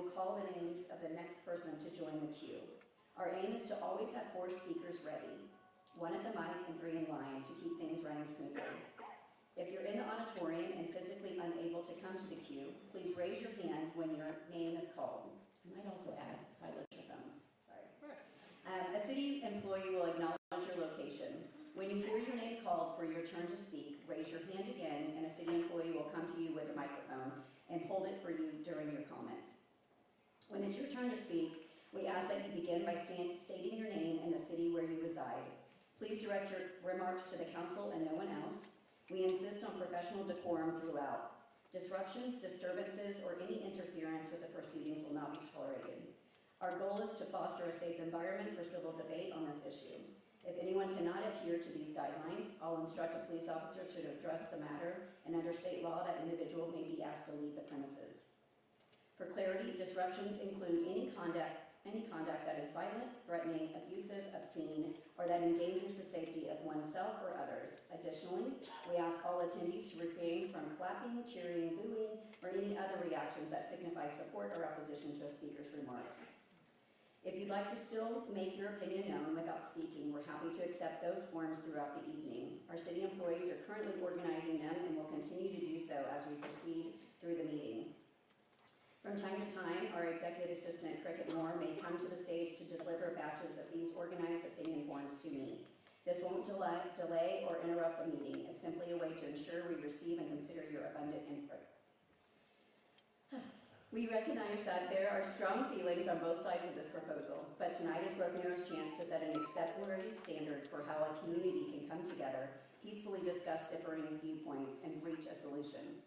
will call the names of the next person to join the queue. Our aim is to always have 4 speakers ready, 1 at the mic and 3 in line to keep things running smoothly. If you're in the auditorium and physically unable to come to the queue, please raise your hand when your name is called. I might also add silence your phones. Sorry. A city employee will acknowledge your location. When you hear your name called for your turn to speak, raise your hand again, and a city employee will come to you with a microphone and hold it for you during your comments. When it's your turn to speak, we ask that you begin by stating your name and the city where you reside. Please direct your remarks to the council and no one else. We insist on professional decorum throughout. Disruptions, disturbances, or any interference with the proceedings will not be tolerated. Our goal is to foster a safe environment for civil debate on this issue. If anyone cannot adhere to these guidelines, I'll instruct a police officer to address the matter, and under state law, that individual may be asked to leave the premises. For clarity, disruptions include any conduct that is violent, threatening, abusive, obscene, or that endangers the safety of oneself or others. Additionally, we ask all attendees to refrain from clapping, cheering, booing, or any other reactions that signify support or opposition to a speaker's remarks. If you'd like to still make your opinion known without speaking, we're happy to accept those forms throughout the evening. Our city employees are currently organizing them and will continue to do so as we proceed through the meeting. From time to time, our executive assistant, Cricket Moore, may come to the stage to deliver batches of these organized opinion forms to me. This won't delay or interrupt the meeting. It's simply a way to ensure we receive and consider your abundant input. We recognize that there are strong feelings on both sides of this proposal, but tonight is Broken Arrow's chance to set an exemplary standard for how a community can come together, peacefully discuss differing viewpoints, and reach a solution.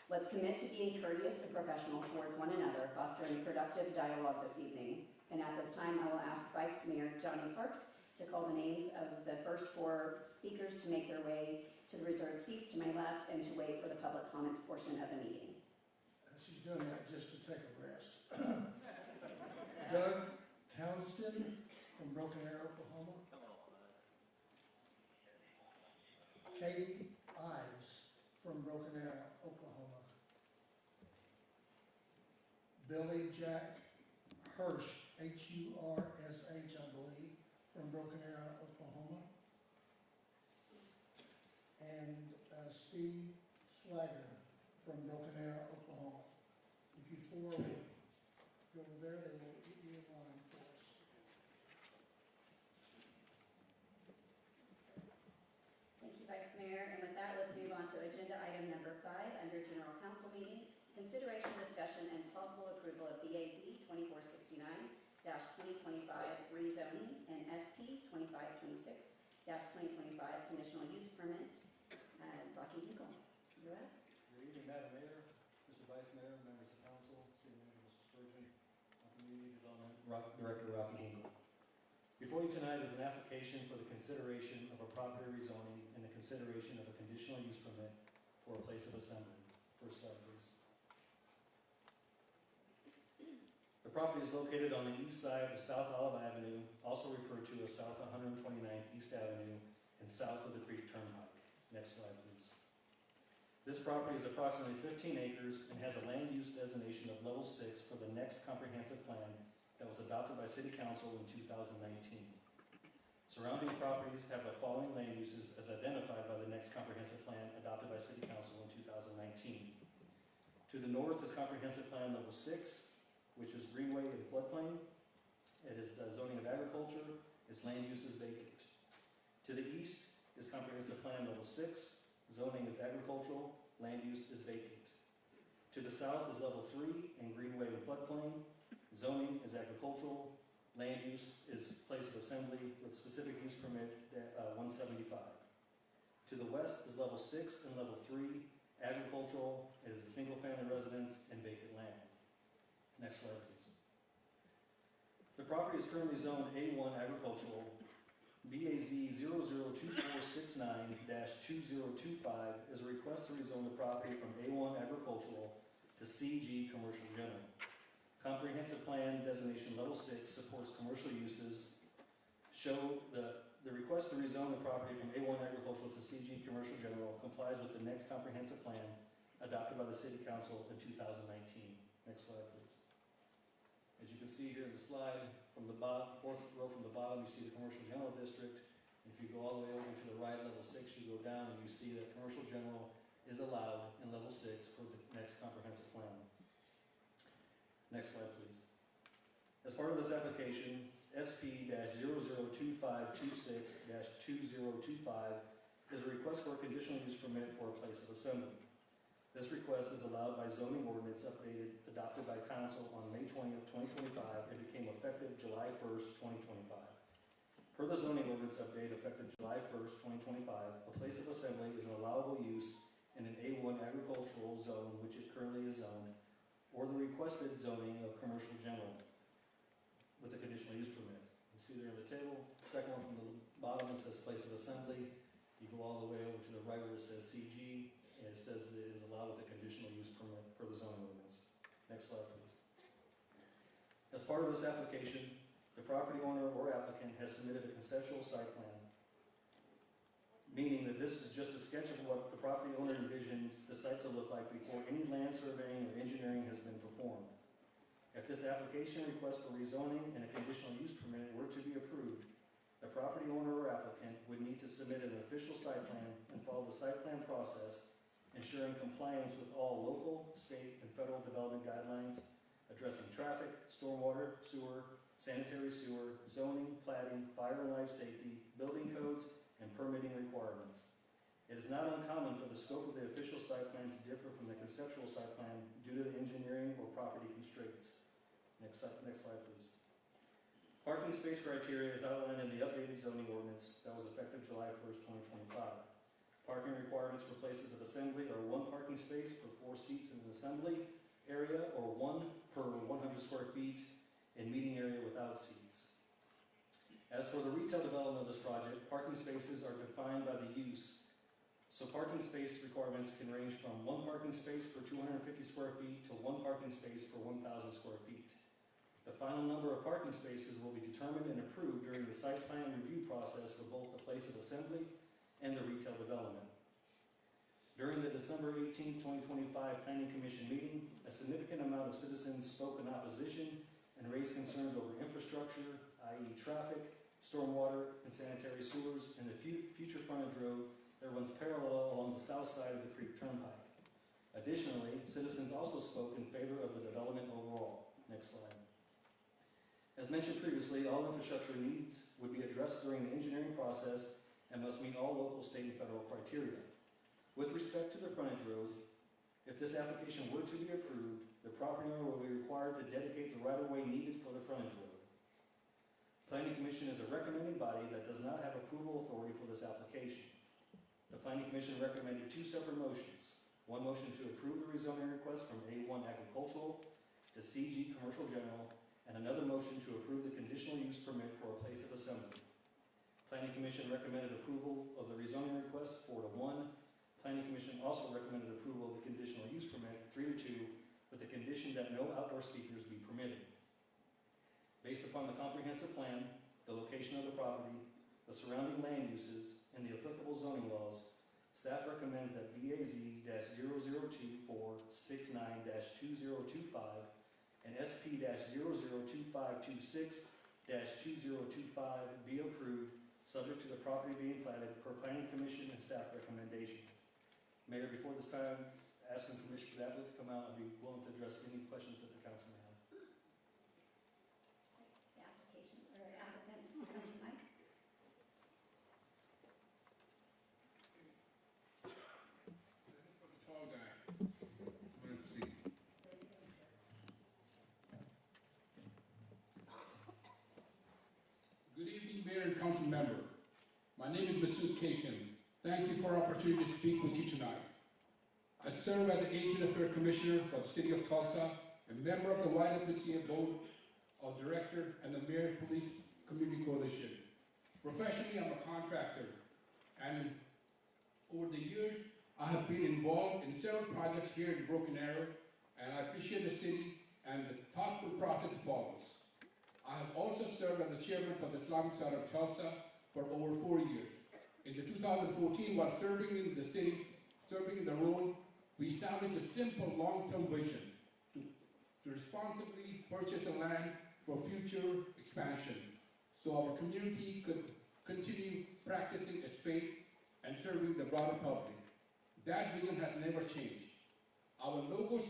Let's commit to being courteous and professional towards one another, fostering productive dialogue this evening. And at this time, I will ask Vice Mayor Johnny Parks to call the names of the first 4 speakers to make their way to the reserved seats to my left and to wait for the public comments portion of the meeting. She's doing that just to take a rest. Doug Townsend from Broken Arrow, Oklahoma. Katie Ives from Broken Arrow, Oklahoma. Billy Jack Hirsch, H-U-R-S-H, I believe, from Broken Arrow, Oklahoma. And Steve Swagger from Broken Arrow, Oklahoma. If you 4 will go over there, they will get you in line for us. Thank you, Vice Mayor. And with that, let's move on to agenda item number 5 under General Council meeting. Consideration, discussion, and possible approval of BAZ 2469-2025 rezoning and SP 2526-2025 conditional use permit. Rocky Hinkle, you're up. Good evening, Madam Mayor, Mr. Vice Mayor, members of council, City Manager Mr. Spurgeon, Community Development Director Rocky Hinkle. Before you tonight is an application for the consideration of a property rezoning and the consideration of a conditional use permit for a place of assembly. First slide, please. The property is located on the east side of South Olive Avenue, also referred to as South 129th East Avenue, and south of the Creek Turnpike. Next slide, please. This property is approximately 15 acres and has a land use designation of level 6 for the next comprehensive plan that was adopted by City Council in 2019. Surrounding properties have the following land uses as identified by the next comprehensive plan adopted by City Council in 2019. To the north is comprehensive plan level 6, which is greenway and floodplain. It is the zoning of agriculture. Its land use is vacant. To the east is comprehensive plan level 6. Zoning is agricultural, land use is vacant. To the south is level 3 and greenway and floodplain. Zoning is agricultural, land use is place of assembly with specific use permit 175. To the west is level 6 and level 3, agricultural, it is a single family residence and vacant land. Next slide, please. The property is currently zoned A1 agricultural. BAZ 002469-2025 is a request to rezone the property from A1 agricultural to CG commercial general. Comprehensive plan designation level 6 supports commercial uses. Show the request to rezone the property from A1 agricultural to CG commercial general complies with the next comprehensive plan adopted by the City Council in 2019. Next slide, please. can see here in the slide, from the bottom, fourth row from the bottom, you see the commercial general district. If you go all the way over to the right, level 6, you go down and you see that commercial general is allowed in level 6 for the next comprehensive plan. Next slide, please. As part of this application, SP-002526-2025 is a request for a conditional use permit for a place of assembly. This request is allowed by zoning ordinance adopted by council on May 20th, 2025 and became effective July 1st, 2025. Per the zoning ordinance update effective July 1st, 2025, a place of assembly is an allowable use in an A1 agricultural zone, which it currently is zoned, or the requested zoning of commercial general with a conditional use permit. You see there in the table, second one from the bottom, it says place of assembly. You go all the way over to the right where it says CG, and it says it is allowed with a conditional use permit per the zoning ordinance. Next slide, please. As part of this application, the property owner or applicant has submitted a conceptual site plan, meaning that this is just a sketch of what the property owner envisions the site to look like before any land surveying or engineering has been performed. If this application request for rezoning and a conditional use permit were to be approved, the property owner or applicant would need to submit an official site plan and follow the site plan process, ensuring compliance with all local, state, and federal development guidelines addressing traffic, stormwater, sewer, sanitary sewer, zoning, plating, fire and life safety, building codes, and permitting requirements. It is not uncommon for the scope of the official site plan to differ from the conceptual site plan due to the engineering or property constraints. Next slide, please. Parking space criteria is outlined in the updated zoning ordinance that was effective July 1st, 2025. Parking requirements for places of assembly are 1 parking space per 4 seats in an assembly area, or 1 per 100 square feet in meeting area without seats. As for the retail development of this project, parking spaces are defined by the use. So parking space requirements can range from 1 parking space per 250 square feet to 1 parking space per 1,000 square feet. The final number of parking spaces will be determined and approved during the site plan review process for both the place of assembly and the retail development. During the December 18, 2025 Planning Commission meeting, a significant amount of citizens spoke in opposition and raised concerns over infrastructure, i.e. traffic, stormwater, and sanitary sewers, and the future frontage road that runs parallel along the south side of the Creek Turnpike. Additionally, citizens also spoke in favor of the development overall. Next slide. As mentioned previously, all infrastructure needs would be addressed during the engineering process and must meet all local, state, and federal criteria. With respect to the frontage road, if this application were to be approved, the property owner will be required to dedicate the right-of-way needed for the frontage road. Planning Commission is a recommending body that does not have approval authority for this application. The Planning Commission recommended 2 separate motions. One motion to approve the rezoning request from A1 agricultural to CG commercial general, and another motion to approve the conditional use permit for a place of assembly. Planning Commission recommended approval of the rezoning request 4-1. Planning Commission also recommended approval of the conditional use permit 3-2, with the condition that no outdoor speakers be permitted. Based upon the comprehensive plan, the location of the property, the surrounding land uses, and the applicable zoning laws, staff recommends that BAZ-002469-2025 and SP-002526-2025 be approved, subject to the property being platted per Planning Commission and staff recommendations. Mayor, before this time, asking permission for the applicant to come out and be willing to address any questions that the council may have. The application, or applicant, come to Mike. Tall guy. Want to proceed? Good evening, Mayor and Council member. My name is Masood Kashan. Thank you for the opportunity to speak with you tonight. I serve as the Asian Affairs Commissioner for the City of Tulsa, a member of the YWCA Board of Directors, and the Mayor Police Community Coalition. Professionally, I'm a contractor, and over the years, I have been involved in several projects here in Broken Arrow, and I appreciate the city and the thoughtful process it follows. I have also served as the chairman for the Islamic side of Tulsa for over 4 years. In the 2014, while serving in the city, serving in the role, we established a simple long-term vision to responsibly purchase a land for future expansion, so our community could continue practicing its faith and serving the broader public. That vision has never changed. Our logos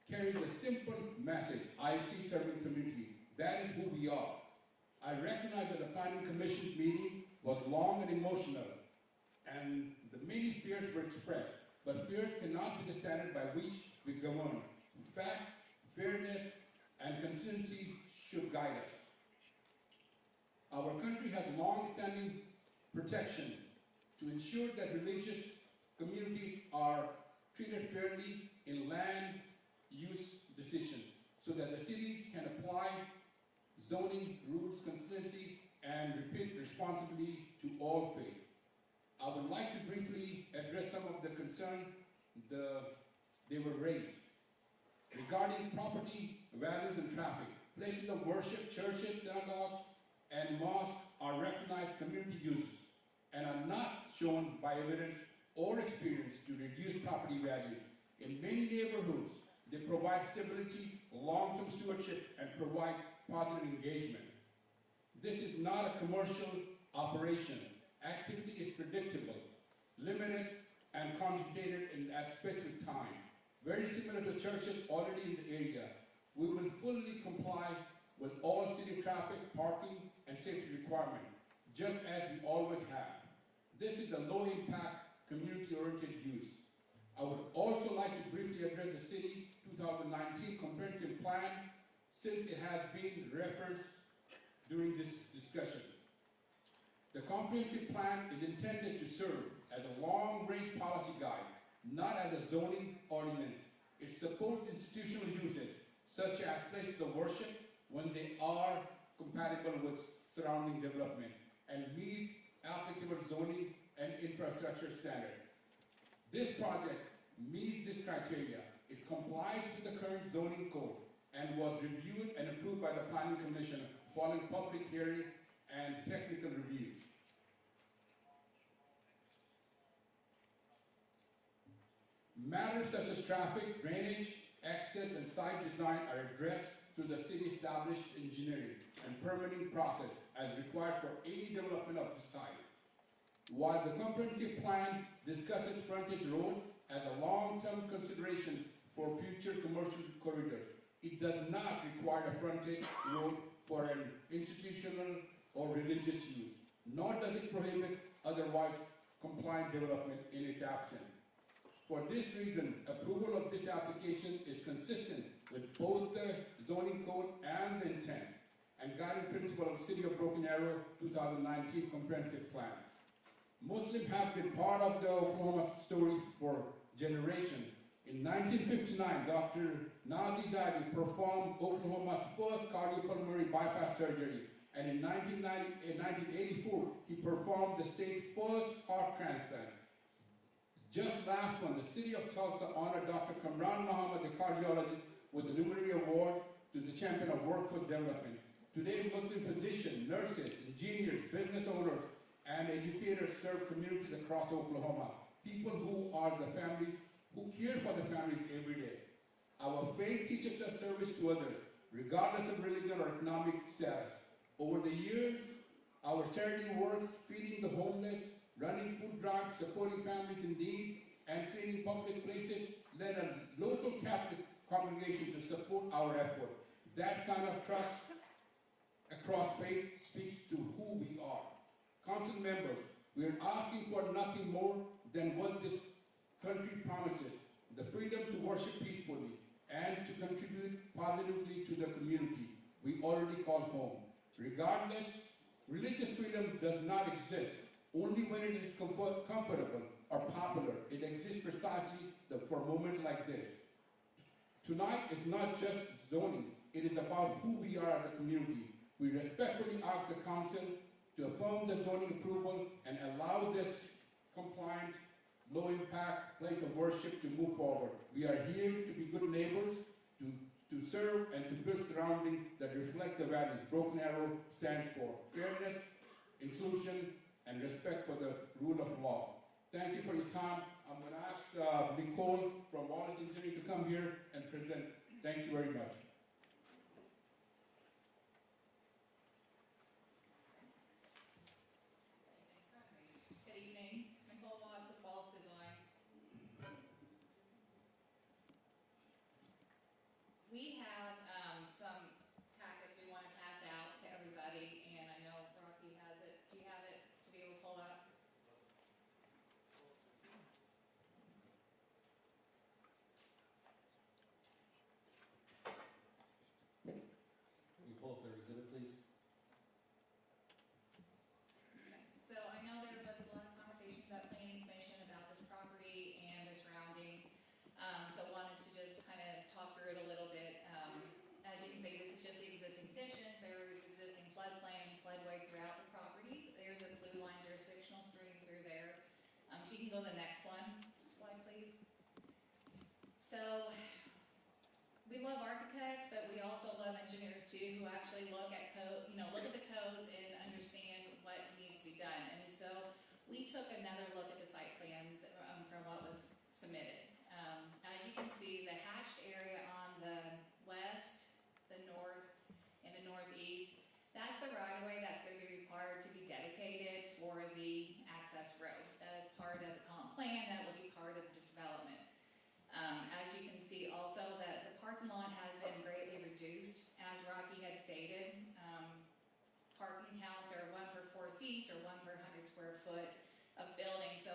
carries a simple message: IST serving community. That is who we are. I recognize that the Planning Commission meeting was long and emotional, and the many fears were expressed, but fears cannot be the standard by which we govern. Facts, fairness, and consistency should guide us. Our country has long-standing protection to ensure that religious communities are treated fairly in land use decisions, so that the cities can apply zoning rules consistently and repeat responsibly to all faiths. I would like to briefly address some of the concerns they were raised. Regarding property values and traffic, places of worship, churches, synagogues, and mosques are recognized community uses and are not shown by evidence or experience to reduce property values. In many neighborhoods, they provide stability, long-term stewardship, and provide positive engagement. This is not a commercial operation. Activity is predictable, limited, and concentrated at specific time. Very similar to churches already in the area. We will fully comply with all city traffic, parking, and safety requirements, just as we always have. This is a low-impact, community-oriented use. I would also like to briefly address the City 2019 Comprehensive Plan, since it has been referenced during this discussion. The Comprehensive Plan is intended to serve as a long-range policy guide, not as a zoning ordinance. It supports institutional uses, such as places of worship, when they are compatible with surrounding development and meet applicable zoning and infrastructure standards. This project meets this criteria. It complies with the current zoning code and was reviewed and approved by the Planning Commission following public hearing and technical reviews. Matters such as traffic, drainage, access, and site design are addressed through the city-established engineering and permitting process as required for any development of this type. While the comprehensive plan discusses frontage road as a long-term consideration for future commercial corridors, it does not require a frontage road for an institutional or religious use, nor does it prohibit otherwise compliant development in its absence. For this reason, approval of this application is consistent with both the zoning code and the intent and guiding principle of the City of Broken Arrow 2019 Comprehensive Plan. Muslims have been part of the Oklahoma story for generations. In 1959, Dr. Nazi Zaidi performed Oklahoma's first cardiopulmonary bypass surgery, and in 1984, he performed the state's first heart transplant. Just last month, the City of Tulsa honored Dr. Kamran Muhammad, the cardiologist, with the Luminary Award to the Champion of Workforce Development. Today, Muslim physicians, nurses, engineers, business owners, and educators serve communities across Oklahoma, people who are the families, who care for the families every day. Our faith teaches us service to others, regardless of religion or economic status. Over the years, our charity works feeding the homeless, running food drives, supporting families in need, and cleaning public places led a local Catholic congregation to support our effort. That kind of trust across faith speaks to who we are. Council members, we are asking for nothing more than what this country promises: the freedom to worship peacefully and to contribute positively to the community we already call home. Regardless, religious freedom does not exist only when it is comfortable or popular. It exists precisely for moments like this. Tonight is not just zoning, it is about who we are as a community. We respectfully ask the council to affirm the zoning approval and allow this compliant, low-impact place of worship to move forward. We are here to be good neighbors, to serve and to build surroundings that reflect the values Broken Arrow stands for: fairness, inclusion, and respect for the rule of law. Thank you for your time. I'm going to ask Nicole from Wallace Engineering to come here and present. Thank you very much. you can go to the next slide please. So, we love architects, but we also love engineers too, who actually look at code, look at the codes and understand what needs to be done. And so we took another look at the site plan from what was submitted. As you can see, the hatched area on the west, the north, and the northeast, that's the right of way that's going to be required to be dedicated for the access road. That is part of the comp plan, that will be part of the development. As you can see also that the parking lot has been greatly reduced, as Rocky had stated. Parking counts are 1 per 4 seats or 1 per 100 square foot of building. So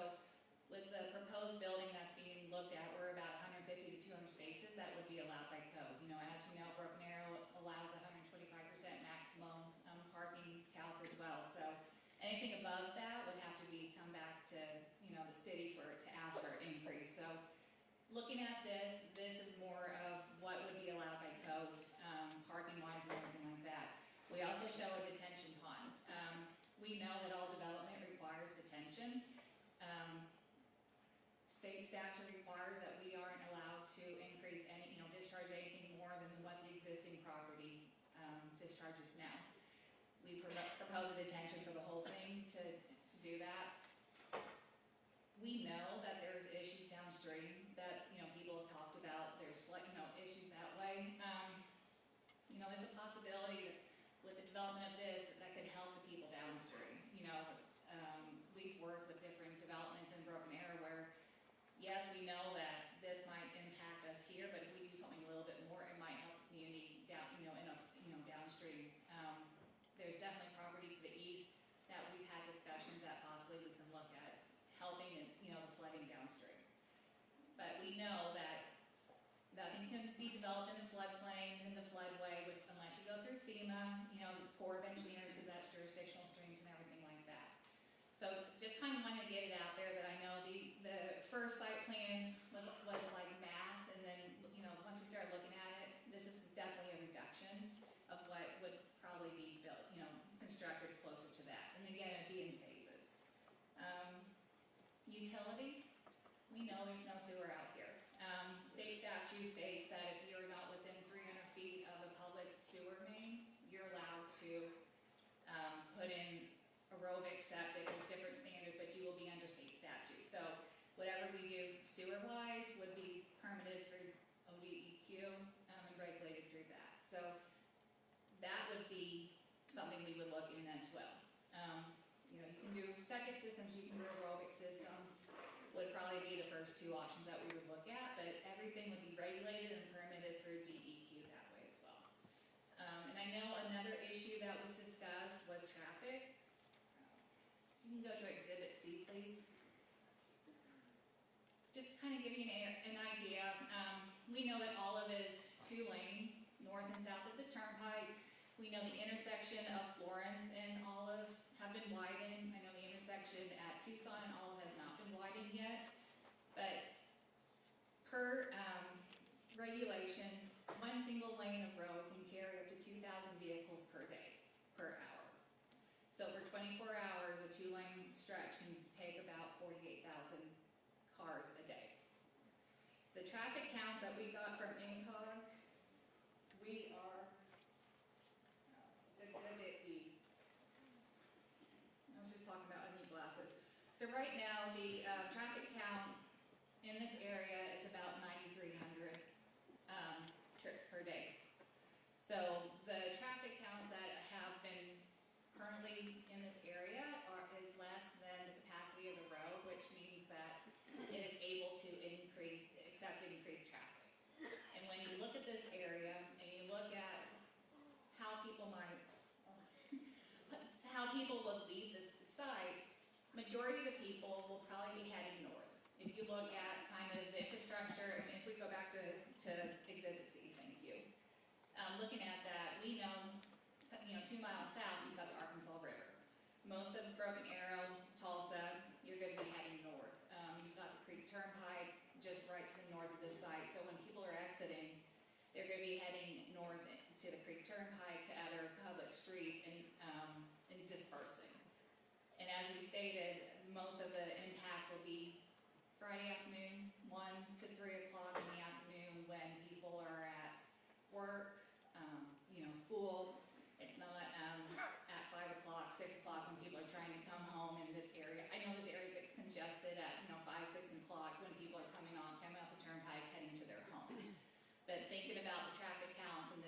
with the proposed building that's being looked at, we're about 150 to 200 spaces that would be allowed by code. As you know, Broken Arrow allows 125% maximum parking count as well. So anything above that would have to come back to the city to ask for an increase. So looking at this is more of what would be allowed by code, parking-wise and everything like that. We also show a detention pond. We know that all development requires detention. State statute requires that we aren't allowed to increase any, discharge anything more than what the existing property discharges now. We propose a detention for the whole thing to do that. We know that there's issues downstream that, people have talked about. There's, issues that way. There's a possibility that with the development of this, that could help the people downstream. We've worked with different developments in Broken Arrow where, yes, we know that this might impact us here, but if we do something a little bit more, it might help the community down, downstream. There's definitely properties to the east that we've had discussions that possibly we can look at helping in, the flooding downstream. But we know that nothing can be developed in the floodplain, in the floodway, unless you go through FEMA, the Corps of Engineers, because that's jurisdictional streams and everything like that. So just kind of wanted to get it out there that I know the first site plan was like mass, and then, once we started looking at it, this is definitely a reduction of what would probably be built, constructed closer to that. And again, it'd be in phases. Utilities, we know there's no sewer out here. State statute states that if you're not within 300 feet of a public sewer main, you're allowed to put in aerobic septic. There's different standards, but you will be under state statute. So whatever we do sewer-wise would be permitted through ODEQ and regulated through that. So that would be something we would look in as well. You can do septic systems, you can do aerobic systems, would probably be the first two options that we would look at, but everything would be regulated and permitted through DEQ that way as well. And I know another issue that was discussed was traffic. You can go to Exhibit C, please. Just kind of give you an idea. We know that Olive is 2-lane, north and south of the turnpike. We know the intersection of Florence and Olive have been widened. I know the intersection at Tucson and Olive has not been widened yet. But per regulations, one single lane of road can carry up to 2,000 vehicles per day, per hour. So for 24 hours, a 2-lane stretch can take about 48,000 cars a day. The traffic counts that we got from INCOG, we are, it's Exhibit E. I was just talking about, I need glasses. So right now, the traffic count in this area is about 9,300 trips per day. So the traffic counts that have been currently in this area is less than the capacity of the road, which means that it is able to accept increased traffic. And when you look at this area and you look at how people will leave this site, majority of the people will probably be heading north. If you look at kind of the infrastructure, if we go back to Exhibit C, thank you. Looking at that, we know 2 miles south, you've got the Arkansas River. Most of Broken Arrow, Tulsa, you're going to be heading north. You've got the Creek Turnpike just right to the north of this site. So when people are exiting, they're going to be heading north to the Creek Turnpike, to other public streets, and dispersing. And as we stated, most of the impact will be Friday afternoon, 1 to 3 o'clock in the afternoon when people are at work, school. It's not at 5 o'clock, 6 o'clock when people are trying to come home in this area. I know this area gets congested at 5, 6 o'clock when people are coming off the turnpike heading to their homes. But thinking about the traffic counts and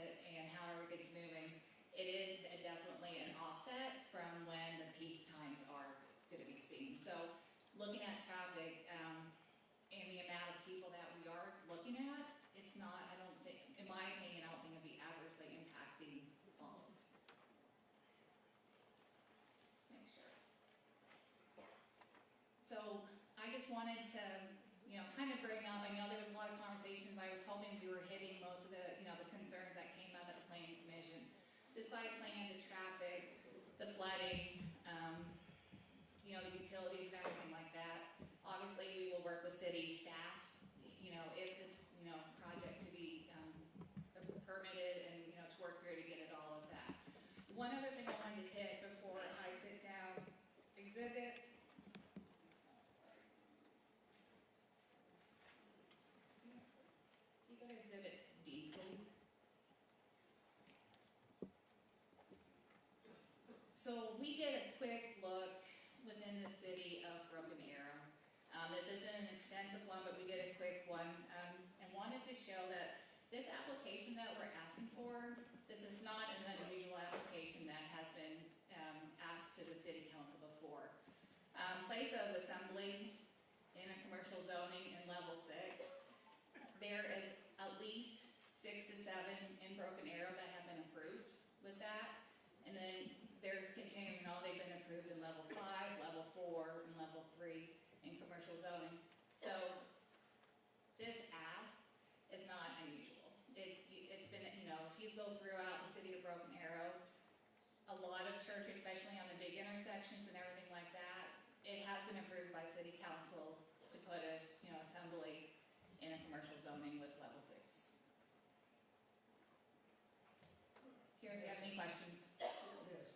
how everything's moving, it is definitely an offset from when the peak times are going to be seen. So looking at traffic and the amount of people that we are looking at, it's not, I don't think, in my opinion, I don't think it'll be adversely impacting all of. Just make sure. So I just wanted to, kind of bring up, I know there was a lot of conversations, I was hoping we were hitting most of the, the concerns that came up at the planning commission. The site plan, the traffic, the flooding, the utilities and everything like that. Obviously, we will work with city staff, if this, project to be permitted and, to work through to get it all of that. One other thing I wanted to hit before I sit down, exhibit. You go to exhibit D, please. So we did a quick look within the city of Broken Arrow. This isn't an extensive one, but we did a quick one and wanted to show that this application that we're asking for, this is not an unusual application that has been asked to the city council before. Place of assembly in a commercial zoning in level 6. There is at least 6 to 7 in Broken Arrow that have been approved with that. And then there's continuing on, they've been approved in level 5, level 4, and level 3 in commercial zoning. So this ask is not unusual. It's been, if you go throughout the city of Broken Arrow, a lot of church, especially on the big intersections and everything like that, it has been approved by city council to put a, assembly in a commercial zoning with level 6. Here, if you have any questions. Yes,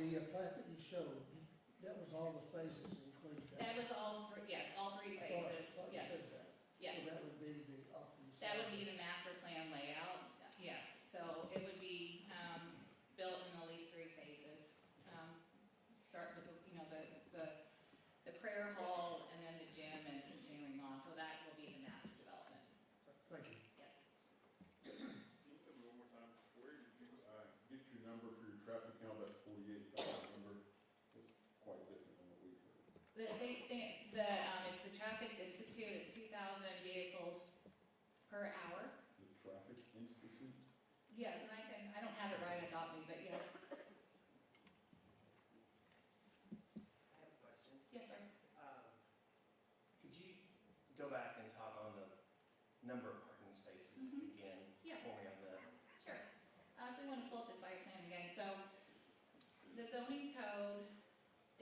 the plat that you showed, that was all the phases included? That was all three, yes, all 3 phases, I thought you yes. said that. Yes. So that would be the optimum size? That would be the master plan layout, yes. So it would be built in at least 3 phases. Start with, the prayer hall and then the gym and continuing on. So that will be the master development, Thank you. yes. Can you tell me one more time, where did you get your number for your traffic count, that 48,000 number? It's quite different than what we've heard. The it's the Traffic Institute, it's 2,000 vehicles per hour. The Traffic Institute? Yes, and I don't have it right atop me, but yes. I have a question. Yes, sir. Could you go back and talk on the number of parking spaces again? Yeah. For me on the, Sure. If we want to pull up the site plan again, so the zoning code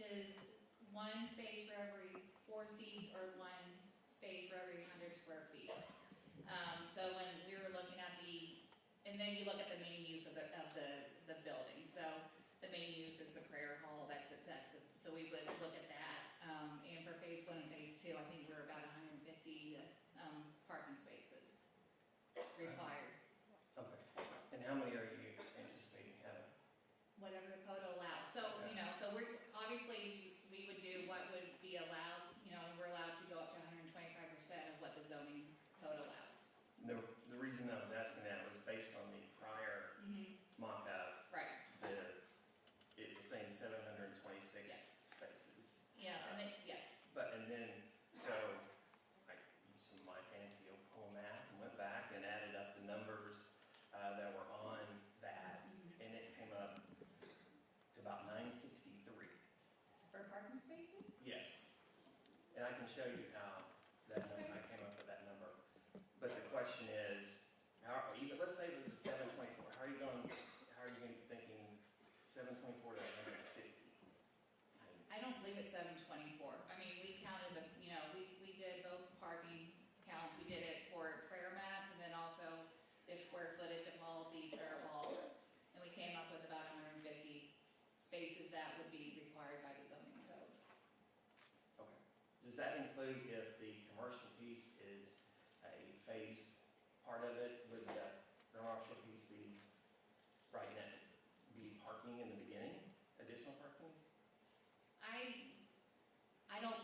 is 1 space for every 4 seats or 1 space for every 100 square feet. So when we were looking at and then you look at the main use of the building. So the main use is the prayer hall. So we would look at that. And for phase 1 and phase 2, I think we're about 150 parking spaces required. okay. And how many are you anticipating having? Whatever the code allows. So, so we're, obviously, we would do what would be allowed, and we're allowed to go up to 125% of what the zoning code allows. The reason I was asking that was based on the prior mock-up, Right. it was saying 726 Yes. spaces. Yes, yes. And then, so I used some of my fancy Oklahoma math and went back and added up the numbers that were on that, and it came up to about 963. For parking spaces? Yes. And I can show you how that number, I came up with that number. But the question is, let's say it was a 724, how are you thinking 724 to 150? I don't believe it's 724. I mean, we counted we did both parking counts. We did it for prayer mats and then also the square footage of all the prayer halls. And we came up with about 150 spaces that would be required by the zoning code. Does that include if the commercial piece is a phased part of it? Would the commercial piece be right now, be parking in the beginning, additional parking? I don't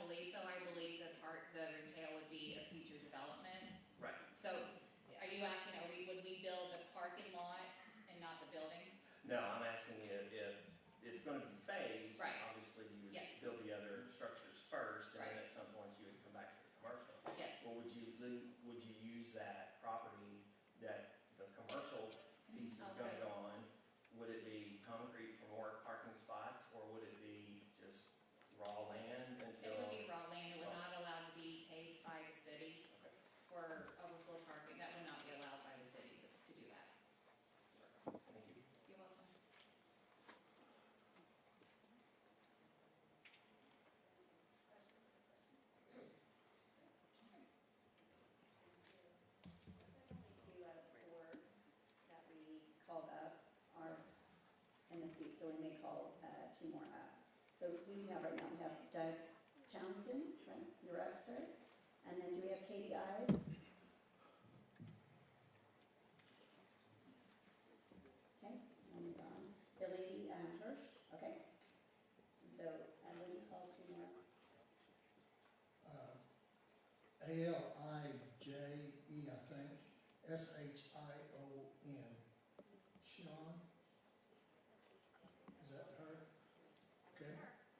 believe so. I believe the retail would be a future development. Right. So are you asking, would we build the parking lot and not the building? No, I'm asking you if it's going to be phased. Right. Obviously, you would Yes. build the other structures first, and then Right. at some point you would come back to the commercial. Yes. Well, would you use that property that the commercial piece is going to Okay. go on? Would it be concrete for more parking spots, or would it be just raw land It until? would be raw land. It would not allow to be paved by the city Okay. for overflow parking. That would not be allowed by the city to do that. Thank you. You're welcome. Two out of four that we called up are in the seat, so we may call two more up. So who do you have right now? We have Doug Townsend, right? You're up, sir. And then do we have Katie Ives? Okay, and we've gone. Billy Hirsch, okay. And so, will you call two more? Alijeh, I think, Shion. Sean? Is that her? Okay,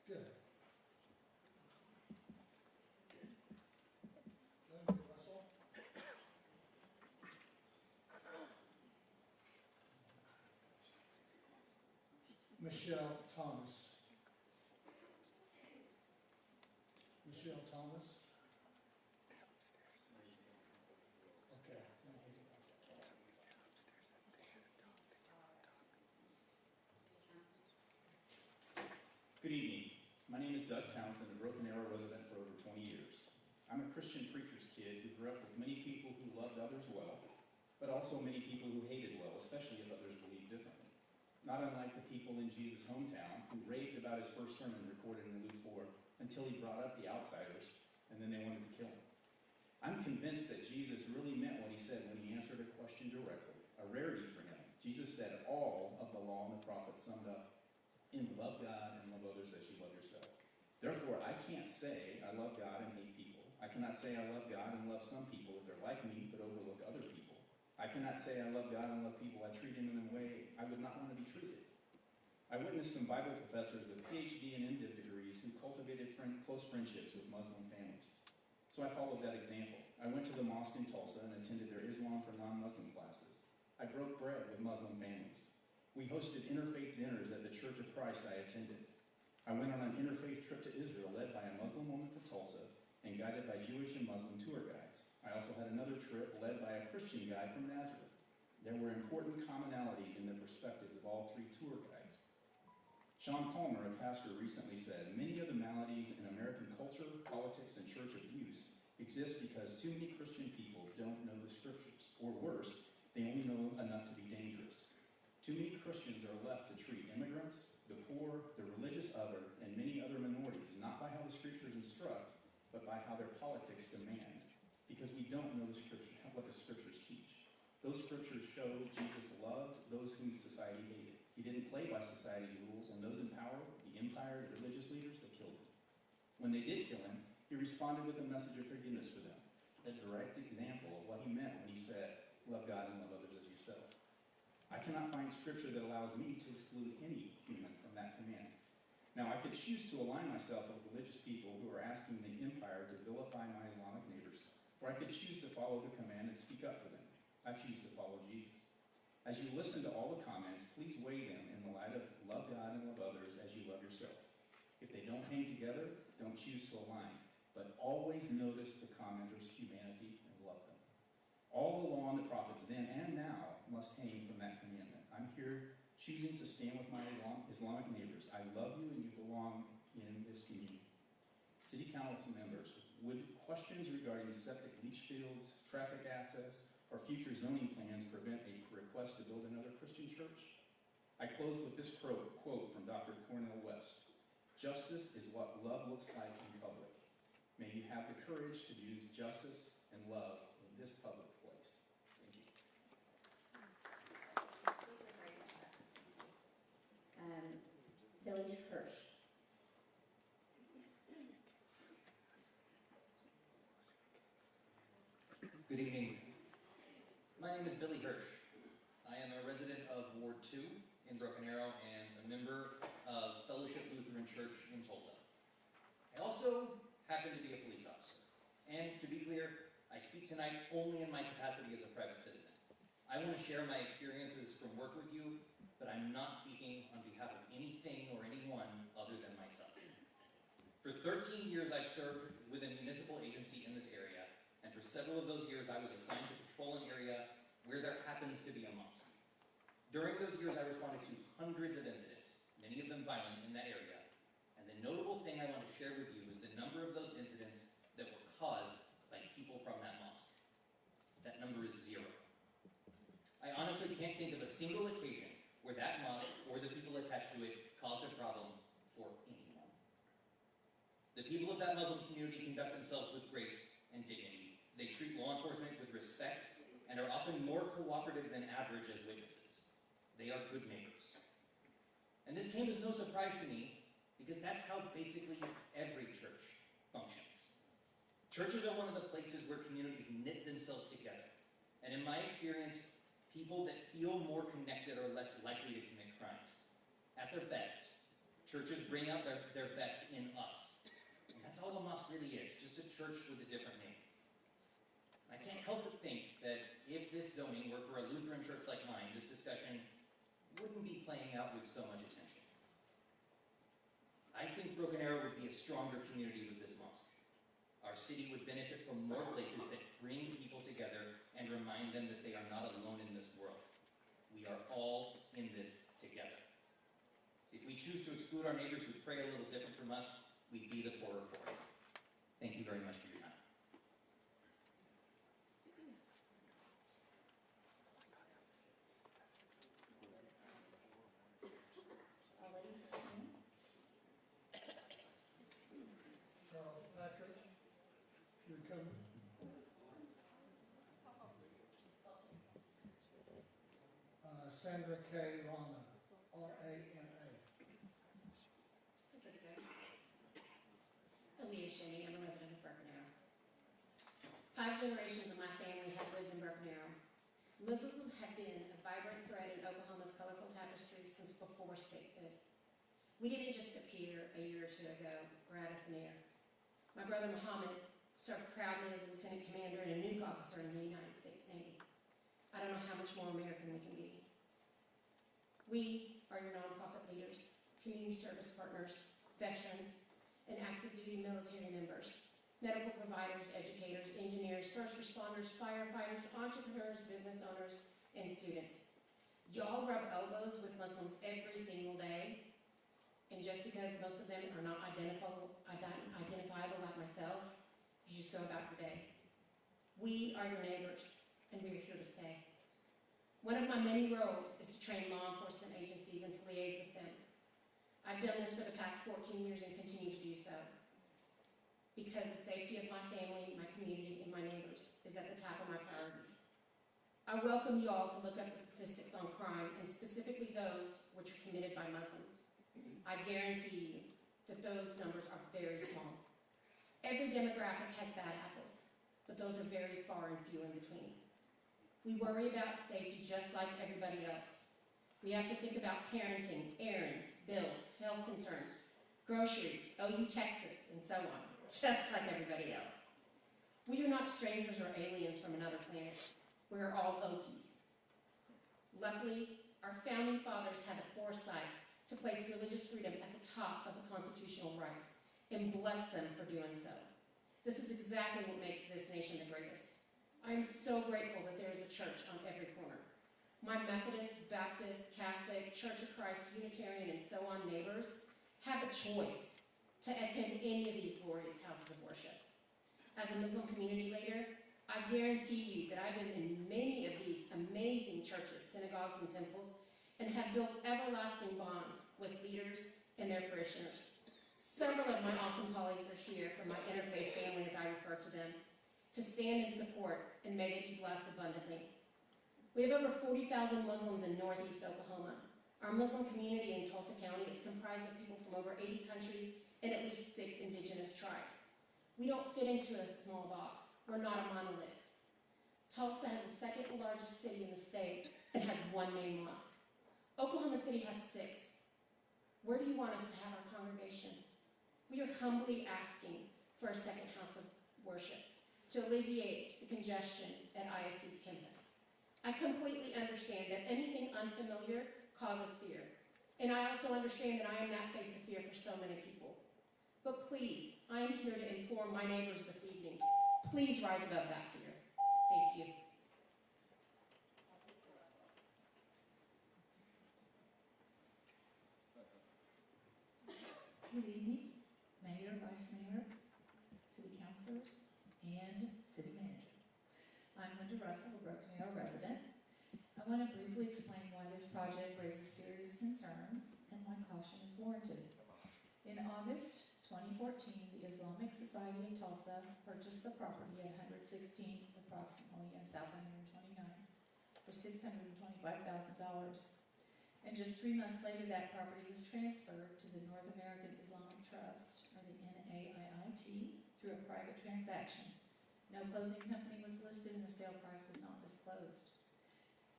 good. Lindsay Russell? Michelle Thomas. Michelle Thomas? Okay, thank you. Good evening. My name is Doug Townsend, a Broken Arrow resident for over 20 years. I'm a Christian preacher's kid who grew up with many people who loved others well, but also many people who hated well, especially if others believed differently. Not unlike the people in Jesus' hometown who raved about his first sermon recorded in Luke 4 until he brought up the outsiders, and then they wanted to kill him. I'm convinced that Jesus really meant what he said when he answered a question directly, a rarity for him. Jesus said all of the law and the prophets summed up in love God and love others as you love yourself. Therefore, I can't say I love God and hate people. I cannot say I love God and love some people if they're like me but overlook other people. I cannot say I love God and love people I treat in a way I would not want to be treated. I witnessed some Bible professors with PhD and MDiv degrees who cultivated close friendships with Muslim families. So I followed that example. I went to the mosque in Tulsa and attended their Islam for non-Muslim classes. I broke bread with Muslim families. We hosted interfaith dinners at the Church of Christ I attended. I went on an interfaith trip to Israel led by a Muslim woman from Tulsa and guided by Jewish and Muslim tour guides. I also had another trip led by a Christian guide from Nazareth. There were important commonalities in the perspectives of all three tour guides. Sean Palmer, a pastor, recently said, many of the maladies in American culture, politics, and church abuse exist because too many Christian people don't know the scriptures. Or worse, they only know enough to be dangerous. Too many Christians are left to treat immigrants, the poor, the religious other, and many other minorities, not by how the scriptures instruct, but by how their politics demand. Because we don't know the scripture, what the scriptures teach. Those scriptures show Jesus loved those whom society hated. He didn't play by society's rules, and those in power, the empire, the religious leaders, they killed him. When they did kill him, he responded with a message of forgiveness for them, a direct example of what he meant when he said, love God and love others as yourself. I cannot find scripture that allows me to exclude any human from that command. Now, I could choose to align myself with religious people who are asking the empire to vilify my Islamic neighbors, or I could choose to follow the command and speak up for them. I choose to follow Jesus. As you listen to all the comments, please weigh them in the light of love God and love others as you love yourself. If they don't hang together, don't choose to align, but always notice the commenter's humanity and love them. All the law and the prophets then and now must hang from that commandment. I'm here choosing to stand with my Islamic neighbors. I love you and you belong in this community. City Council members, would questions regarding septic leach fields, traffic access, or future zoning plans prevent a request to build another Christian church? I close with this quote from Dr. Cornel West. Justice is what love looks like in public. May you have the courage to use justice and love in this public place. Thank you. Billy Hirsch. Good evening. My name is Billy Hirsch. I am a resident of Ward 2 in Broken Arrow and a member of Fellowship Lutheran Church in Tulsa. I also happen to be a police officer. And to be clear, I speak tonight only in my capacity as a private citizen. I want to share my experiences from work with you, but I'm not speaking on behalf of anything or anyone other than myself. For 13 years, I've served with a municipal agency in this area, and for several of those years, I was assigned to patrol an area where there happens to be a mosque. During those years, I responded to hundreds of incidents, many of them violent in that area, and the notable thing I want to share with you is the number of those incidents that were caused by people from that mosque. That number is 0. I honestly can't think of a single occasion where that mosque or the people attached to it caused a problem for anyone. The people of that Muslim community conduct themselves with grace and dignity. They treat law enforcement with respect and are often more cooperative than average as witnesses. They are good neighbors. And this came as no surprise to me because that's how basically every church functions. Churches are one of the places where communities knit themselves together. And in my experience, people that feel more connected are less likely to commit crimes. At their best, churches bring out their best in us. And that's all a mosque really is, just a church with a different name. I can't help but think that if this zoning were for a Lutheran church like mine, this discussion wouldn't be playing out with so much attention. I think Broken Arrow would be a stronger community with this mosque. Our city would benefit from more places that bring people together and remind them that they are not alone in this world. We are all in this together. If we choose to exclude our neighbors who pray a little different from us, we'd be the poorer for it. Thank you very much for your time. Charles Patrick, if you would come. Sandra K. Rana, R-A-N-A. Good to go. Aaliyah Sheney, I'm a resident of Broken Arrow. 5 generations of my family have lived in Broken Arrow. Muslims have been a vibrant thread in Oklahoma's colorful tapestry since before statehood. We didn't just appear a year or two ago or out of thin air. My brother Muhammad served proudly as a lieutenant commander and a nuke officer in the United States Navy. I don't know how much more American we can be. We are your nonprofit leaders, community service partners, veterans, and active duty military members, medical providers, educators, engineers, first responders, firefighters, entrepreneurs, business owners, and students. Y'all rub elbows with Muslims every single day, and just because most of them are not identifiable like myself, you just go about your day. We are your neighbors, and we are here to stay. One of my many roles is to train law enforcement agencies and to liaise with them. I've done this for the past 14 years and continue to do so. Because the safety of my family, my community, and my neighbors is at the top of my priorities. I welcome you all to look up the statistics on crime, and specifically those which are committed by Muslims. I guarantee you that those numbers are very small. Every demographic has bad apples, but those are very far and few in between. We worry about safety just like everybody else. We have to think about parenting, errands, bills, health concerns, groceries, OU Texas, and so on, just like everybody else. We are not strangers or aliens from another planet. We are all Okies. Luckily, our founding fathers had the foresight to place religious freedom at the top of the constitutional right and bless them for doing so. This is exactly what makes this nation the greatest. I am so grateful that there is a church on every corner. My Methodist, Baptist, Catholic, Church of Christ, Unitarian, and so on neighbors have a choice to attend any of these glorious houses of worship. As a Muslim community leader, I guarantee you that I've been in many of these amazing churches, synagogues, and temples, and have built everlasting bonds with leaders and their parishioners. Several of my awesome colleagues are here from my interfaith family, as I refer to them, to stand in support, and may they be blessed abundantly. We have over 40,000 Muslims in Northeast Oklahoma. Our Muslim community in Tulsa County is comprised of people from over 80 countries and at least 6 indigenous tribes. We don't fit into a small box. We're not a monolith. Tulsa has the second largest city in the state and has 1 main mosque. Oklahoma City has 6. Where do you want us to have our congregation? We are humbly asking for a second house of worship to alleviate the congestion at ISD's campus. I completely understand that anything unfamiliar causes fear, and I also understand that I am that face of fear for so many people. But please, I am here to implore my neighbors this evening, please rise above that fear. Thank you. Good evening, Mayor, Vice Mayor, City Councilors, and City Manager. I'm Linda Russell, a Broken Arrow resident. I want to briefly explain why this project raises serious concerns and why caution is warranted. In August 2014, the Islamic Society of Tulsa purchased the property at 116th approximately and South 129 for $625,000. And just 3 months later, that property was transferred to the North American Islamic Trust, or the NAIIT, through a private transaction. No closing company was listed and the sale price was not disclosed.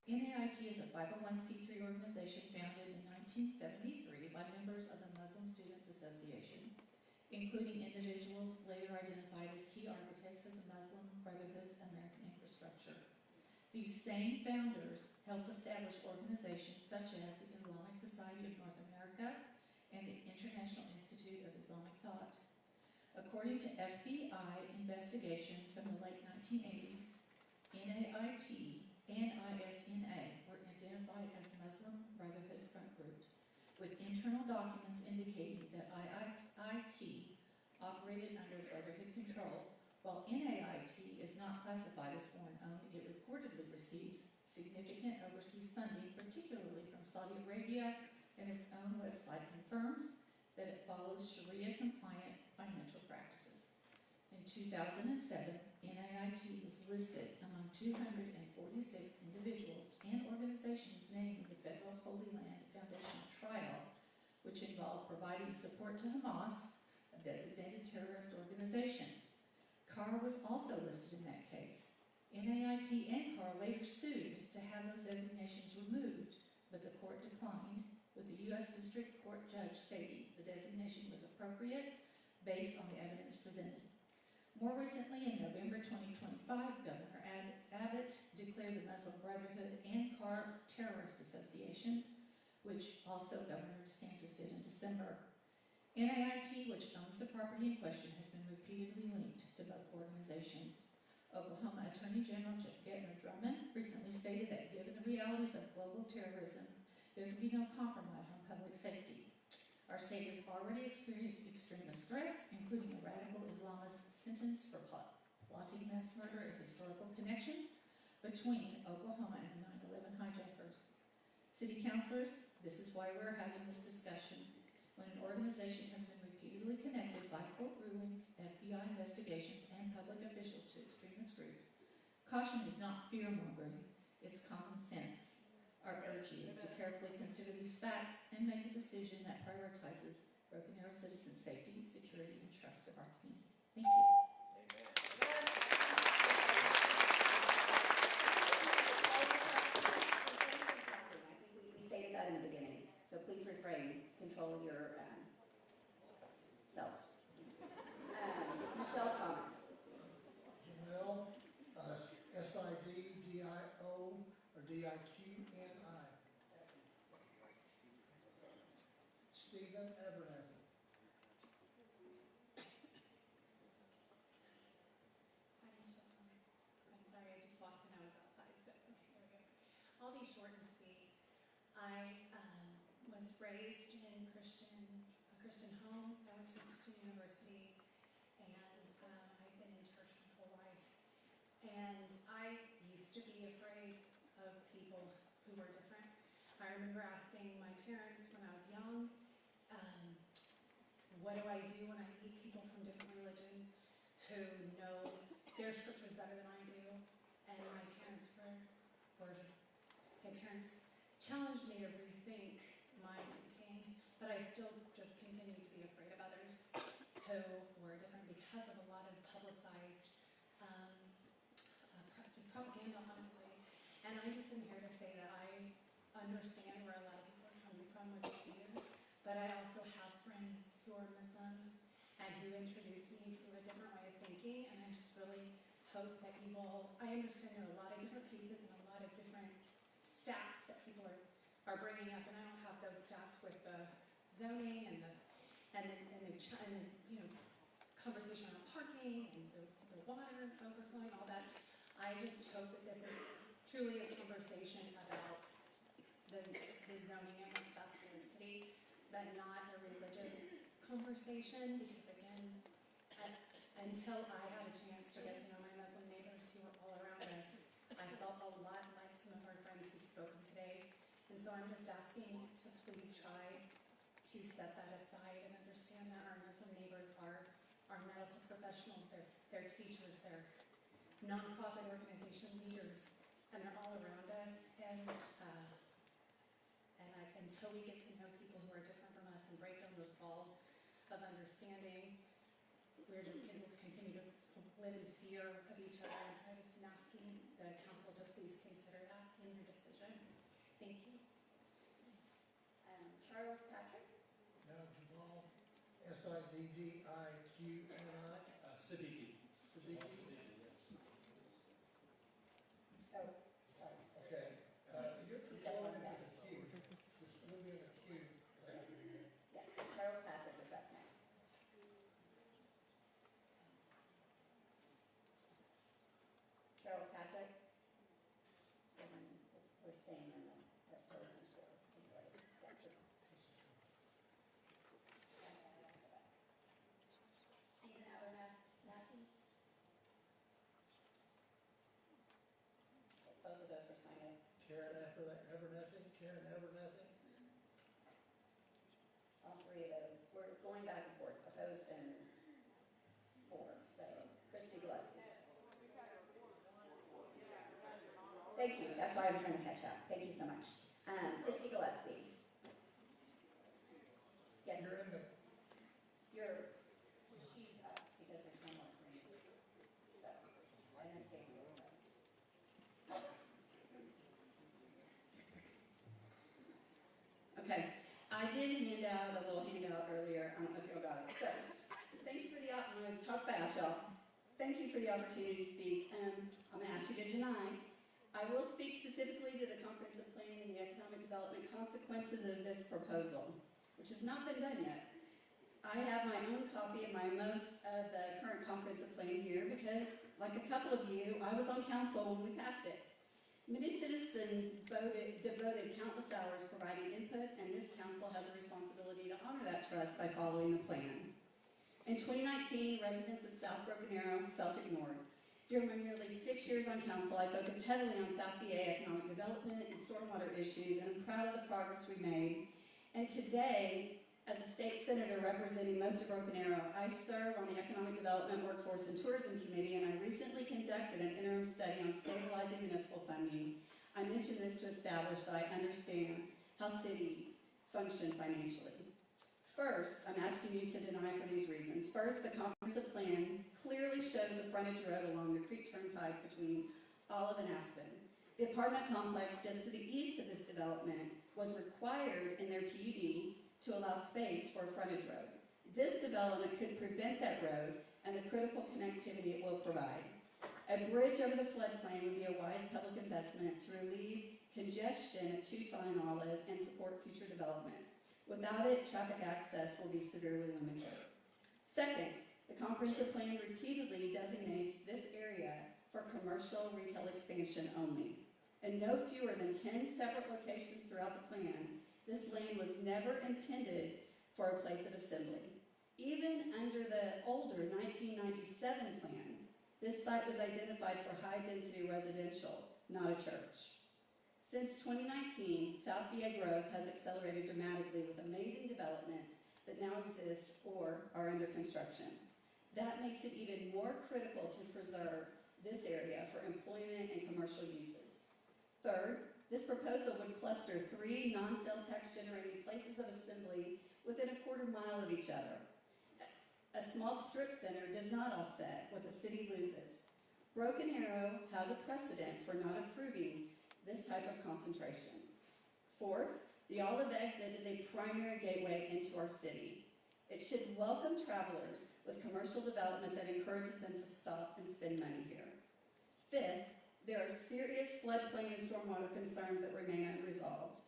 NAIT is a 501c3 organization founded in 1973 by members of the Muslim Students Association, including individuals later identified as key architects of the Muslim Brotherhood's American infrastructure. These same founders helped establish organizations such as the Islamic Society of North America and the International Institute of Islamic Thought. According to FBI investigations from the late 1980s, NAIT and ISNA were identified as Muslim Brotherhood front groups, with internal documents indicating that IIT operated under Brotherhood control. While NAIT is not classified as foreign-owned, it reportedly receives significant overseas funding, particularly from Saudi Arabia, and its own website confirms that it follows Sharia-compliant financial practices. In 2007, NAIT was listed among 246 individuals and organizations named in the Federal Holy Land Foundation trial, which involved providing support to Hamas, a designated terrorist organization. CAR was also listed in that case. NAIT and CAR later sued to have those designations removed, but the court declined, with the U.S. District Court judge stating the designation was appropriate based on the evidence presented. More recently, in November 2025, Governor Abbott declared the Muslim Brotherhood and CAR terrorist associations, which also Governor DeSantis did in December. NAIT, which owns the property in question, has been repeatedly linked to both organizations. Oklahoma Attorney General Getner Drummond recently stated that given the realities of global terrorism, there can be no compromise on public safety. Our state has already experienced extremist threats, including a radical Islamist sentence for plotting mass murder and historical connections between Oklahoma and the 9/11 hijackers. City councilors, this is why we're having this discussion. When an organization has been repeatedly connected by court rulings, FBI investigations, and public officials to extremist groups, caution is not fear-mongering, it's common sense. I urge you to carefully consider these facts and make a decision that prioritizes Broken Arrow citizen safety, security, and trust of our community. Thank you. I think we stated that in the beginning, so please refrain, control your selves. Michelle Thomas. Jamel, S-I-D-D-I-O, or D-I-Q-N-I. Stephen Abernathy. Hi, Michelle Thomas. I'm sorry, I just walked and I was outside, so, okay, there we go. I'll be short and sweet. I was raised in a Christian home. I went to Christian University, and I've been in church my whole life. And I used to be afraid of people who were different. I remember asking my parents when I was young, what do I do when I meet people from different religions who know their scriptures better than I do? And my parents challenged me to rethink my thinking, but I still just continued to be afraid of others who were different because of a lot of publicized just propaganda, honestly. And I just am here to say that I understand where a lot of people are coming from with fear, but I also have friends who are Muslim and who introduced me to a different way of thinking, and I just really hope that you will, I understand there are a lot of different pieces and a lot of different stats that people are bringing up, and I don't have those stats with the zoning and the you know, conversation around parking and the water overflowing, all that. I just hope that this is truly a conversation about the zoning and what's best for the city, but not a religious conversation, because again, until I had a chance to get to know my Muslim neighbors who were all around us, I felt a lot like some of our friends who've spoken today. And so I'm just asking to please try to set that aside and understand that our Muslim neighbors are medical professionals, they're teachers, they're nonprofit organization leaders, and they're all around us. And until we get to know people who are different from us and break down those walls of understanding, we're just going to continue to live in fear of each other. And so I just am asking the council to please consider that in your decision. Thank you. Charles Patrick? Now Jamal, S-I-D-D-I-Q-N-I. Siddiqui. Siddiqui. Siddiqui, yes. Oh, sorry. Okay, you're controlling it with a Q. Just move in a Q. Yes, Charles Patrick is up next. Charles Patrick? We're staying in the closing store. Stephen Abernathy? Both of those were signed up. Karen Abernathy, Karen Abernathy. All three of those. We're going back and forth, opposed and for. So, Christy Gillespie. Thank you. That's why I'm trying to catch up. Thank you so much. Christy Gillespie. Yes. You're in the, She's up because there's no more for me. So, and then save you. Okay. I did hand out a little handout earlier. I don't know if y'all got it. So, thank you for the, I'm going to talk fast, y'all. Thank you for the opportunity to speak. I'm going to ask you to deny. I will speak specifically to the comprehensive plan and the economic development consequences of this proposal, which has not been done yet. I have my own copy of most of the current comprehensive plan here because, like a couple of you, I was on council when we passed it. Many citizens devoted countless hours providing input, and this council has a responsibility to honor that trust by following the plan. In 2019, residents of South Broken Arrow felt ignored. During my nearly 6 years on council, I focused heavily on South VA economic development and stormwater issues, and I'm proud of the progress we made. And today, as a state senator representing most of Broken Arrow, I serve on the Economic Development, Workforce, and Tourism Committee, and I recently conducted an interim study on stabilizing municipal funding. I mention this to establish that I understand how cities function financially. First, I'm asking you to deny for these reasons. First, the comprehensive plan clearly shows a frontage road along the Creek Turnpike between Olive and Aspen. The apartment complex just to the east of this development was required in their PUD to allow space for a frontage road. This development could prevent that road and the critical connectivity it will provide. A bridge over the floodplain would be a wise public investment to relieve congestion at Tucson and Olive and support future development. Without it, traffic access will be severely limited. Second, the comprehensive plan repeatedly designates this area for commercial retail expansion only. In no fewer than 10 separate locations throughout the plan, this lane was never intended for a place of assembly. Even under the older 1997 plan, this site was identified for high-density residential, not a church. Since 2019, South VA growth has accelerated dramatically with amazing developments that now exist or are under construction. That makes it even more critical to preserve this area for employment and commercial uses. Third, this proposal would cluster 3 non-sales tax generating places of assembly within a quarter mile of each other. A small strip center does not offset what the city loses. Broken Arrow has a precedent for not approving this type of concentration. Fourth, the Olive Exit is a primary gateway into our city. It should welcome travelers with commercial development that encourages them to stop and spend money here. Fifth, there are serious floodplain and stormwater concerns that remain unresolved.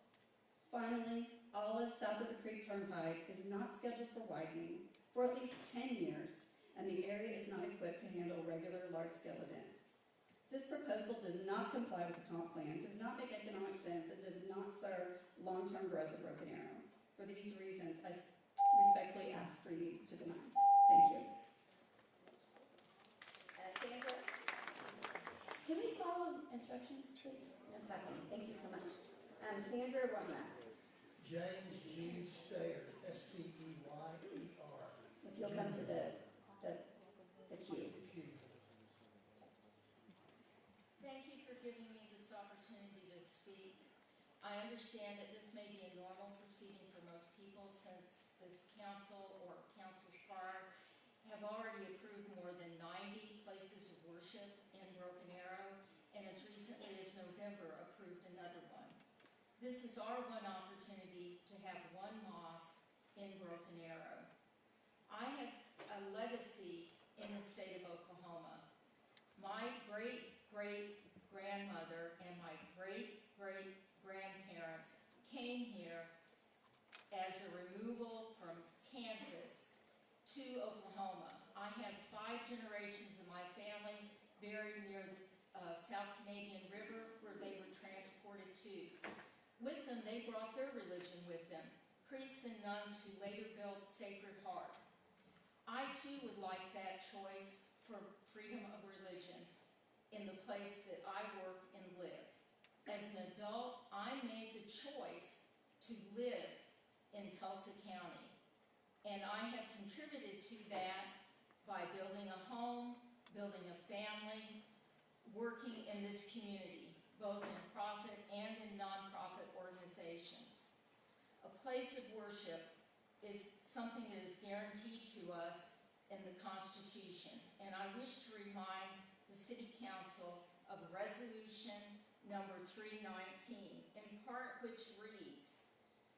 Finally, Olive south of the Creek Turnpike is not scheduled for widening for at least 10 years, and the area is not equipped to handle regular large-scale events. This proposal does not comply with the comp plan, does not make economic sense, and does not serve long-term growth of Broken Arrow. For these reasons, I respectfully ask for you to deny. Thank you. Sandra, can we follow instructions, please? No clapping. Thank you so much. Sandra Roma, James G. Steyer, S-T-E-Y-E-R. if you'll come to the queue. Thank you for giving me this opportunity to speak. I understand that this may be a normal proceeding for most people since this council or councils prior have already approved more than 90 places of worship in Broken Arrow, and as recently as November approved another one. This is our one opportunity to have one mosque in Broken Arrow. I have a legacy in the state of Oklahoma. My great-great-grandmother and my great-great-grandparents came here as a removal from Kansas to Oklahoma. I have 5 generations of my family buried near the South Canadian River where they were transported to. With them, they brought their religion with them, priests and nuns who later built Sacred Heart. I too would like that choice for freedom of religion in the place that I work and live. As an adult, I made the choice to live in Tulsa County, and I have contributed to that by building a home, building a family, working in this community, both in profit and in nonprofit organizations. A place of worship is something that is guaranteed to us in the Constitution, and I wish to remind the City Council of Resolution number 319, in part which reads,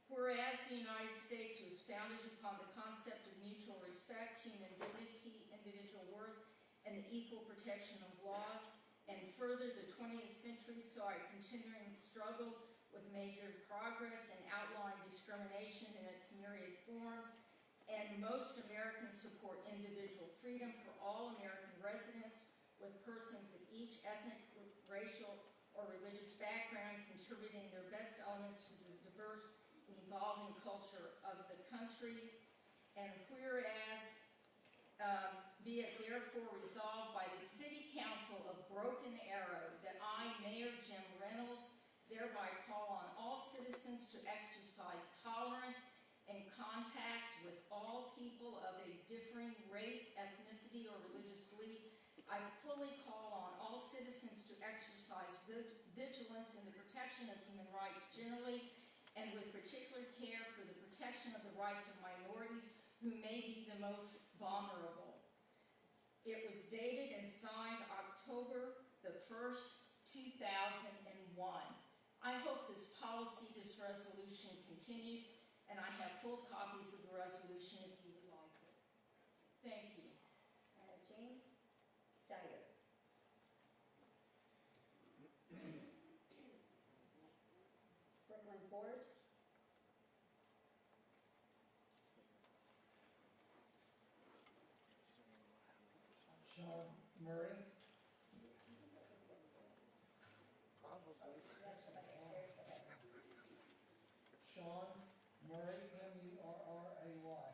whereas the United States was founded upon the concept of mutual respect, human dignity, individual worth, and the equal protection of laws, and further, the 20th century saw a continuing struggle with major progress and outlying discrimination in its myriad forms, and most Americans support individual freedom for all American residents, with persons of each ethnic, racial, or religious background contributing their best elements to the diverse and evolving culture of the country. And whereas, be it therefore resolved by the City Council of Broken Arrow that I, Mayor Jim Reynolds, thereby call on all citizens to exercise tolerance and contacts with all people of a differing race, ethnicity, or religious belief. I fully call on all citizens to exercise vigilance in the protection of human rights generally, and with particular care for the protection of the rights of minorities who may be the most vulnerable. It was dated and signed October the 1st, 2001. I hope this policy, this resolution continues, and I have full copies of the resolution if you would like it. Thank you. James Steyer. Brooklyn Forbes. Sean Murray. Sean Murray, M-U-R-R-A-Y.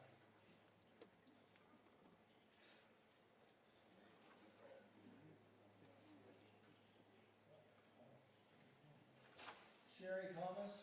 Sherry Thomas.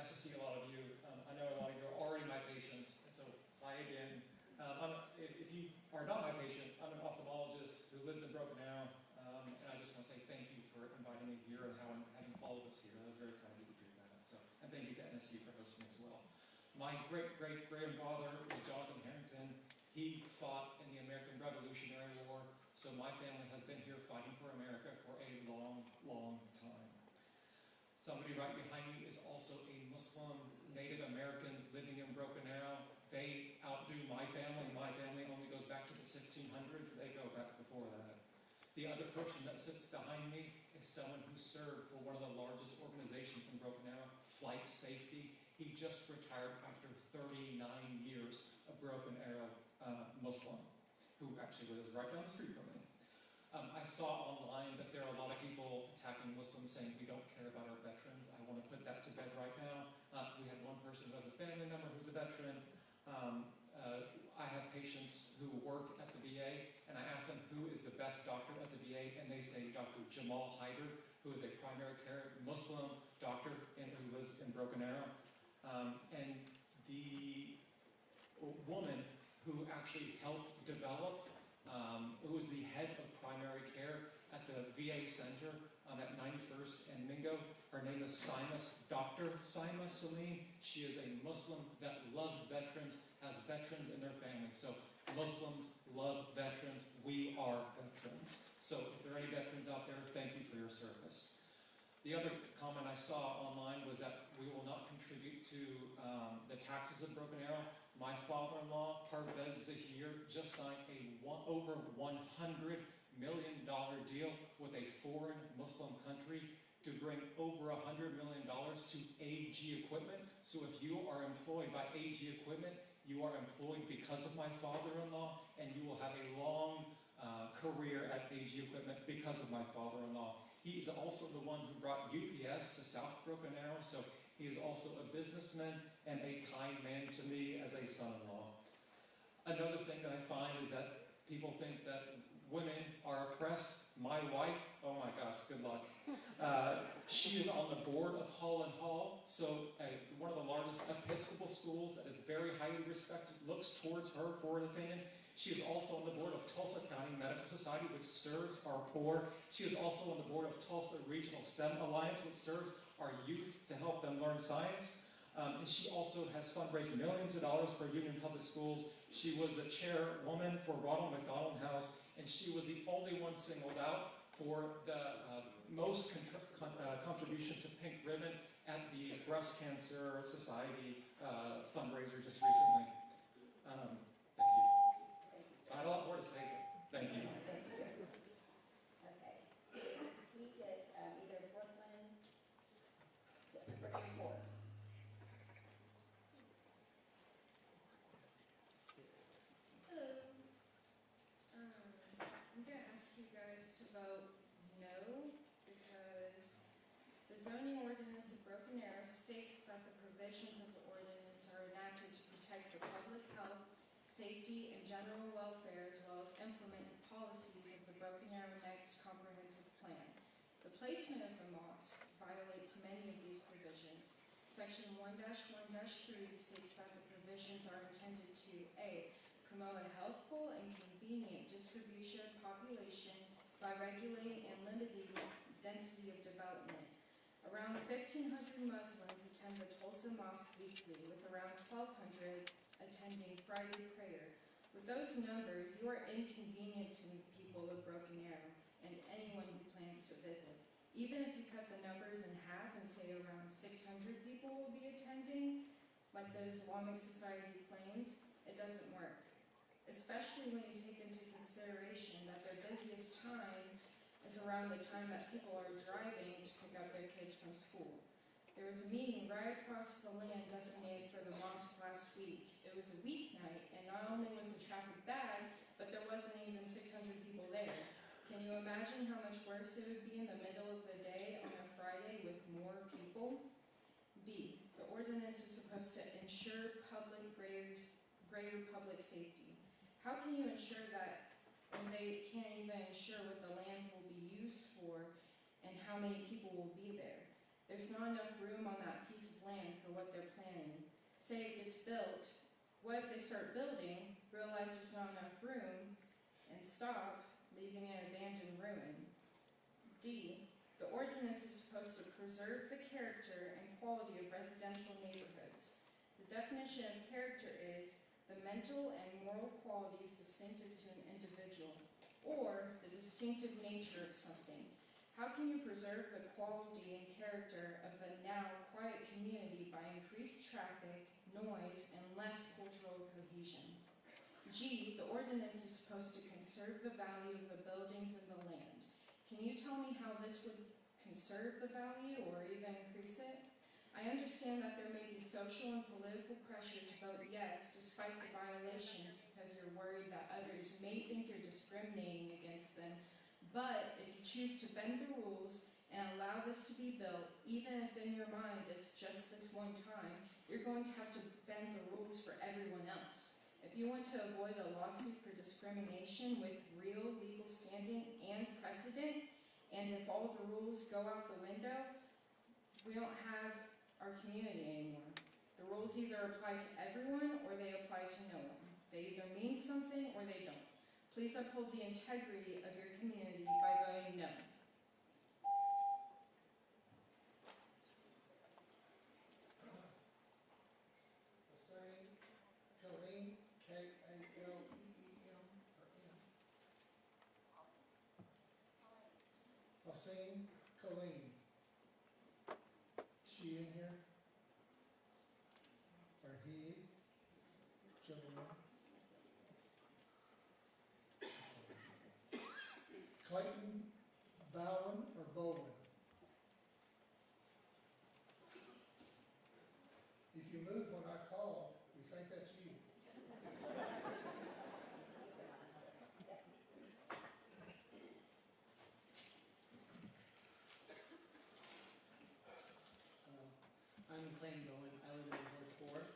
nice to see a lot of you. I know a lot of you are already my patients, and so hi again. If you are not my patient, I'm an ophthalmologist who lives in Broken Arrow, and I just want to say thank you for inviting me here and having followed us here. That was very kind of you to do that. So, and thank you to NSU for hosting as well. My great-great-grandfather was Jonathan Harrington. He fought in the American Revolutionary War, so my family has been here fighting for America for a long, long time. Somebody right behind me is also a Muslim Native American living in Broken Arrow. They outdo my family. My family only goes back to the 1600s. They go back before that. The other person that sits behind me is someone who served for one of the largest organizations in Broken Arrow, Flight Safety. He just retired after 39 years, a Broken Arrow Muslim, who actually lives right down the street from me. I saw online that there are a lot of people attacking Muslims saying we don't care about our veterans. I want to put that to bed right now. We had one person who has a family member who's a veteran. I have patients who work at the VA, and I ask them who is the best doctor at the VA, and they say Dr. Jamal Hyder, who is a primary care Muslim doctor and who lives in Broken Arrow. And the woman who actually helped develop, who was the head of primary care at the VA Center at 91st and Mingo. Her name is Dr. Saima Salim. She is a Muslim that loves veterans, has veterans in their family. So Muslims love veterans. We are veterans. So if there are any veterans out there, thank you for your service. The other comment I saw online was that we will not contribute to the taxes of Broken Arrow. My father-in-law, Parvez Zahir, just signed over $100 million deal with a foreign Muslim country to bring over $100 million to AG Equipment. So if you are employed by AG Equipment, you are employed because of my father-in-law, and you will have a long career at AG Equipment because of my father-in-law. He is also the one who brought UPS to South Broken Arrow, so he is also a businessman and a kind man to me as a son-in-law. Another thing that I find is that people think that women are oppressed. My wife, oh my gosh, good luck. She is on the board of Hall & Hall, so one of the largest Episcopal schools that is very highly respected, looks towards her for an opinion. She is also on the board of Tulsa County Medical Society, which serves our poor. She is also on the board of Tulsa Regional STEM Alliance, which serves our youth to help them learn science. And she also has fundraised millions of dollars for Union Public Schools. She was the chairwoman for Ronald McDonald House, and she was the only one singled out for the most contribution to Pink Ribbon at the Breast Cancer Society fundraiser just recently. Thank you. I had a lot more to say, but thank you. Thank you. Okay. Can we get either Brooklyn Forbes? Hello. I'm going to ask you guys to vote no because the zoning ordinance of Broken Arrow states that the provisions of the ordinance are enacted to protect the public health, safety, and general welfare, as well as implement the policies of the Broken Arrow Next Comprehensive Plan. The placement of the mosque violates many of these provisions. Section 1-1-3 states that the provisions are intended to A. Promote a healthful and convenient distribution of population by regulating and limiting density of development. Around 1,500 Muslims attend the Tulsa Mosque weekly, with around 1,200 attending Friday prayer. With those numbers, you are inconveniencing the people of Broken Arrow and anyone who plans to visit. Even if you cut the numbers in half and say around 600 people will be attending, like the Islamic Society claims, it doesn't work. Especially when you take into consideration that their busiest time is around the time that people are driving to pick up their kids from school. There was a meeting right across the land designated for the mosque last week. It was a weeknight, and not only was the traffic bad, but there wasn't even 600 people there. Can you imagine how much worse it would be in the middle of the day on a Friday with more people? B, the ordinance is supposed to ensure greater public safety. How can you ensure that when they can't even ensure what the land will be used for and how many people will be there? There's not enough room on that piece of land for what they're planning. Say it gets built. What if they start building, realize there's not enough room, and stop, leaving an abandoned ruin? D, the ordinance is supposed to preserve the character and quality of residential neighborhoods. The definition of character is the mental and moral qualities distinctive to an individual, or the distinctive nature of something. How can you preserve the quality and character of the now quiet community by increased traffic, noise, and less cultural cohesion? G, the ordinance is supposed to conserve the value of the buildings and the land. Can you tell me how this would conserve the value or even increase it? I understand that there may be social and political pressure to vote yes despite the violations because you're worried that others may think you're discriminating against them. But if you choose to bend the rules and allow this to be built, even if in your mind it's just this one time, you're going to have to bend the rules for everyone else. If you want to avoid a lawsuit for discrimination with real legal standing and precedent, and if all the rules go out the window, we don't have our community anymore. The rules either apply to everyone or they apply to no one. They either mean something or they don't. Please uphold the integrity of your community by voting no. Colleen, K-A-L-E-E-M, or M. Hussein, Colleen. Is she in here? Or he? Whichever one. Clayton, Bowen, or Bowen? If you move when I call, we think that's you. I'm Clayton Bowen. I live in Ward 4.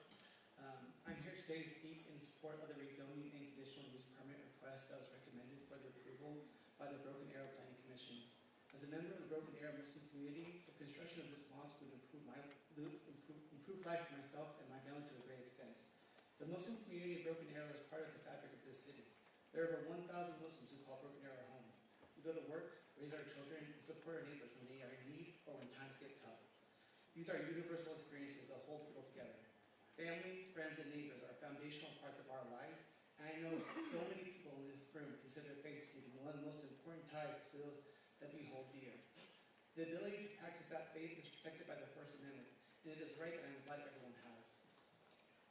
I'm here today to speak in support of the rezoning and conditional use permit request that was recommended for the approval by the Broken Arrow Planning Commission. As a member of the Broken Arrow Muslim community, the construction of this mosque would improve life for myself and my family to a great extent. The Muslim community of Broken Arrow is part of the fabric of this city. There are over 1,000 Muslims who call Broken Arrow home. We go to work, raise our children, and support our neighbors when they are in need or when times get tough. These are universal experiences that hold people together. Family, friends, and neighbors are foundational parts of our lives, and I know so many people in this room consider faith to be one of the most important ties to those that we hold dear. The ability to practice that faith is protected by the First Amendment, and it is right that I'm glad everyone has.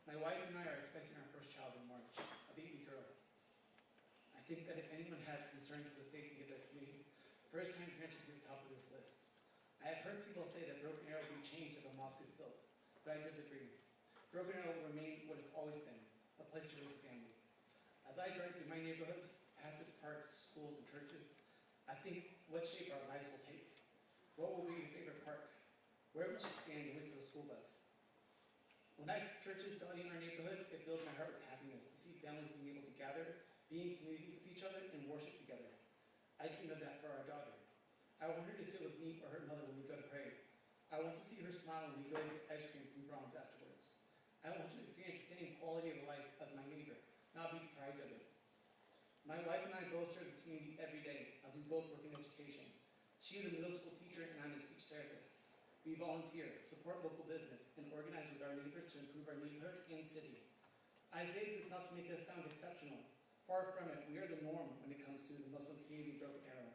My wife and I are expecting our first child in March, a baby girl. I think that if anyone had concerns for the safety of their community, first-time parents would be at the top of this list. I have heard people say that Broken Arrow will be changed if a mosque is built, but I disagree. Broken Arrow will remain what it's always been, a place to raise a family. As I drive through my neighborhood, past its parks, schools, and churches, I think what shape our lives will take. What will be your favorite park? Where will you stand and wait for the school bus? When I see churches dotting our neighborhood, it fills my heart with happiness to see families being able to gather, be in community with each other, and worship together. I dream of that for our daughter. I want her to sit with me or her mother when we go to pray. I want to see her smile when we go to get ice cream from Brahms afterwards. I want to experience the same quality of life as my neighbor, not be deprived of it. My wife and I both serve the community every day as we both work in education. She is a middle school teacher and I'm a speech therapist. We volunteer, support local business, and organize with our neighbors to improve our neighborhood and city. I say this not to make us sound exceptional. Far from it, we are the norm when it comes to the Muslim community in Broken Arrow.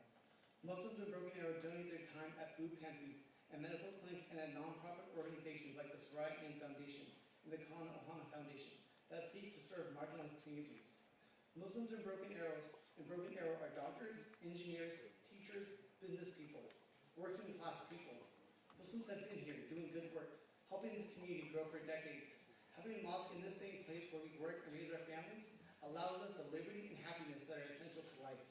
Muslims in Broken Arrow donate their time at food pantries and medical clinics and at nonprofit organizations like the Sarai Ain Foundation and the Khan Ohana Foundation that seek to serve marginalized communities. Muslims in Broken Arrow are doctors, engineers, teachers, business people, working class people. Muslims have been here doing good work, helping this community grow for decades. Having a mosque in this same place where we work and raise our families allows us the liberty and happiness that are essential to life.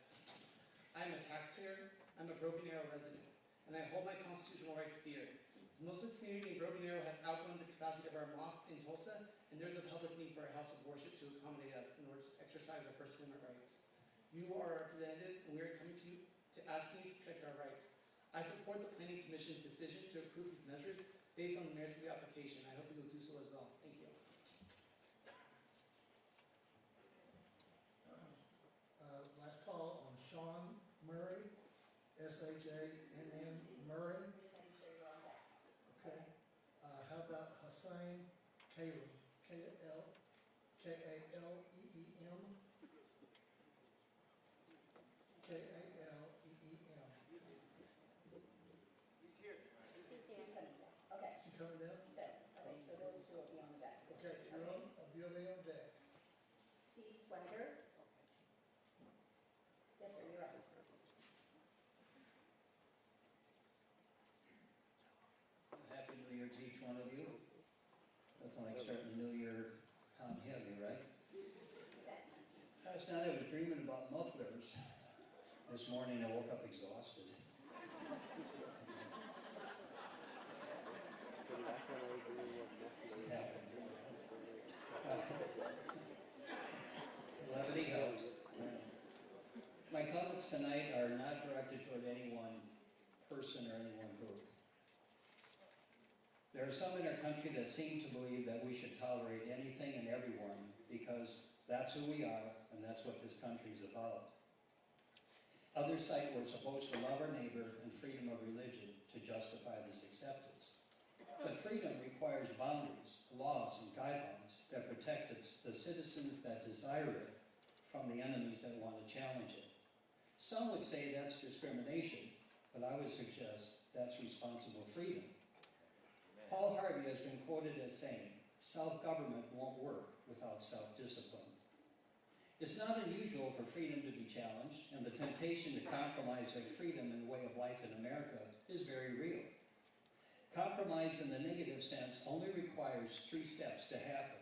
I am a taxpayer, I'm a Broken Arrow resident, and I hold my constitutional rights dear. The Muslim community in Broken Arrow has outgrown the capacity of our mosque in Tulsa, and there's a public need for a house of worship to accommodate us in order to exercise our First Amendment rights. You are our representatives, and we are coming to you to ask you to protect our rights. I support the Planning Commission's decision to approve these measures based on the merits of the application. I hope you will do so as well. Thank you. Last call on Sean Murray, S-H-A-N-N Murray. Okay. How about Hussein Kalem, K-A-L-E-E-M? K-A-L-E-E-M. He's coming down. Okay. Is he coming down? Good. Okay, so those two will be on the deck. Okay, you'll be on deck. Steve Swagger. Yes, sir, you're up. Happy New Year to each one of you. Nothing like starting the new year hot and heavy, right? Last night I was dreaming about mufflers. This morning I woke up exhausted. This happens. Levity helps. My comments tonight are not directed toward any one person or any one group. There are some in our country that seem to believe that we should tolerate anything and everyone because that's who we are and that's what this country is about. Others cite we're supposed to love our neighbor and freedom of religion to justify this acceptance. But freedom requires boundaries, laws, and guidelines that protect the citizens that desire it from the enemies that want to challenge it. Some would say that's discrimination, but I would suggest that's responsible freedom. Paul Harvey has been quoted as saying, "Self-government won't work without self-discipline." It's not unusual for freedom to be challenged, and the temptation to compromise our freedom and way of life in America is very real. Compromise in the negative sense only requires 3 steps to happen.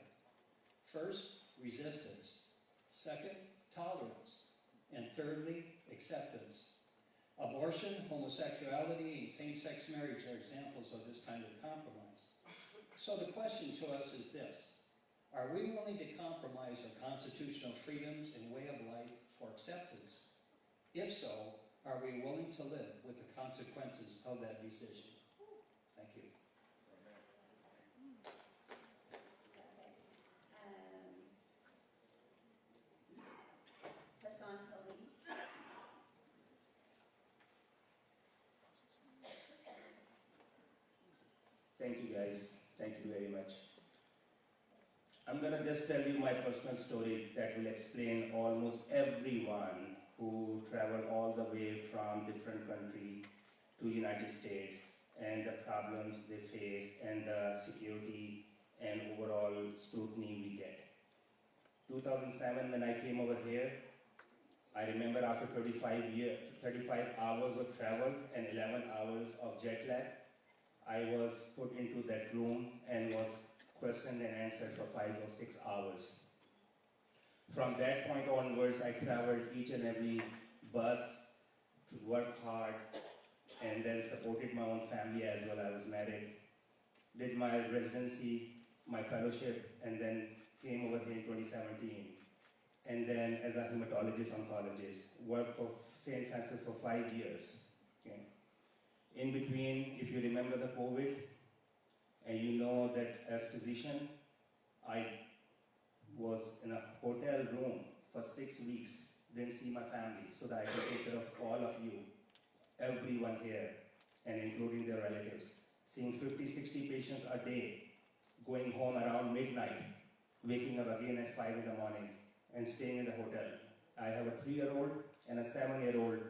First, resistance. Second, tolerance. And thirdly, acceptance. Abortion, homosexuality, and same-sex marriage are examples of this kind of compromise. So the question to us is this: are we willing to compromise our constitutional freedoms and way of life for acceptance? If so, are we willing to live with the consequences of that decision? Thank you. Hassan Ali. Thank you guys. Thank you very much. I'm gonna just tell you my personal story that will explain almost everyone who traveled all the way from different country to United States and the problems they face and the security and overall scrutiny we get. 2007 when I came over here, I remember after 35 hours of travel and 11 hours of jet lag, I was put into that room and was questioned and answered for 5 or 6 hours. From that point onwards, I traveled each and every bus to work hard and then supported my own family as well. I was married, did my residency, my fellowship, and then came over here in 2017. And then as a hematologist oncologist, worked for St. Francis for 5 years. Okay. In between, if you remember the COVID, and you know that as physician, I was in a hotel room for 6 weeks, didn't see my family, so that I could take care of all of you, everyone here, and including their relatives. Seeing 50, 60 patients a day, going home around midnight, waking up again at 5 in the morning, and staying in the hotel. I have a 3-year-old and a 7-year-old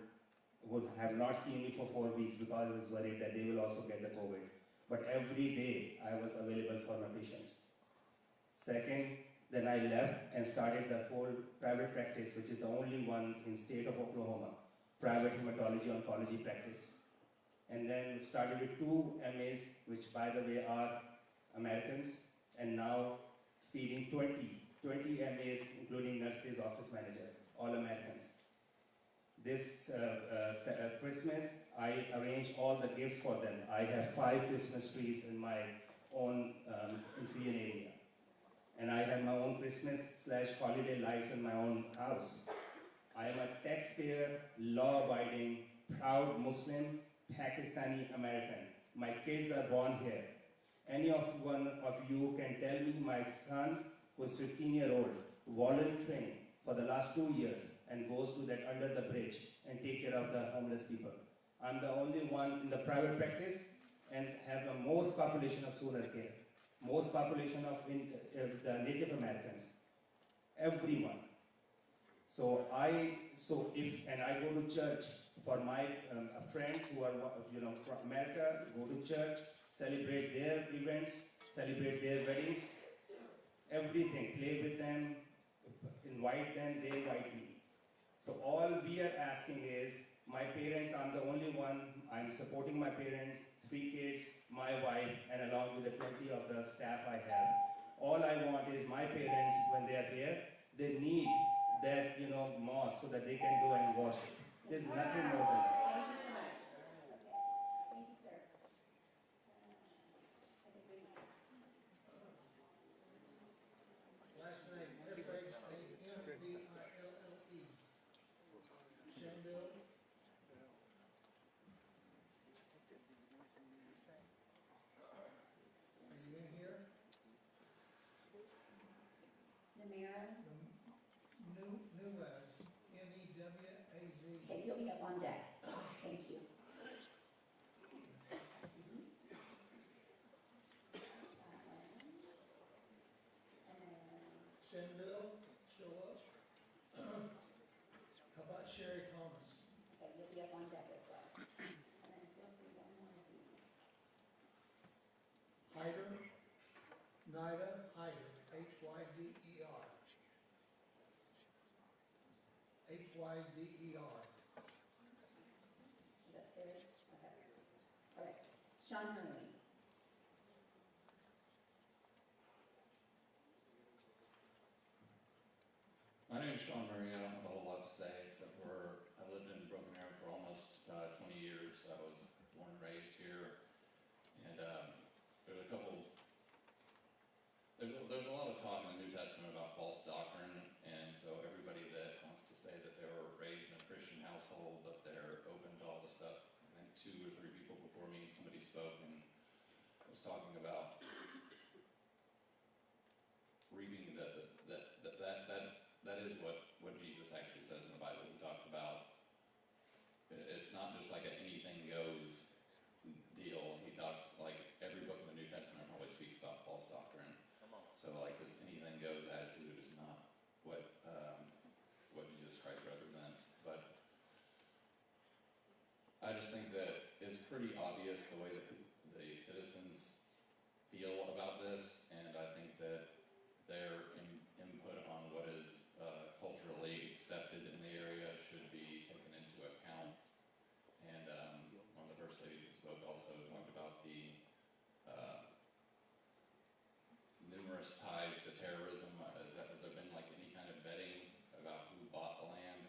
who have not seen me for 4 weeks because I was worried that they will also get the COVID. But every day I was available for my patients. Second, then I left and started the whole private practice, which is the only one in state of Oklahoma, private hematology oncology practice. And then started with 2 MAs, which by the way are Americans, and now feeding 20 MAs, including nurses, office manager, all Americans. This Christmas, I arranged all the gifts for them. I have 5 Christmas trees in my own infusion area. And I have my own Christmas/holiday lights in my own house. I am a taxpayer, law-abiding, proud Muslim, Pakistani American. My kids are born here. Any of one of you can tell me my son, who is 15-year-old, volunteering for the last 2 years and goes to that under the bridge and take care of the homeless people. I'm the only one in the private practice and have the most population of sooner care, most population of the Native Americans, everyone. So I go to church for my friends who are from America, go to church, celebrate their events, celebrate their weddings, everything, play with them, invite them, they invite me. So all we are asking is, my parents, I'm the only one, I'm supporting my parents, 3 kids, my wife, and along with the 20 of the staff I have. All I want is my parents, when they are here, they need that, mosque so that they can go and worship. There's nothing more than that. Thank you so much. Thank you, sir. Last name, S-H-A-M-B-I-L-L-E. Shambil. Are you in here? Namira? Newaz, N-E-W-A-Z. Okay, you'll be up on deck. Thank you. Shambil, show up. How about Sherry Thomas? Okay, you'll be up on deck as well. And then if you'll do one more of these. Hyder, Nida Hyder, H-Y-D-E-R. H-Y-D-E-R. Is that serious? Okay. All right. Sean Hurley. My name is Sean Murray. I don't have a whole lot to say except for I lived in Broken Arrow for almost 20 years. I was born and raised here, and there's a lot of talk in the New Testament about false doctrine, and so everybody that wants to say that they were raised in a Christian household, that they're open to all this stuff. I think 2 or 3 people before me, somebody spoke and was talking about reaping that is what Jesus actually says in the Bible. He talks about it's not just like an anything goes deal. He talks like every book in the New Testament always speaks about false doctrine. So like this anything goes attitude is not what Jesus Christ represents. But I just think that it's pretty obvious the way that the citizens feel about this, and I think that their input on what is culturally accepted in the area should be taken into account. And one of the first ladies that spoke also talked about the numerous ties to terrorism. Has there been like any kind of vetting about who bought the land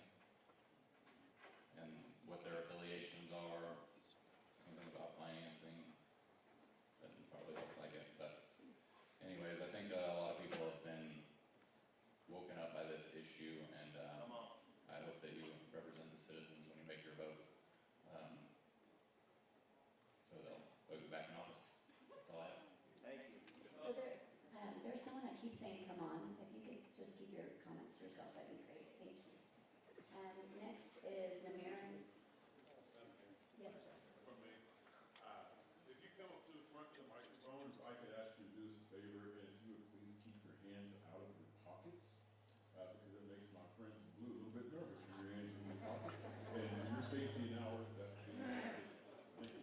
and what their affiliations are? Anything about financing? Doesn't probably look like it, but anyways, I think a lot of people have been woken up by this issue, and I hope that you represent the citizens when you make your vote, so they'll vote you back in office. That's all I have. Thank you. So there's someone that keeps saying, come on. If you could just keep your comments to yourself, that'd be great. Thank you. And next is Namira. Yes, sir. From me. If you come up to the front of the microphone, if I could ask you to do us a favor, and if you would please keep your hands out of your pockets, because it makes my friends in blue a little bit nervous when your hands in your pockets. And for your safety and ours, that would be appreciated. Thank you.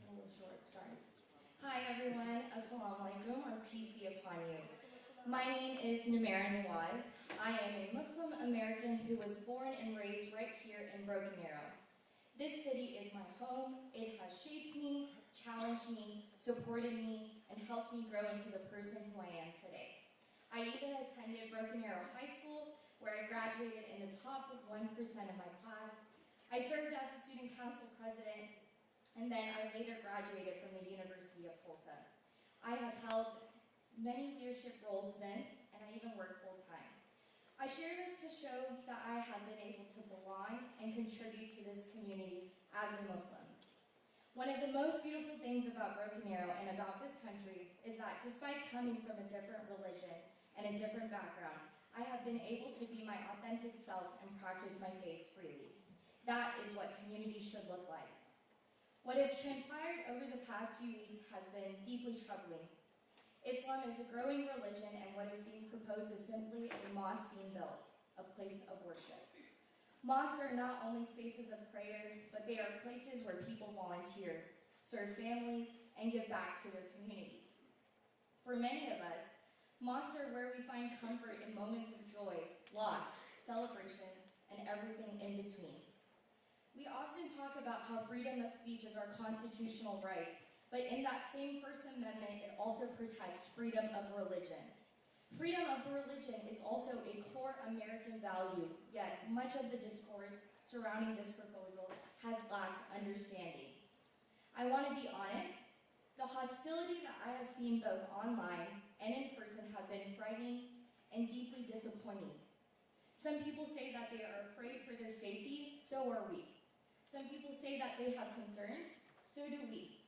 A little short, sorry. Hi everyone, Assalamu alaikum, or peace be upon you. My name is Numera Nawaz. I am a Muslim American who was born and raised right here in Broken Arrow. This city is my home. It has shaped me, challenged me, supported me, and helped me grow into the person who I am today. I even attended Broken Arrow High School, where I graduated in the top 1% of my class. I served as the student council president, and then I later graduated from the University of Tulsa. I have held many leadership roles since, and I even work full-time. I share this to show that I have been able to belong and contribute to this community as a Muslim. One of the most beautiful things about Broken Arrow and about this country is that despite coming from a different religion and a different background, I have been able to be my authentic self and practice my faith freely. That is what community should look like. What has transpired over the past few weeks has been deeply troubling. Islam is a growing religion, and what is being proposed is simply a mosque being built, a place of worship. Mosques are not only spaces of prayer, but they are places where people volunteer, serve families, and give back to their communities. For many of us, mosques are where we find comfort in moments of joy, loss, celebration, and everything in between. We often talk about how freedom of speech is our constitutional right, but in that same First Amendment, it also protects freedom of religion. Freedom of religion is also a core American value, yet much of the discourse surrounding this proposal has lacked understanding. I want to be honest, the hostility that I have seen both online and in person have been frightening and deeply disappointing. Some people say that they are afraid for their safety, so are we. Some people say that they have concerns, so do we.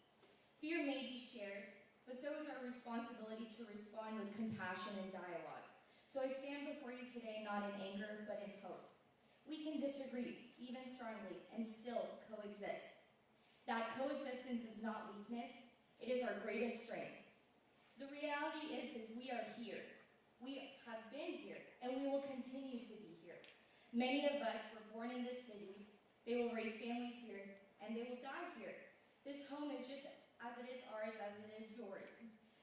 Fear may be shared, but so is our responsibility to respond with compassion and dialogue. So I stand before you today not in anger, but in hope. We can disagree, even strongly, and still coexist. That coexistence is not weakness, it is our greatest strength. The reality is we are here. We have been here, and we will continue to be here. Many of us were born in this city, they will raise families here, and they will die here. This home is just as it is ours, as it is yours.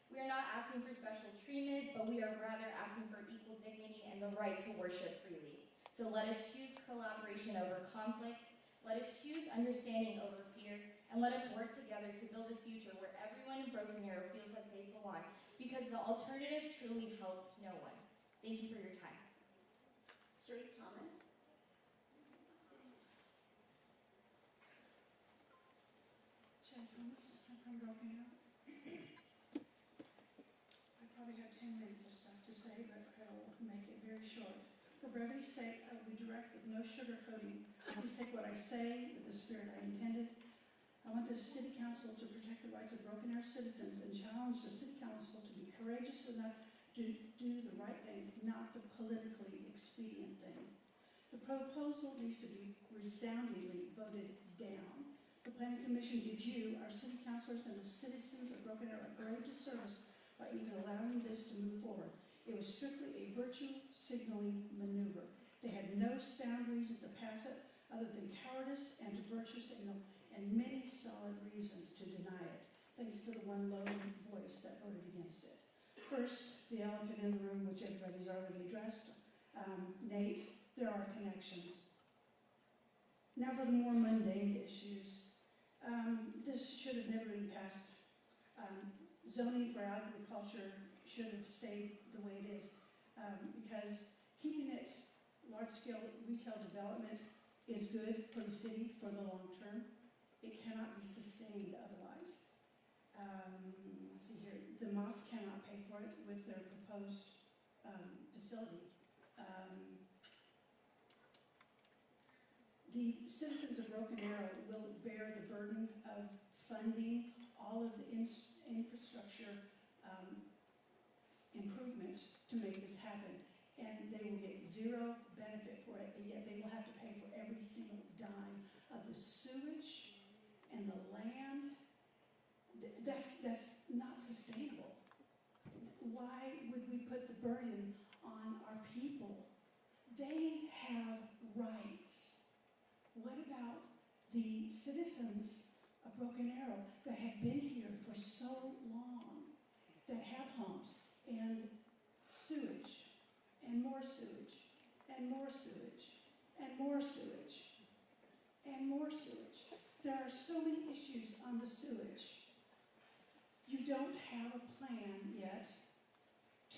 We are not asking for special treatment, but we are rather asking for equal dignity and the right to worship freely. So let us choose collaboration over conflict, let us choose understanding over fear, and let us work together to build a future where everyone in Broken Arrow feels like they belong, because the alternative truly helps no one. Thank you for your time. Sharif Thomas. Jen Thomas, I'm from Broken Arrow. I probably have 10 minutes of stuff to say, but I will make it very short. For brevity's sake, I will be direct with no sugarcoating. Please take what I say with the spirit I intended. I want the City Council to protect the rights of Broken Arrow citizens and challenge the City Council to be courageous enough to do the right thing, not the politically expedient thing. The proposal needs to be resoundingly voted down. The Planning Commission did you, our city councilors, and the citizens of Broken Arrow a great disservice by even allowing this to move forward. It was strictly a virtue signaling maneuver. They had no sound reason to pass it other than cowardice and to virtue signal, and many solid reasons to deny it. Thank you for the one lone voice that voted against it. First, the elephant in the room, which everybody's already addressed. Nate, there are connections. Now for the more mundane issues. This should have never been passed. Zoning for agriculture should have stayed the way it is, because keeping it large-scale retail development is good for the city for the long term. It cannot be sustained otherwise. Let's see here. The mosque cannot pay for it with their proposed facility. The citizens of Broken Arrow will bear the burden of funding all of the infrastructure improvements to make this happen. And they will get zero benefit for it, and yet they will have to pay for every single dime of the sewage and the land. That's not sustainable. Why would we put the burden on our people? They have rights. What about the citizens of Broken Arrow that have been here for so long, that have homes and sewage, and more sewage, and more sewage, and more sewage, and more sewage? There are so many issues on the sewage. You don't have a plan yet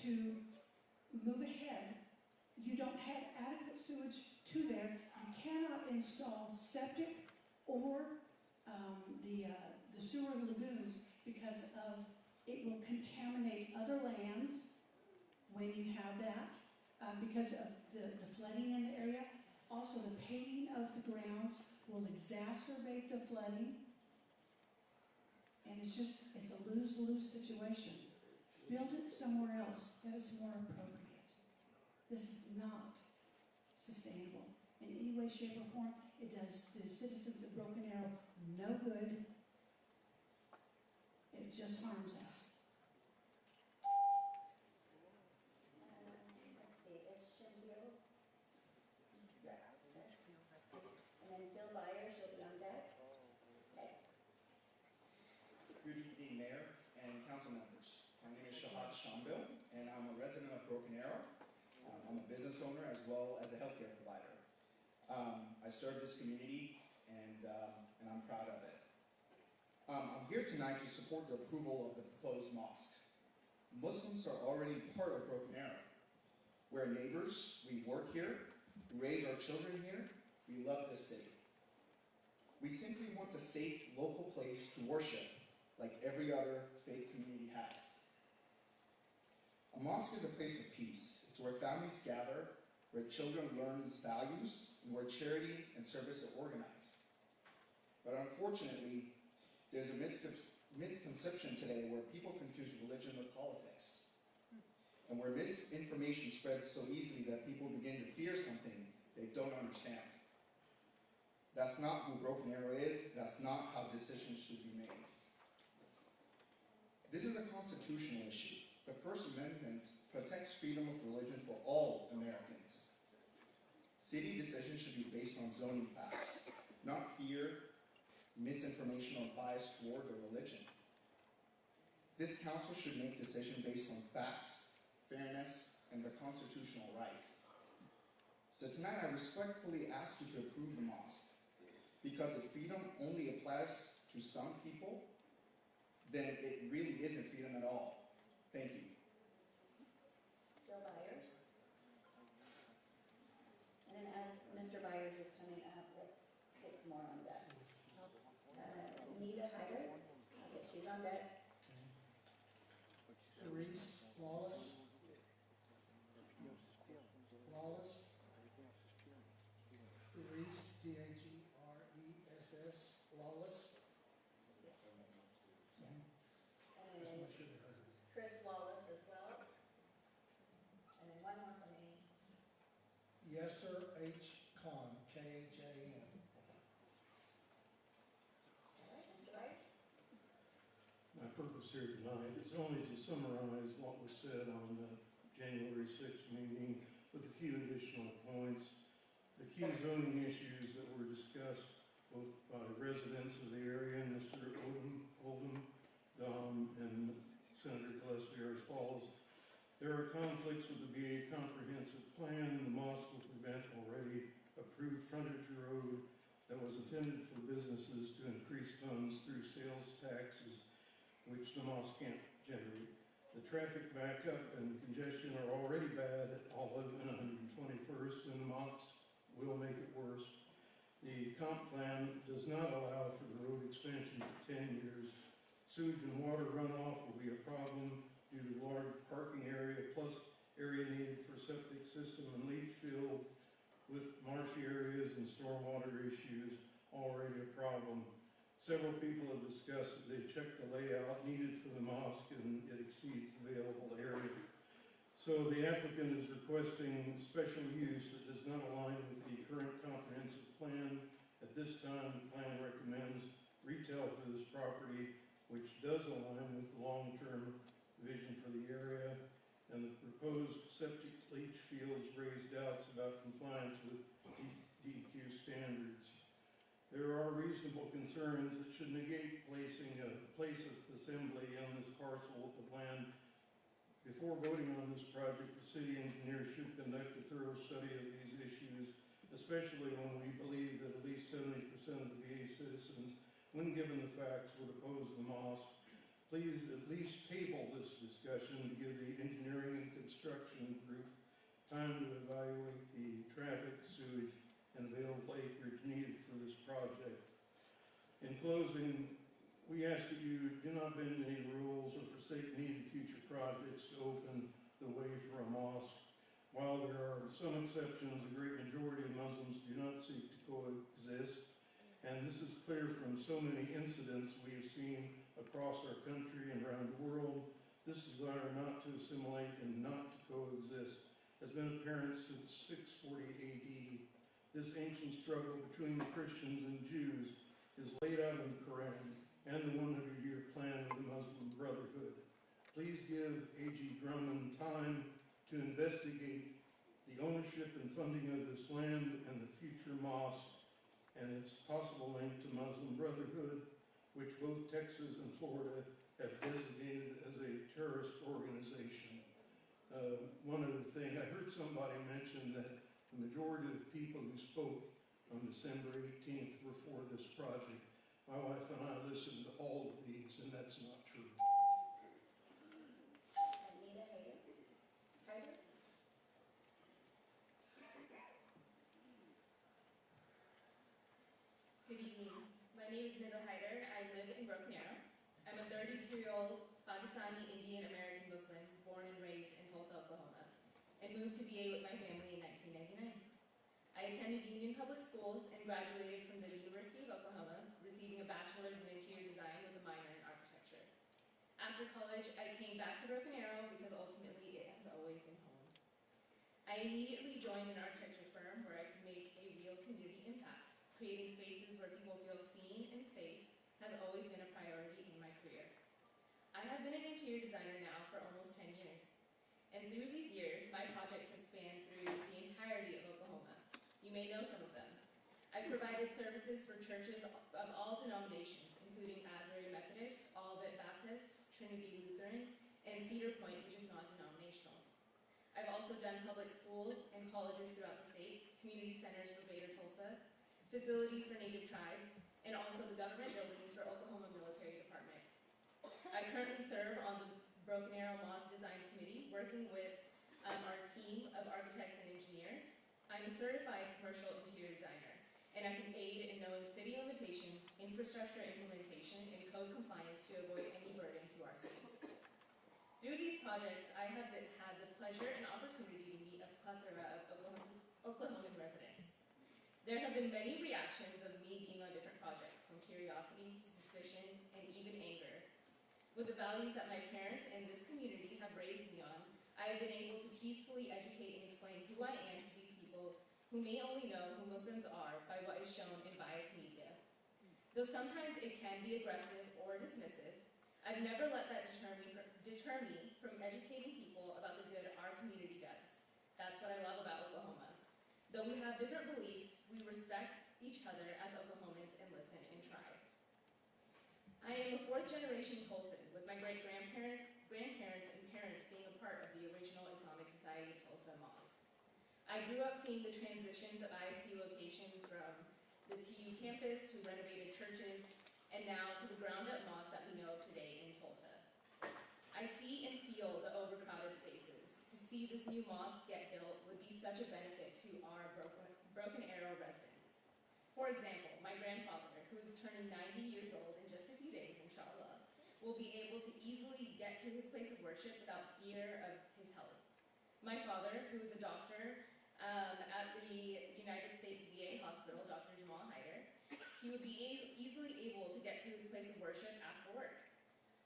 to move ahead. You don't have adequate sewage to there. You cannot install septic or the sewer lagoons because of it will contaminate other lands when you have that, because of the flooding in the area. Also, the paving of the grounds will exacerbate the flooding. And it's a lose-lose situation. Build it somewhere else that is more appropriate. This is not sustainable in any way, shape, or form. It does the citizens of Broken Arrow no good. It just harms us. Let's see, is Shinfield? And then Phil Byers, you'll be on deck. Okay. Good evening, Mayor and council members. My name is Shahad Shambil, and I'm a resident of Broken Arrow. I'm a business owner as well as a healthcare provider. I serve this community, and I'm proud of it. I'm here tonight to support the approval of the proposed mosque. Muslims are already part of Broken Arrow. We're neighbors, we work here, we raise our children here, we love this city. We simply want a safe local place to worship, like every other faith community has. A mosque is a place of peace. It's where families gather, where children learn its values, and where charity and service are organized. But unfortunately, there's a misconception today where people confuse religion with politics, and where misinformation spreads so easily that people begin to fear something they don't understand. That's not who Broken Arrow is. That's not how decisions should be made. This is a constitutional issue. The First Amendment protects freedom of religion for all Americans. City decisions should be based on zoning facts, not fear, misinformation, or bias toward a religion. This council should make decisions based on facts, fairness, and the constitutional right. So tonight I respectfully ask you to approve the mosque, because if freedom only applies to some people, then it really isn't freedom at all. Thank you. Bill Byers. And then as Mr. Byers is coming up, let's get some more on deck. Nita Hyder, okay, she's on deck. Therese Lawless. Lawless. Therese, T-H-E-R-E-S-S, Lawless. And Just then make sure they heard it. Chris Lawless as well. And then one more from me. Yasser H. Khan, K-H-A-N. All right, Mr. Byers. My purpose here tonight is only to summarize what was said on the January 6th meeting with a few additional points. The key zoning issues that were discussed both by residents of the area, Mr. Oldham, Dom, and Senator Gillespie are as follows. There are conflicts with the BA comprehensive plan. The mosque will prevent already approved frontage road that was intended for businesses to increase funds through sales taxes, which the mosque can't generate. The traffic backup and congestion are already bad at Olive and 121st, and the mosque will make it worse. The comp plan does not allow for the road expansion for 10 years. Sewage and water runoff will be a problem due to large parking area plus area needed for septic system and leach field with marshy areas and stormwater issues already a problem. Several people have discussed that they checked the layout needed for the mosque and it exceeds the available area. So the applicant is requesting special use that does not align with the current comprehensive plan. At this time, the plan recommends retail for this property, which does align with the long-term vision for the area, and the proposed septic leach fields raise doubts about compliance with DEQ standards. There are reasonable concerns that should negate placing a place of assembly on this parcel of land. Before voting on this project, the city engineer should conduct a thorough study of these issues, especially when we believe that at least 70% of the VA citizens, when given the facts, would oppose the mosque. Please at least table this discussion to give the engineering and construction group time to evaluate the traffic, sewage, and available acreage needed for this project. In closing, we ask that you do not bend any rules or forsake needed future projects to open the way for a mosque. While there are some exceptions, the great majority of Muslims do not seek to coexist, and this is clear from so many incidents we have seen across our country and around the world. This desire not to assimilate and not to coexist has been apparent since 640 AD. This ancient struggle between the Christians and Jews is laid out in the Quran and the 100-year plan of the Muslim Brotherhood. Please give A.G. Drummond time to investigate the ownership and funding of this land and the future mosque and its possible link to Muslim Brotherhood, which both Texas and Florida have designated as a terrorist organization. One other thing, I heard somebody mention that the majority of the people who spoke on December 18th were for this project. My wife and I listened to all of these, and that's not true. Anita Hyder? Good evening. My name is Nida Hyder. I live in Broken Arrow. I'm a 32-year-old Pakistani Indian American Muslim born and raised in Tulsa, Oklahoma, and moved to VA with my family in 1999. I attended Union Public Schools and graduated from the University of Oklahoma, receiving a bachelor's in interior design with a minor in architecture. After college, I came back to Broken Arrow because ultimately it has always been home. I immediately joined an architecture firm where I could make a real community impact. Creating spaces where people feel seen and safe has always been a priority in my career. I have been an interior designer now for almost 10 years, and through these years, my projects have spanned through the entirety of Oklahoma. You may know some of them. I've provided services for churches of all denominations, including Asbury Methodist, Olivet Baptist, Trinity Lutheran, and Cedar Point, which is non-denominational. I've also done public schools and colleges throughout the states, community centers for Greater Tulsa, facilities for Native tribes, and also the government buildings for Oklahoma Military Department. I currently serve on the Broken Arrow Mosque Design Committee, working with our team of architects and engineers. I'm a certified commercial interior designer, and I can aid in knowing city limitations, infrastructure implementation, and code compliance to avoid any burden to our city. Through these projects, I have had the pleasure and opportunity to meet a plethora of Oklahoman residents. There have been many reactions of me being on different projects, from curiosity to suspicion and even anger. With the values that my parents and this community have raised me on, I have been able to peacefully educate and explain who I am to these people who may only know who Muslims are by what is shown in biased media. Though sometimes it can be aggressive or dismissive, I've never let that deter me from educating people about the good our community does. That's what I love about Oklahoma. Though we have different beliefs, we respect each other as Oklahomans and listen and try. I am a fourth-generation Tulsan, with my great-grandparents, grandparents, and parents being a part of the original Islamic Society of Tulsa Mosque. I grew up seeing the transitions of IST locations from the TU campus to renovated churches, and now to the ground-up mosque that we know of today in Tulsa. I see and feel the overcrowded spaces. To see this new mosque get built would be such a benefit to our Broken Arrow residents. For example, my grandfather, who is turning 90 years old in just a few days, inshallah, will be able to easily get to his place of worship without fear of his health. My father, who is a doctor at the United States VA hospital, Dr. Jamal Hyder, he would be easily able to get to his place of worship after work.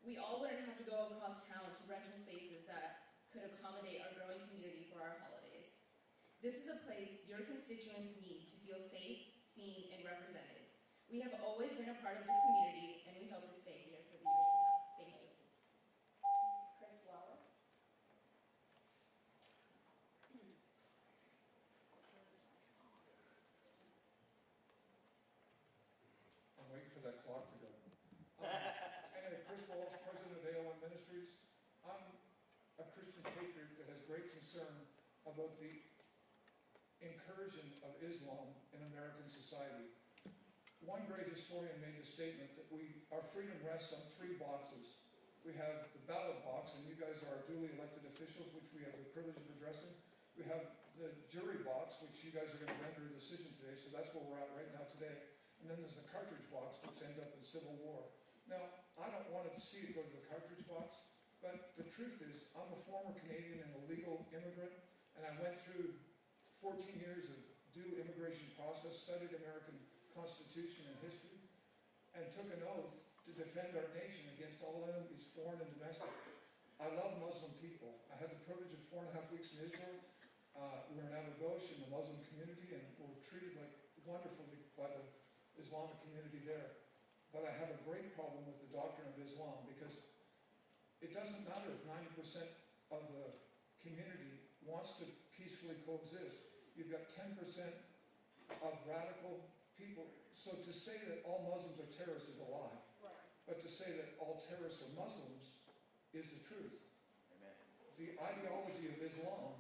We all wouldn't have to go across town to rental spaces that could accommodate our growing community for our holidays. This is a place your constituents need to feel safe, seen, and represented. We have always been a part of this community, and we hope to stay here for the years to come. Thank you. Chris Wallace? I'm waiting for that clock to go. Anyway, Chris Walsh, President of AOM Ministries. I'm a Christian patriot that has great concern about the incursion of Islam in American society. One great historian made the statement that our freedom rests on three boxes. We have the ballot box, and you guys are our duly elected officials, which we have the privilege of addressing. We have the jury box, which you guys are going to render a decision today, so that's where we're at right now today. And then there's the cartridge box, which ends up in civil war. Now, I don't want to see it go to the cartridge box. But the truth is, I'm a former Canadian and a legal immigrant, and I went through 14 years of due immigration process, studied American Constitution and history, and took an oath to defend our nation against all enemies, foreign and domestic. I love Muslim people. I had the privilege of 4.5 weeks in Israel. We were in Abu Ghosh in the Muslim community, and were treated like wonderfully by the Islamic community there. But I have a great problem with the doctrine of Islam, because it doesn't matter if 90% of the community wants to peacefully coexist. You've got 10% of radical people. So to say that all Muslims are terrorists is a lie. But to say that all terrorists are Muslims is the truth. Amen. The ideology of Islam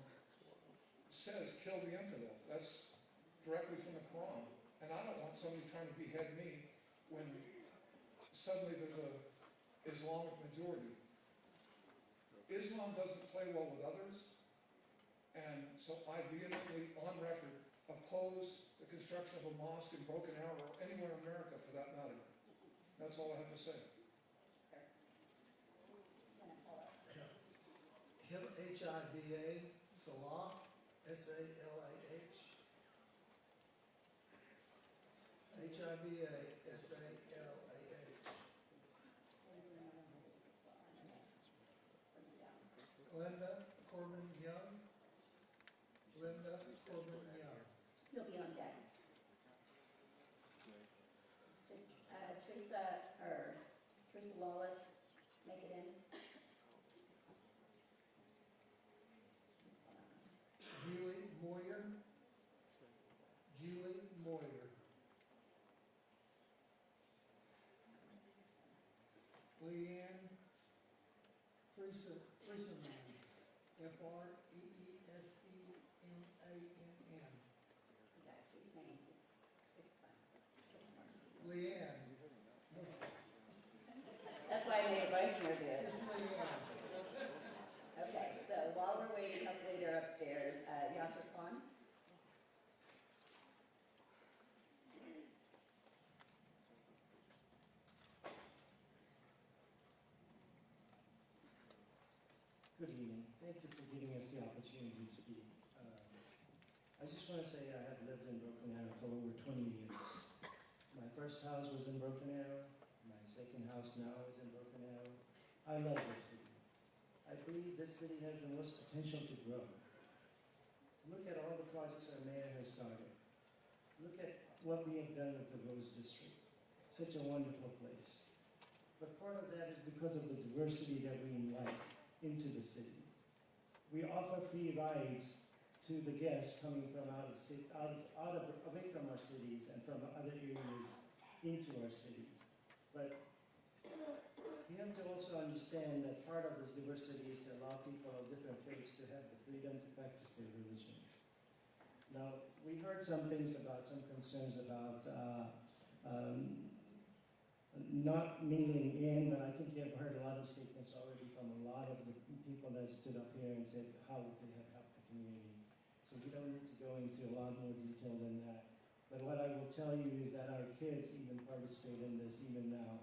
says kill the infidel. That's directly from the Quran. And I don't want somebody trying to behead me when suddenly there's a Islamic majority. Islam doesn't play well with others, and so I vehemently, on record, oppose the construction of a mosque in Broken Arrow, or anywhere in America for that matter. That's all I have to say. HIBA, Salah, S-A-L-A-H. HIBA, S-A-L-A-H. Linda Corbin Young. Linda Corbin Young. You'll be on deck. Teresa Lawless, make it in. Julie Moyer. Julie Moyer. Leanne Friesenman. F-R-E-E-S-E-M-A-N-N. You guys, these names, it's super fun. Leanne. That's why I made a vice mayor do it. Just Leanne. Okay, so while we're waiting, hopefully they're upstairs. Yasser Khan? Good evening. Thank you for giving us the opportunity to speak. I just want to say I have lived in Broken Arrow for over 20 years. My first house was in Broken Arrow. My second house now is in Broken Arrow. I love this city. I believe this city has the most potential to grow. Look at all the projects our mayor has started. Look at what we have done with the Rose District. Such a wonderful place. But part of that is because of the diversity that we invite into the city. We offer free rides to the guests coming from away from our cities and from other areas into our city. But we have to also understand that part of this diversity is to allow people of different faiths to have the freedom to practice their religion. Now, we heard some things about, some concerns about not mingling in, but I think you have heard a lot of statements already from a lot of the people that stood up here and said how they have helped the community. So we don't need to go into a lot more detail than that. But what I will tell you is that our kids even participate in this even now,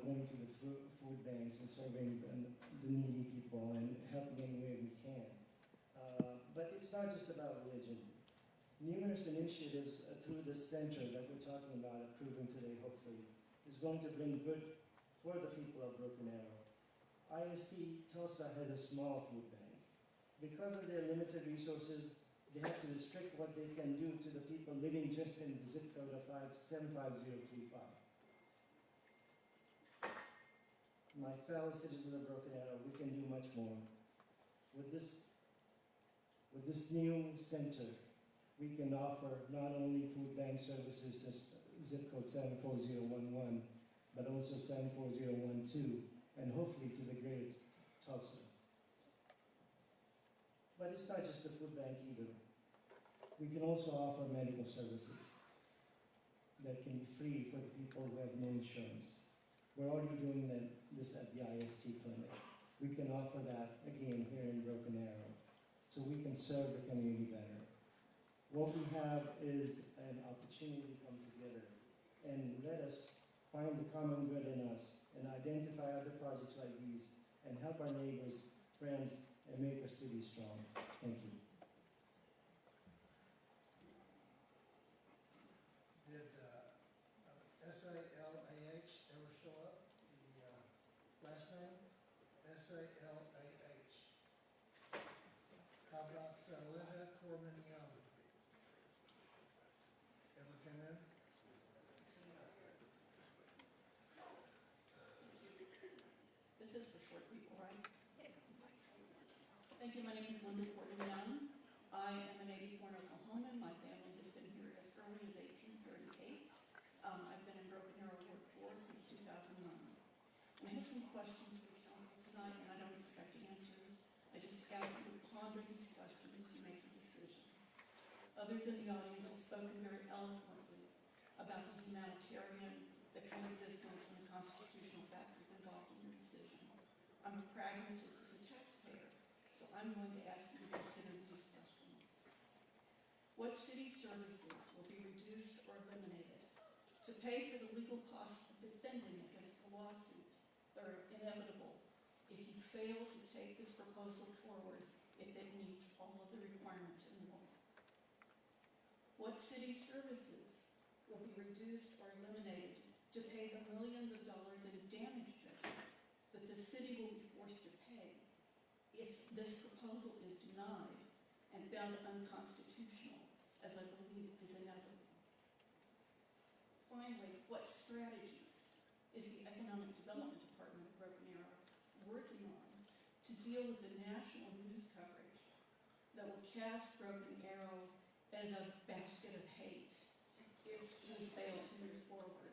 going to the food banks and serving the needy people and helping any way we can. But it's not just about religion. Numerous initiatives through this center that we're talking about, approving today hopefully, is going to bring good for the people of Broken Arrow. ISD Tulsa has a small food bank. Because of their limited resources, they have to restrict what they can do to the people living just in the zip code of 75035. My fellow citizens of Broken Arrow, we can do much more. With this new center, we can offer not only food bank services to zip code 74011, but also 74012, and hopefully to the greater Tulsa. But it's not just the food bank either. We can also offer medical services that can be free for the people who have no insurance. We're already doing this at the IST clinic. We can offer that again here in Broken Arrow, so we can serve the community better. What we have is an opportunity to come together and let us find the common good in us and identify other projects like these and help our neighbors, friends, and make our city strong. Thank you. Did S-A-L-A-H ever show up? The last name? S-A-L-A-H. How about Linda Corbin Young? Ever come in? This is for short people, right? Thank you. My name is Linda Corbin Young. I am a native born Oklahoman. My family has been here as early as 1838. I've been in Broken Arrow Ward 4 since 2009. And I have some questions for the council tonight, and I don't expect answers. I just ask you to ponder these questions as you make your decision. Others in the audience have spoken very eloquently about the humanitarian, the coexistence, and the constitutional factors involved in your decision. I'm a pragmatist as a taxpayer, so I'm going to ask you to consider these questions. What city services will be reduced or eliminated to pay for the legal costs of defending against the lawsuits that are inevitable if you fail to take this proposal forward if it meets all of the requirements in the law? What city services will be reduced or eliminated to pay the millions of dollars in damage judgments that the city will be forced to pay if this proposal is denied and found unconstitutional, as I believe is inevitable? Finally, what strategies is the Economic Development Department of Broken Arrow working on to deal with the national news coverage that will cast Broken Arrow as a basket of hate if we fail to move forward?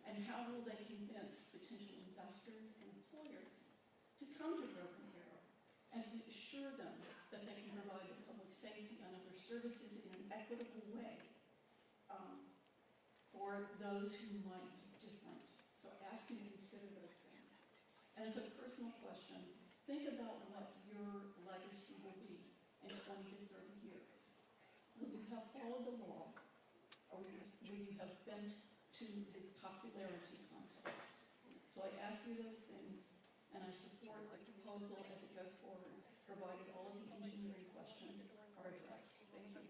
And how will they convince potential investors and employers to come to Broken Arrow and to assure them that they can provide the public safety and other services in an equitable way for those who might be different? So ask you to consider those things. And as a personal question, think about what your legacy will be in 20 to 30 years. Will you have followed the law, or will you have bent to the popularity contest? So I ask you those things, and I support the proposal as it goes forward, provided all of the engineering questions are addressed. Thank you.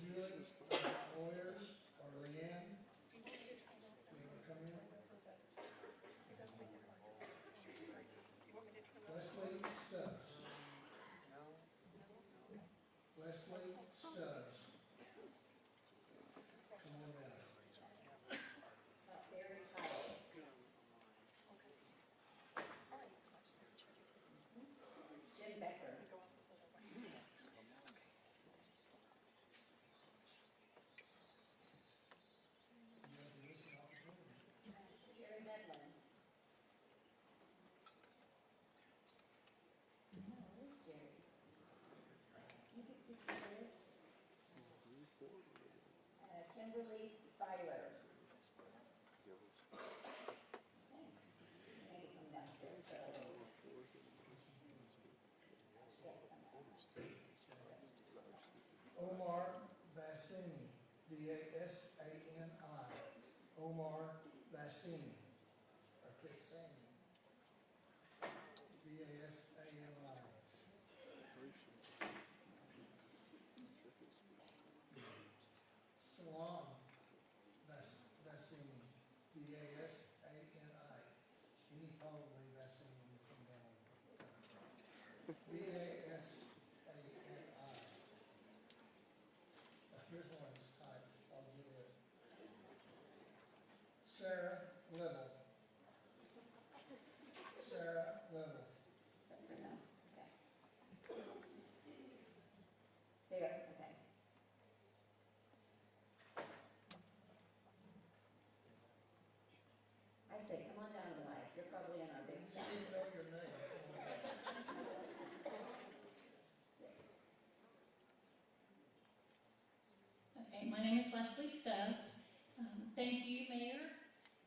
Julie, lawyers, or Leanne? You ever come in? Leslie Stubbs. Leslie Stubbs. Come on down. Barry Howells. Jim Becker. Jerry Medlin. No, where's Jerry? Can you get speak to Jerry? Kimberly Filer. Okay. Maybe come downstairs, so. Omar Bassini, B-A-S-A-N-I. Omar Bassini. Or Bassini. B-A-S-A-N-I. Salam Bassini. B-A-S-A-N-I. Any probably Bassini will come down. B-A-S-A-N-I. Here's one that's typed. I'll get it. Sarah Little. Sarah Little. Except for no, okay. There, okay. I say, come on down tonight, you're probably in our big Just staff. didn't know your name. Yes. Okay, my name is Leslie Stubbs. Thank you, Mayor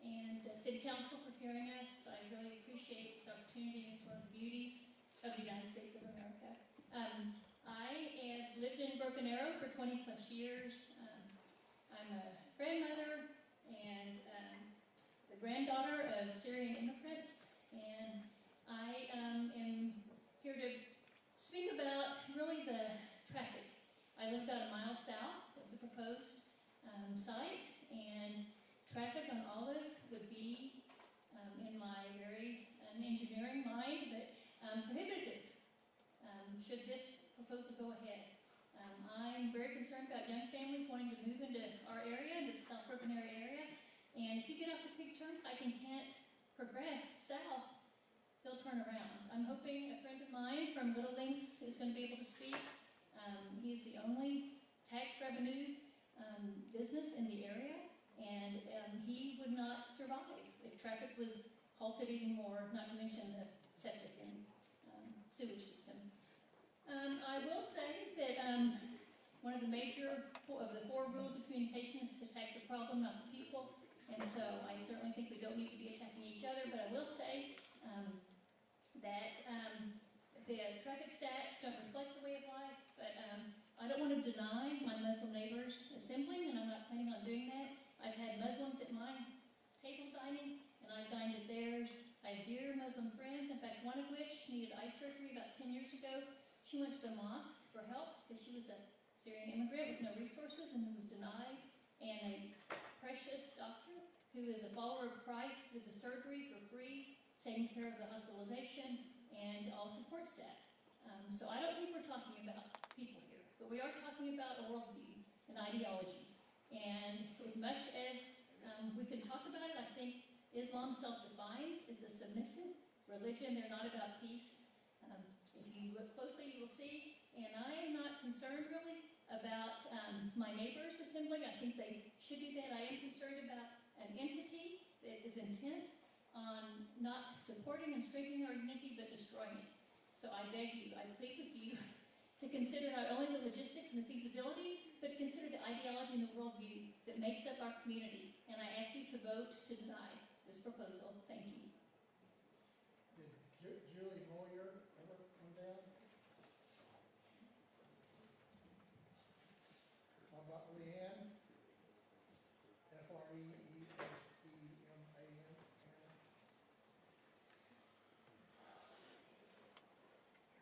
and City Council, for hearing us. I really appreciate this opportunity, and it's one of the beauties of the United States of America. I have lived in Broken Arrow for 20 plus years. I'm a grandmother, and The the granddaughter of Syrian immigrants, and I am here to speak about really the traffic. I live about a mile south of the proposed site, and traffic on Olive would be, in my very engineering mind, but prohibitive should this proposal go ahead. I'm very concerned about young families wanting to move into our area, into the South Broken Arrow area, and if you get off the Pig Turnpike and can't progress south, they'll turn around. I'm hoping a friend of mine from Little Links is going to be able to speak. He's the only tax revenue business in the area, and he would not survive if traffic was halted even more, not to mention the septic and sewage system. I will say that one of the major of the 4 rules of communication is to attack the problem, not the people, and so I certainly think we don't need to be attacking each other, but I will say that the traffic stats don't reflect the way of life, but I don't want to deny my Muslim neighbors assembling, and I'm not planning on doing that. I've had Muslims at my table dining, and I've dined at theirs. I have dear Muslim friends, in fact, one of which needed eye surgery about 10 years ago. She went to the mosque for help because she was a Syrian immigrant with no resources and was denied. And a precious doctor who is a follower of Christ did the surgery for free, taking care of the hospitalization and all support staff. So I don't think we're talking about people here, but we are talking about a worldview, an ideology. And as much as we can talk about it, I think Islam self-defines as a submissive religion. They're not about peace. If you look closely, you will see, and I am not concerned really about my neighbors assembling. I think they should do that. I am concerned about an entity that is intent on not supporting and strengthening our unity, but destroying it. So I beg you, I plead with you to consider not only the logistics and the feasibility, but to consider the ideology and the worldview that makes up our community. And I ask you to vote to deny this proposal. Thank you. Did Julie Moyer ever come down? How about Leanne? F-R-E-E-S-E-M-A-N.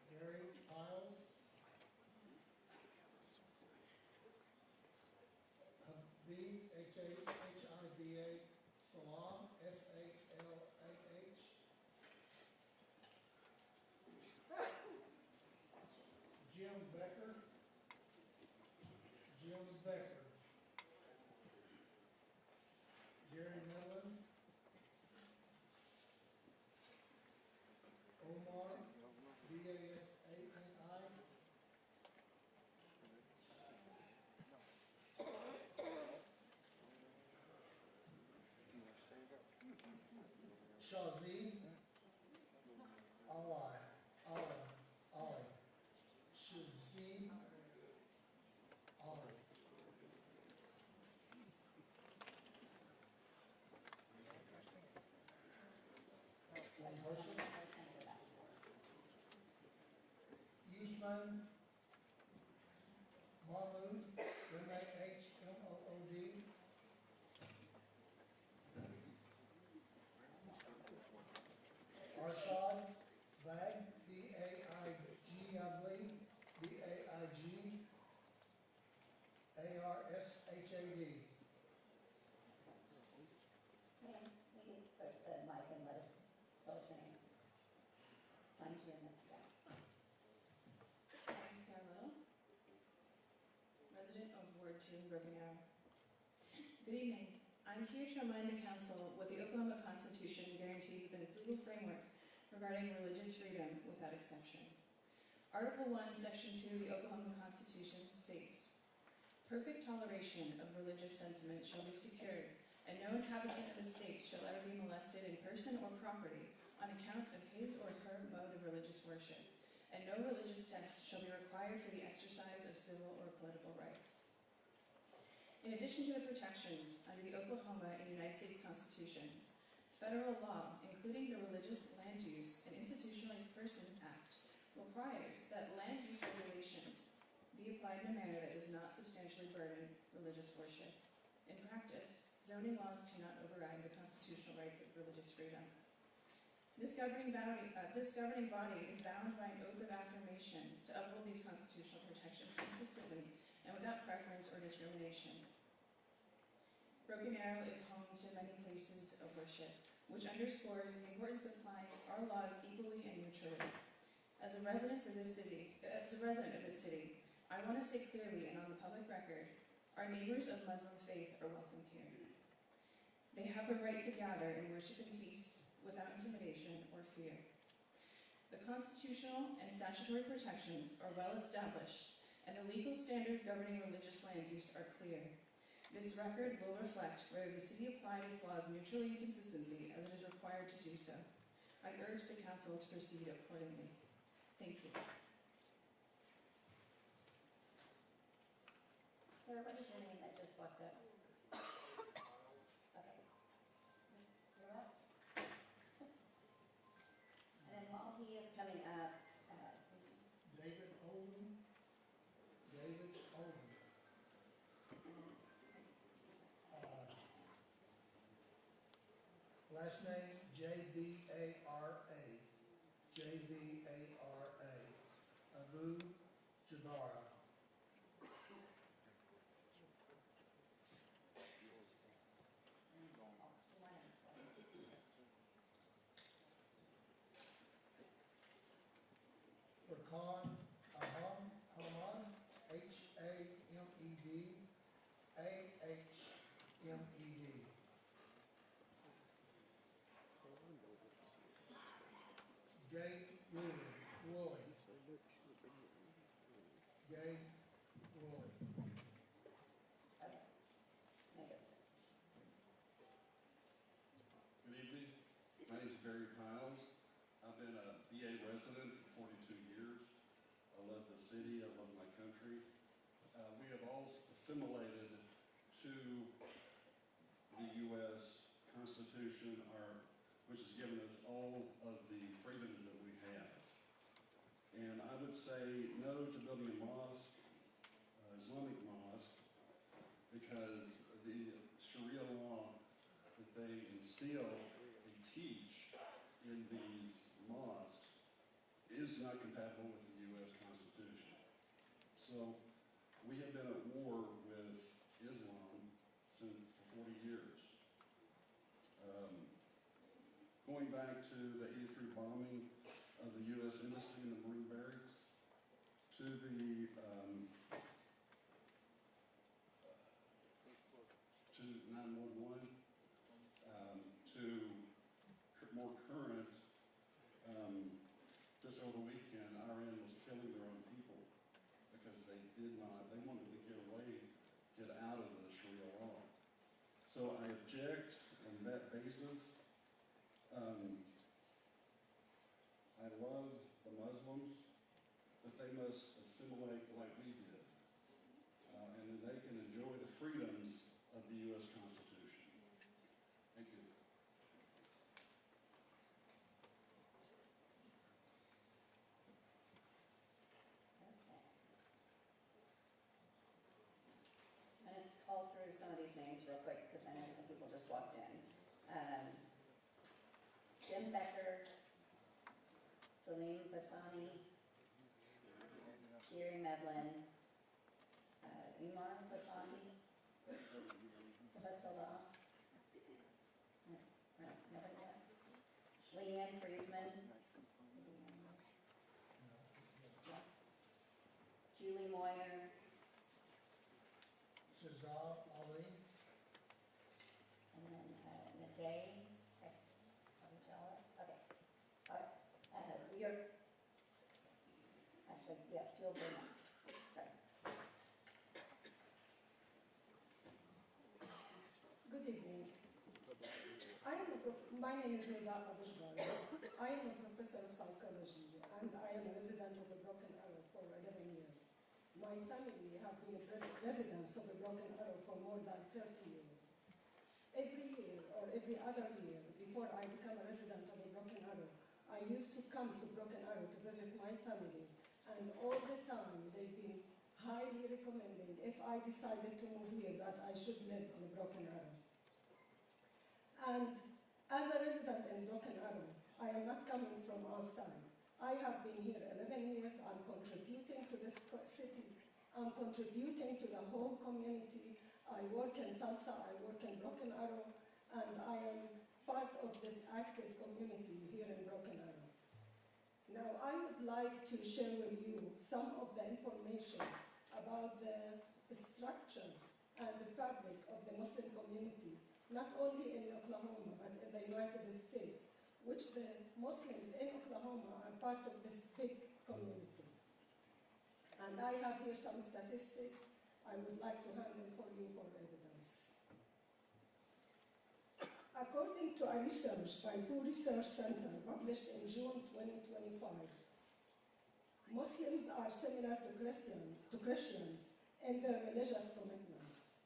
Gary Piles? Habib, H-A-H-I-B-A, Salam, S-A-L-A-H. Jim Becker. Jim Becker. Jerry Mellon. Omar, B-A-S-A-N-I. Shazee. Ali. Shazee. Ali. One person. Usman Mahmood, M-A-H-M-O-O-D. Arshad Bag, B-A-I-G, I believe, B-A-I-G, A-R-S-H-A-D. Ma'am, we can approach the mic and let us tell us your name. Find you in this stack. I'm Sarah Little, resident of Ward 2 in Broken Arrow. Good evening. I'm here to remind the Council what the Oklahoma Constitution guarantees within its legal framework regarding religious freedom without exception. Article 1, Section 2 of the Oklahoma Constitution states, "Perfect toleration of religious sentiment shall be secured, and no inhabitant of the state shall ever be molested in person or property on account of his or her mode of religious worship, and no religious test shall be required for the exercise of civil or political rights." In addition to the protections under the Oklahoma and United States Constitutions, federal law, including the Religious Land Use and Institutionalized Persons Act, requires that land use regulations be applied in a manner that does not substantially burden religious worship. In practice, zoning laws cannot override the Constitution. constitutional rights of religious freedom. This governing body is bound by an oath of affirmation to uphold these constitutional protections consistently and without preference or discrimination. Broken Arrow is home to many places of worship, which underscores the importance of applying our laws equally and neutrally. As a resident of this city, I want to say clearly and on the public record, our neighbors of Muslim faith are welcome here. They have the right to gather and worship in peace without intimidation or fear. The constitutional and statutory protections are well established, and the legal standards governing religious land use are clear. This record will reflect whether the city applied its laws neutrally and consistently as it is required to do so. I urge the council to proceed accordingly. Thank you. Sir, what is your name that just walked up? Okay. You're up. And then while he is coming up, David Olden. David Olden. Last name J-B-A-R-A. J-B-A-R-A. Abu Jabara. Furqan Ahmad, H-A-M-E-D, A-H-M-E-D. Gabe Woolley. Gabe Woolley. Good evening. My name is Barry Piles. I've been a VA resident for 42 years. I love the city. I love my country. We have all assimilated to the U.S. Constitution, which has given us all of the freedoms that we have. And I would say no to building a mosque, Islamic mosque, because the Sharia law that they instill, they teach in these mosques is not compatible with the U.S. Constitution. So we have been at war with Islam for 40 years. Going back to the 83 bombing of the U.S. Embassy in the Marine Barracks, to the to 911, to more current, just over the weekend, Iran was killing their own people because they wanted to get out of the Sharia law. So I object on that basis. I love the Muslims, but they must assimilate like we did. And then they can enjoy the freedoms of the U.S. Constitution. Thank you. I'm going to call through some of these names real quick because I know some people just walked in. Jim Becker, Salim Bassani, Jerry Medlin, Umar Bassani, Tabassala, nobody yet? Leanne Friesman, Julie Moyer, Shazab Ali. and then Naday. Okay. All right. Actually, yes, you'll be next. Sorry. Good evening. My name is Nida Abujbari. I am a professor of psychology and I am a resident of the Broken Arrow for 11 years. My family have been residents of the Broken Arrow for more than 30 years. Every year or every other year before I become a resident of the Broken Arrow, I used to come to Broken Arrow to visit my family, and all the time they've been highly recommending if I decided to move here that I should live on Broken Arrow. And As a resident in Broken Arrow, I am not coming from outside. I have been here 11 years. I'm contributing to this city. I'm contributing to the whole community. I work in Tulsa, I work in Broken Arrow, and I am part of this active community here in Broken Arrow. Now, I would like to share with you some of the information about the structure and the fabric of the Muslim community, not only in Oklahoma, but in the United States, which the Muslims in Oklahoma are part of this big community. And I have here some statistics I would like to hand them for you for evidence. According to a research by Pew Research Center published in June 2025, Muslims are similar to Christians in their religious commitments.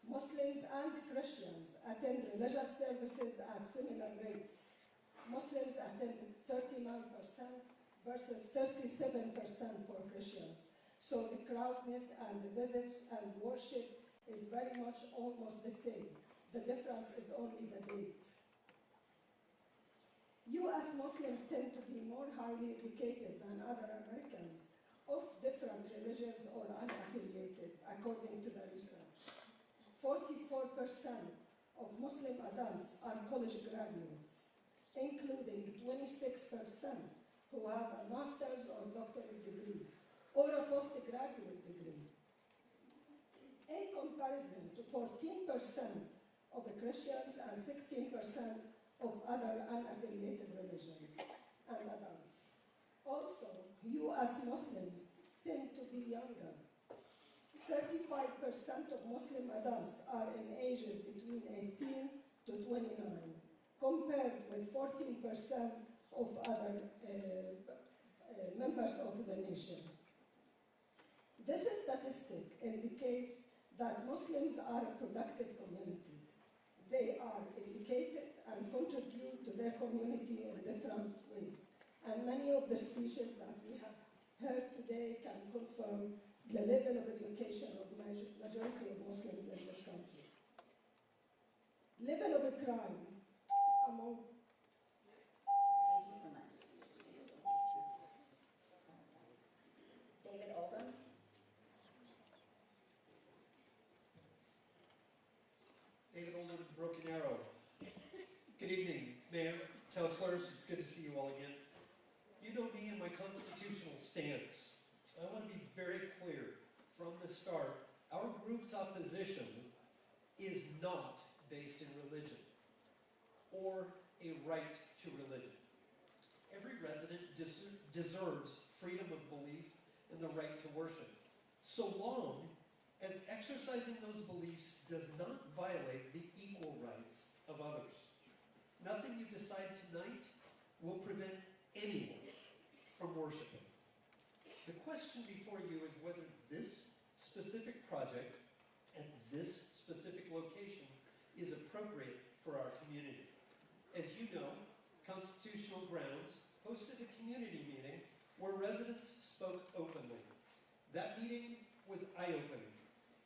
Muslims and Christians attend religious services at similar rates. Muslims attend 39% versus 37% for Christians. So the crowdness and the visits and worship is very much almost the same. The difference is only the date. You as Muslims tend to be more highly educated than other Americans of different religions or unaffiliated, according to the research. 44% of Muslim adults are college graduates, including 26% who have a master's or doctorate degree or a postgraduate degree. In comparison to 14% of the Christians and 16% of other unaffiliated religions and adults. Also, you as Muslims tend to be younger. 35% of Muslim adults are in ages between 18 to 29, compared with 14% of other members of the nation. This statistic indicates that Muslims are a productive community. They are educated and contribute to their community in different ways. And many of the speeches that we have heard today can confirm the level of education of the majority of Muslims in this country. Level of crime among... Thank you so much. David Oldham. David Oldham, Broken Arrow. Good evening, Mayor, councilors. It's good to see you all again. You know me and my constitutional stance. I want to be very clear from the start. Our group's opposition is not based in religion or a right to religion. Every resident deserves freedom of belief and the right to worship, so long as exercising those beliefs does not violate the equal rights of others. Nothing you decide tonight will prevent anyone from worshiping. The question before you is whether this specific project at this specific location is appropriate for our community. As you know, Constitutional Grounds hosted a community meeting where residents spoke openly. That meeting was eye-opening,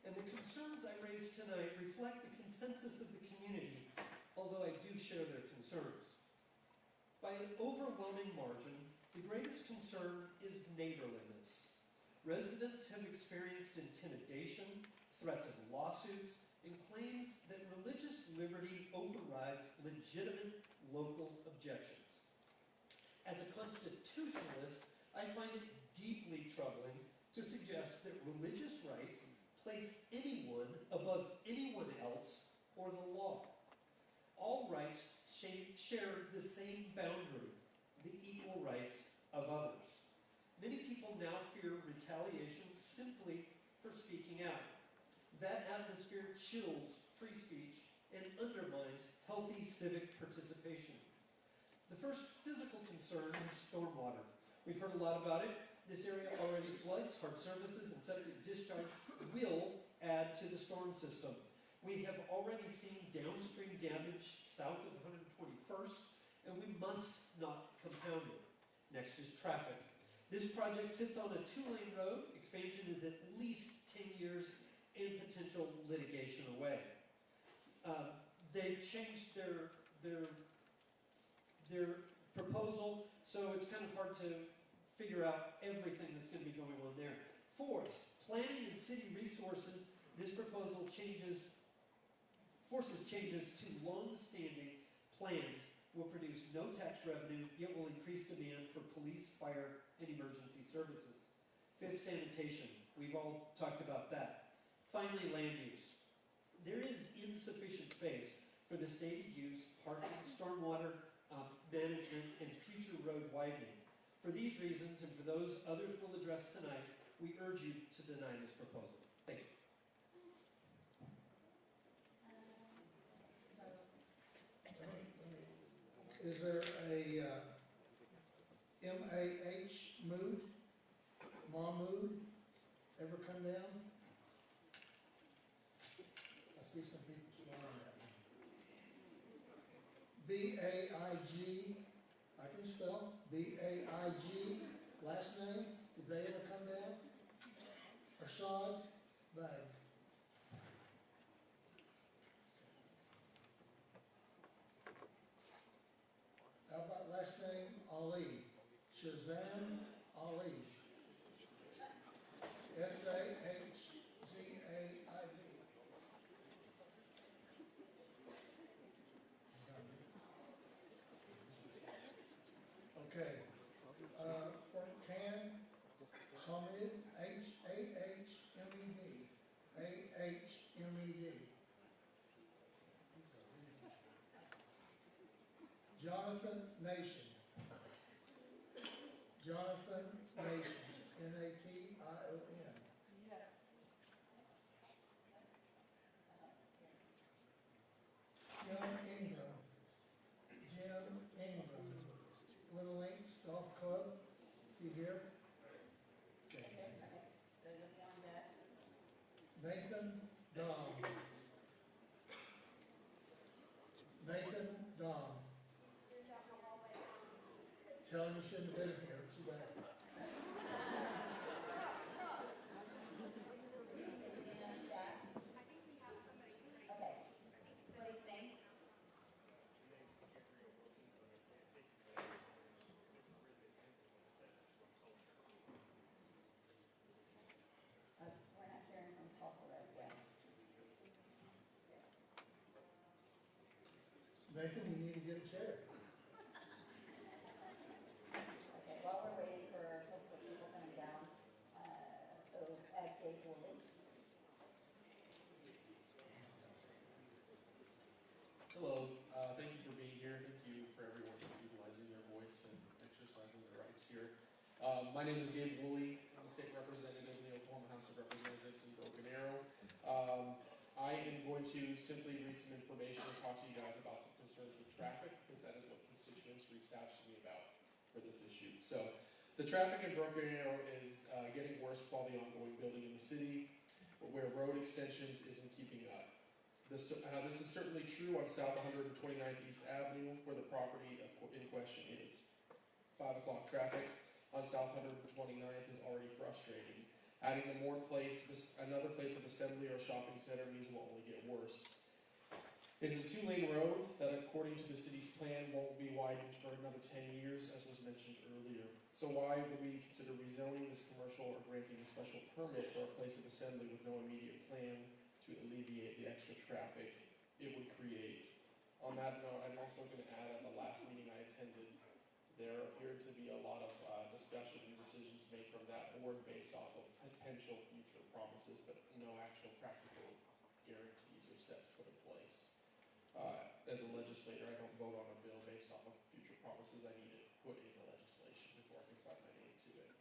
and the concerns I raised tonight reflect the consensus of the community, although I do share their concerns. By an overwhelming margin, the greatest concern is neighborliness. Residents have experienced intimidation, threats of lawsuits, and claims that religious liberty overrides legitimate local objections. As a constitutionalist, I find it deeply troubling to suggest that religious rights place anyone above anyone else or the law. All rights share the same boundary, the equal rights of others. Many people now fear retaliation simply for speaking out. That atmosphere chills free speech and undermines healthy civic participation. The first physical concern is stormwater. We've heard a lot about it. This area already floods. Hard surfaces and septic discharge will add to the storm system. We have already seen downstream damage south of 121st, and we must not compound it. Next is traffic. This project sits on a 2-lane road. Expansion is at least 10 years and potential litigation away. They've changed their their proposal, so it's kind of hard to figure out everything that's going to be going on there. Fourth, planning and city resources. This proposal forces changes to long-standing plans, will produce no tax revenue, yet will increase demand for police, fire, and emergency services. Fifth, sanitation. We've all talked about that. Finally, land use. There is insufficient space for the stated use, parking, stormwater management, and future road widening. For these reasons, and for those others we'll address tonight, we urge you to deny this proposal. Thank you. Is there a MAH mood, Mahmood, ever come down? I see some people smiling at me. B-A-I-G, I can spell, B-A-I-G, last name, did they ever come down? Arshad Bag. How about last name, Ali? Shazam Ali. S-A-H-Z-A-I-V. Okay. Furkan Hamid, H-A-H-M-E-D. A-H-M-E-D. Jonathan Nation. Jonathan Nation. N-A-T-I-O-N. Jim Ingram. Jim Ingram. Little Links Golf Club. See here? Okay. Nathan Dom. Nathan Dom. Tell him you shouldn't have been here, too bad. Okay. What is his name? We're not hearing from Tulsa residents. Nathan, you need to get a chair. Okay, while we're waiting for hopefully people coming down, so add Dave Woolley. Hello, thank you for being here. Thank you for everyone for utilizing their voice and exercising their rights here. My name is Gabe Woolley. I'm a state representative in the Oklahoma House of Representatives in Broken Arrow. I am going to simply read some information and talk to you guys about some concerns with traffic, because that is what constituents reached out to me about for this issue. So, the traffic in Broken Arrow is getting worse with all the ongoing building in the city, where road extensions isn't keeping up. This is certainly true on South 129th East Avenue, where the property in question is. 5 o'clock traffic on South 129th is already frustrating. Adding another place of assembly or shopping center means will only get worse. It's a 2-lane road that, according to the city's plan, won't be widened for another 10 years, as was mentioned earlier. So why would we consider rezoning this commercial or granting a special permit for a place of assembly with no immediate plan to alleviate the extra traffic it would create? On that note, I'm also going to add, at the last meeting I attended, there appeared to be a lot of discussion and decisions made from that board based off of potential future promises, but no actual practical guarantees or steps put in place. As a legislator, I don't vote on a bill based off of future promises. I need it put into legislation before I can sign my name to it.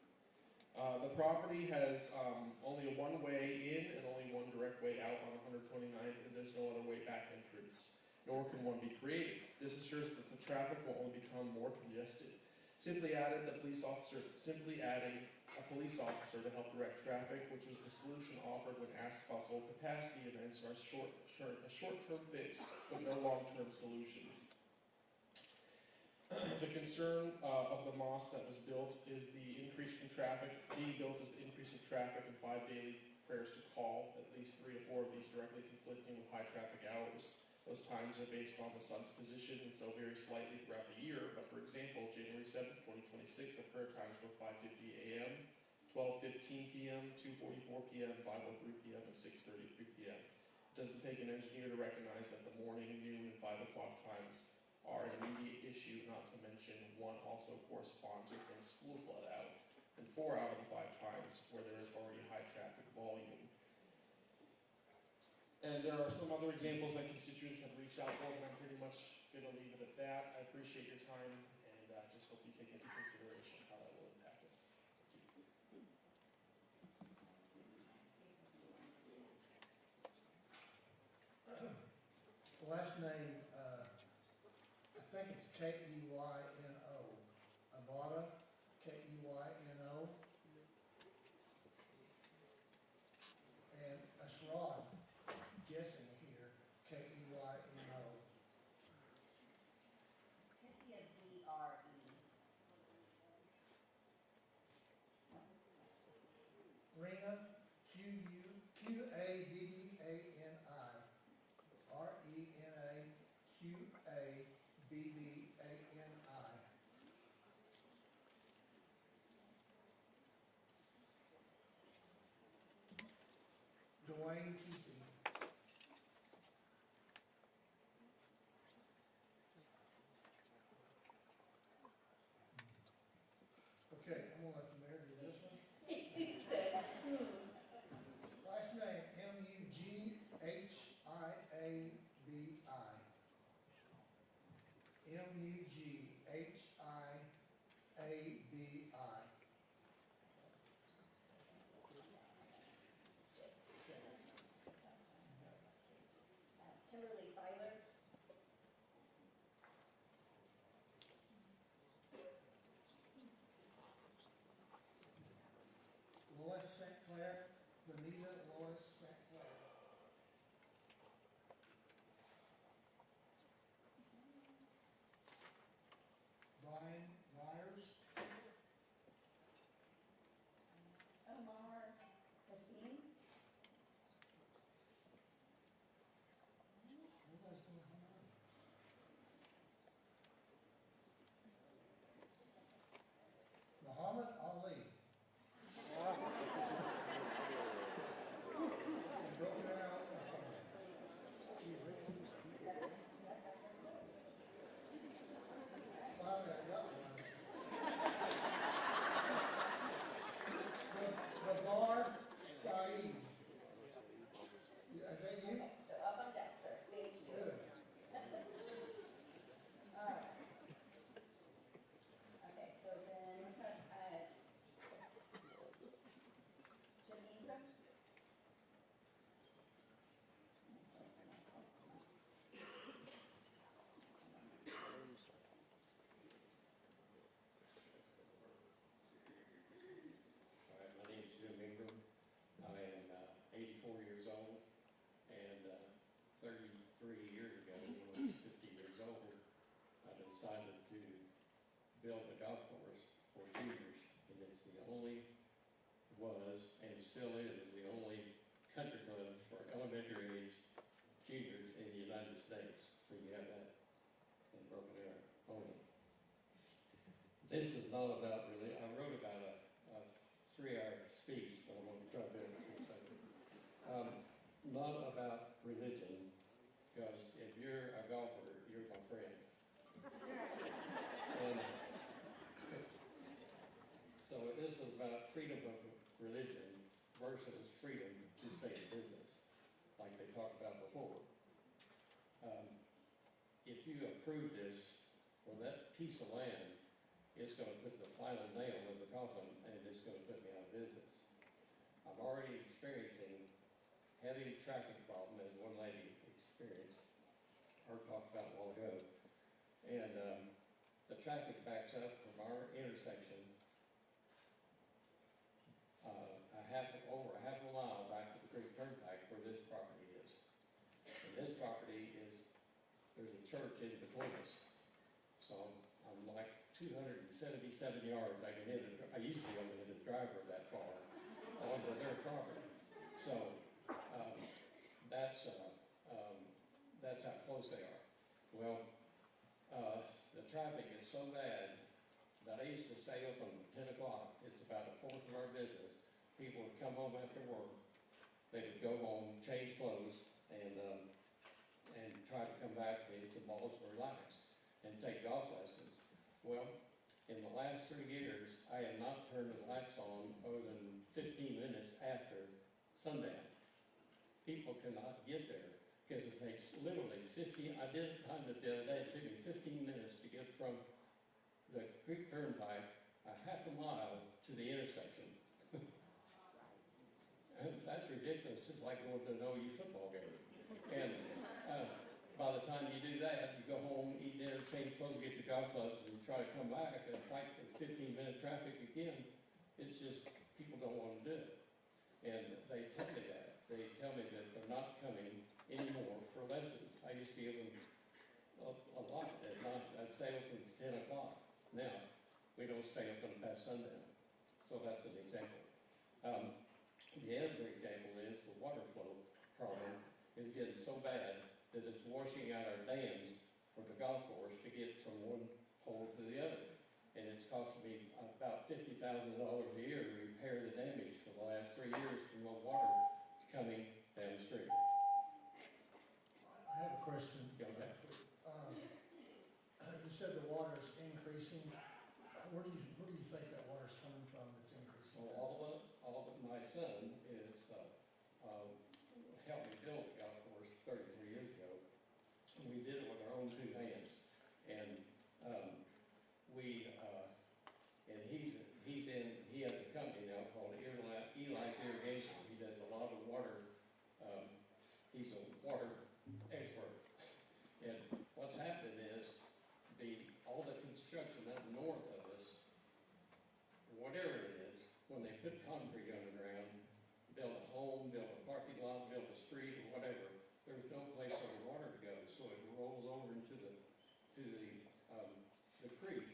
The property has only a one-way in and only one direct way out on 129th, and there's no other way back entrance, nor can one be created. This assures that the traffic will only become more congested. Simply adding a police officer to help direct traffic, which was the solution offered when asked about full capacity events, are a short-term fix with no long-term solutions. The concern of the mosque that was built is the increase from traffic. Being built is the increase of traffic and 5 daily prayers to call, at least 3 to 4 of these directly conflicting with high traffic hours. Those times are based on the sun's position, and so vary slightly throughout the year, but 26th, the prayer times were 5:50 a.m., 12:15 p.m., 2:44 p.m., 5:03 p.m., and 6:33 p.m. It doesn't take an engineer to recognize that the morning, noon, and 5 o'clock times are an immediate issue, not to mention one also corresponds with when schools let out, and 4 out of the 5 times where there is already high traffic volume. And there are some other examples that constituents have reached out for, and I'm pretty much going to leave it at that. I appreciate your time, and just hope you take into consideration how that will impact us. Thank you. Last name, I think it's Keyno, Abada, Keyno. And Ashrad, guessing here, Keyno. Could be a D-R-E. Rena, Q-A-B-B-A-N-I, R-E-N-A-Q-A-B-B-A-N-I. Dwayne Kesey. Okay, I'm gonna let the mayor do this one. He said, Last name, M-U-G-H-I-A-B-I. M-U-G-H-I-A-B-I. Kimberly Filer. Lois St. Clair, Benita Lois St. Clair. Brian Myers, Omar Hassim. everybody's doing home. Muhammad Ali. Broken Arrow, Oklahoma. Finally, I got one. Babar Saeed. Is that you? So up on deck, sir. Thank you. Good. All right. Okay, so then what's up? Jim Ingram. All right, my name is Jim Ingram. I am 84 years old, and 33 years ago, when I was 50 years old, I decided to build a golf course for juniors, and it's the only, was, and still is, the only country club for elementary age juniors in the United States. So you have that in Broken Arrow only. This is not about really, I wrote about a 3-hour speech, but I'm going to try to do it in a second. Not about religion, because if you're a golfer, you're my friend. And so this is about freedom of religion versus freedom to stay in business, like they talked about before. If you approve this, well, that piece of land is going to put the final nail in the coffin, and it's going to put me out of business. I'm already experiencing heavy traffic problem, as one lady experienced, or talked about a while ago. And the traffic backs up from our intersection over a half a mile back to the Creek Turnpike where this property is. And this property is, there's a church in between us. So I'm like 277 yards. I used to be able to hit a driver that far onto their property. So that's how close they are. Well, the traffic is so bad But I used to stay open 10 o'clock. It's about a fourth of our business. People would come home after work. They would go home, change clothes, and try to come back and hit the balls and relax and take golf lessons. Well, in the last 3 years, I have not turned the lights on other than 15 minutes after sundown. People cannot get there because it takes literally 15, I did it time it the other day, it took me 15 minutes to get from the creek turnpike a half a mile to the intersection. That's ridiculous. It's like going to an OU football game. And by the time you do that, you go home, eat dinner, change clothes, get your golf clubs, and try to come back and fight for 15-minute traffic again. It's just, people don't want to do it. And they tell me that. They tell me that they're not coming anymore for lessons. I used to give them a lot at night. I'd stay open to 10 o'clock. Now, we don't stay open past sundown. So that's an example. The other example is the water flow problem is getting so bad that it's washing out our dams for the golf course to get from one hole to the other. And it's costing me about $50,000 a year to repair the damage for the last 3 years from the water coming down the street. I have a question. Go ahead. You said the water is increasing. Where do you think that water's coming from that's increasing? Well, all of my son is helped me build the golf course 33 years ago. And we did it with our own 2 hands. And he has a company now called Eli's Irrigation. He does a lot of water. He's a water expert. And what's happened is all the construction up north of us, whatever it is, when they put concrete underground, build a home, build a parking lot, build a street, or whatever, there's no place for the water to go, so it rolls over into the creek,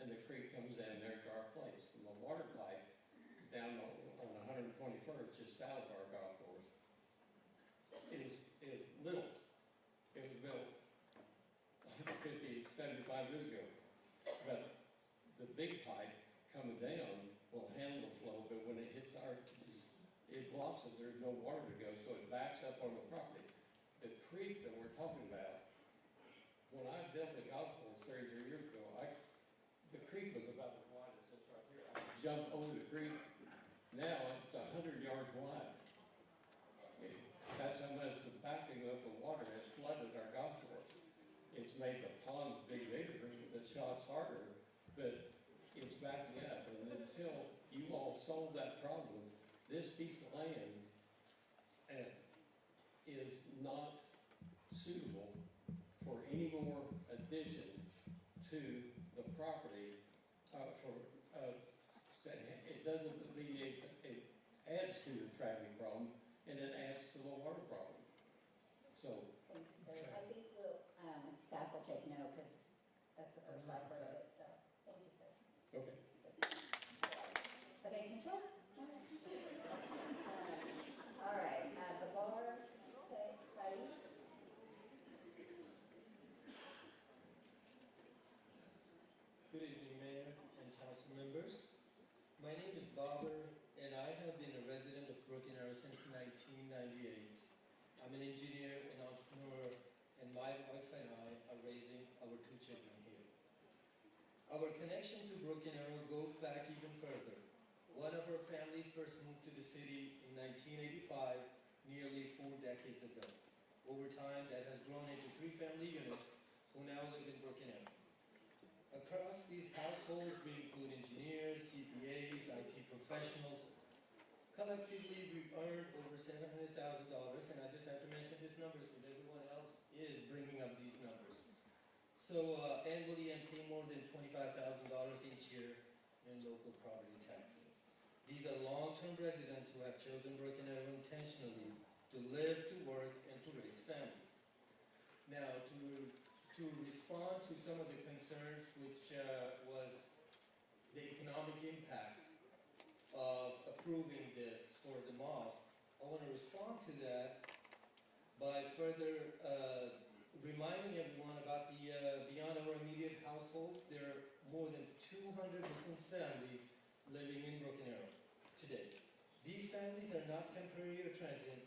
and the creek comes down there to our place. And the water pipe down on 121st, just south of our golf course, is little. It was built 50, 75 years ago. But the big pipe coming down will handle the flow, but when it hits it blocks it, there's no water to go, so it backs up on the property. The creek that we're talking about, when I built the golf course 33 years ago, the creek was about as wide as this right here. I could jump over the creek. Now it's 100 yards wide. That's how much the backing of the water has flooded our golf course. It's made the ponds bigger, the shots harder, but it's backing up. And until you all solve that problem, this piece of land is not suitable for any more addition to the property. It doesn't alleviate, it adds to the traffic problem, and it adds to the water problem. So. Thank you, sir. I think staff will take note, because that's the first I've heard of it, so, thank you, sir. Okay. Okay, control? All right, the bar, Saeed. Good evening, Mayor and council members. My name is Babar, and I have been a resident of Broken Arrow since 1998. I'm an engineer and entrepreneur, and my wife and I are raising our 2 children here. Our connection to Broken Arrow goes back even further. One of our families first moved to the city in 1985, nearly 4 decades ago. Over time, that has grown into 3 family units who now live in Broken Arrow. Across these households, we include engineers, CPAs, IT professionals. Collectively, we've earned over $700,000, and I just have to mention these numbers because everyone else is bringing up these numbers. So annually, and pay more than $25,000 each year in local property taxes. These are long-term residents who have chosen Broken Arrow intentionally to live, to work, and to raise families. Now, to respond to some of the concerns, which was the economic impact of approving this for the mosque, I want to respond to that by further reminding everyone about the beyond our immediate households. There are more than 2 200 Muslim families living in Broken Arrow today. These families are not temporary or transient.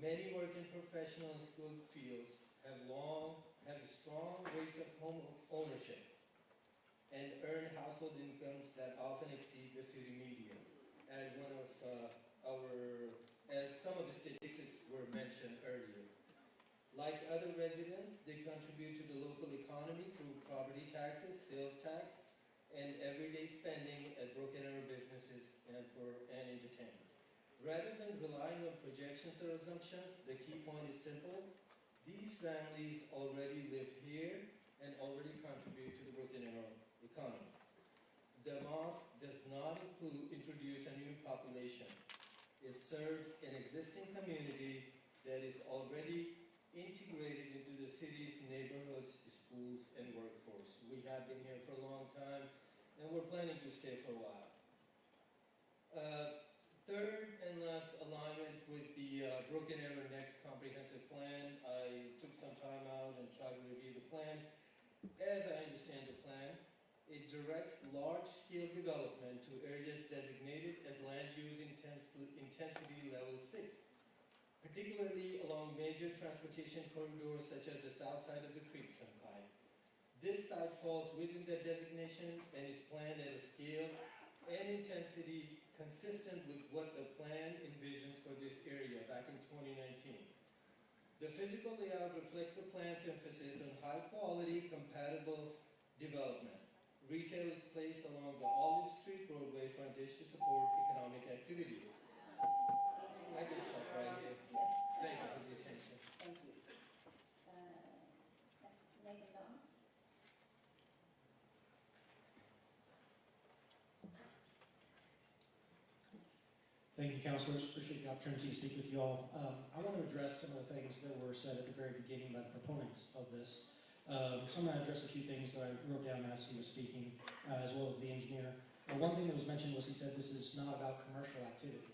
Many work in professional and skilled fields, have strong rates of home ownership, and earn household incomes that often exceed the city median, as some of the statistics were mentioned earlier. Like other residents, they contribute to the local economy through property taxes, sales tax, and everyday spending at Broken Arrow businesses and entertainment. Rather than relying on projections or assumptions, the key point is simple. These families already live here and already contribute to the Broken Arrow economy. The mosque does not introduce a new population. It serves an existing community that is already integrated into the city's neighborhoods, schools, and workforce. We have been here for a long time, and we're planning to stay for a while. Third and last alignment with the Broken Arrow Next Comprehensive Plan, I took some time out and tried to review the plan. As I understand the plan, it directs large-scale development to areas designated as land use intensity level 6, particularly along major transportation corridors such as the south side of the Creek Turnpike. This site falls within that designation and is planned at a scale and intensity consistent with what the plan envisions for this area back in 2019. The physical layout reflects the plan's emphasis on high-quality, compatible development. Retail is placed along the Olive Street roadway frontage to support economic activity. I can stop right here. Thank you for the attention. Thank you. Nathan Don? Thank you, councilors. Appreciate the opportunity to speak with you all. I want to address some of the things that were said at the very beginning by the proponents of this. So I'm going to address a few things that I wrote down as he was speaking, as well as the engineer. One thing that was mentioned was he said this is not about commercial activity.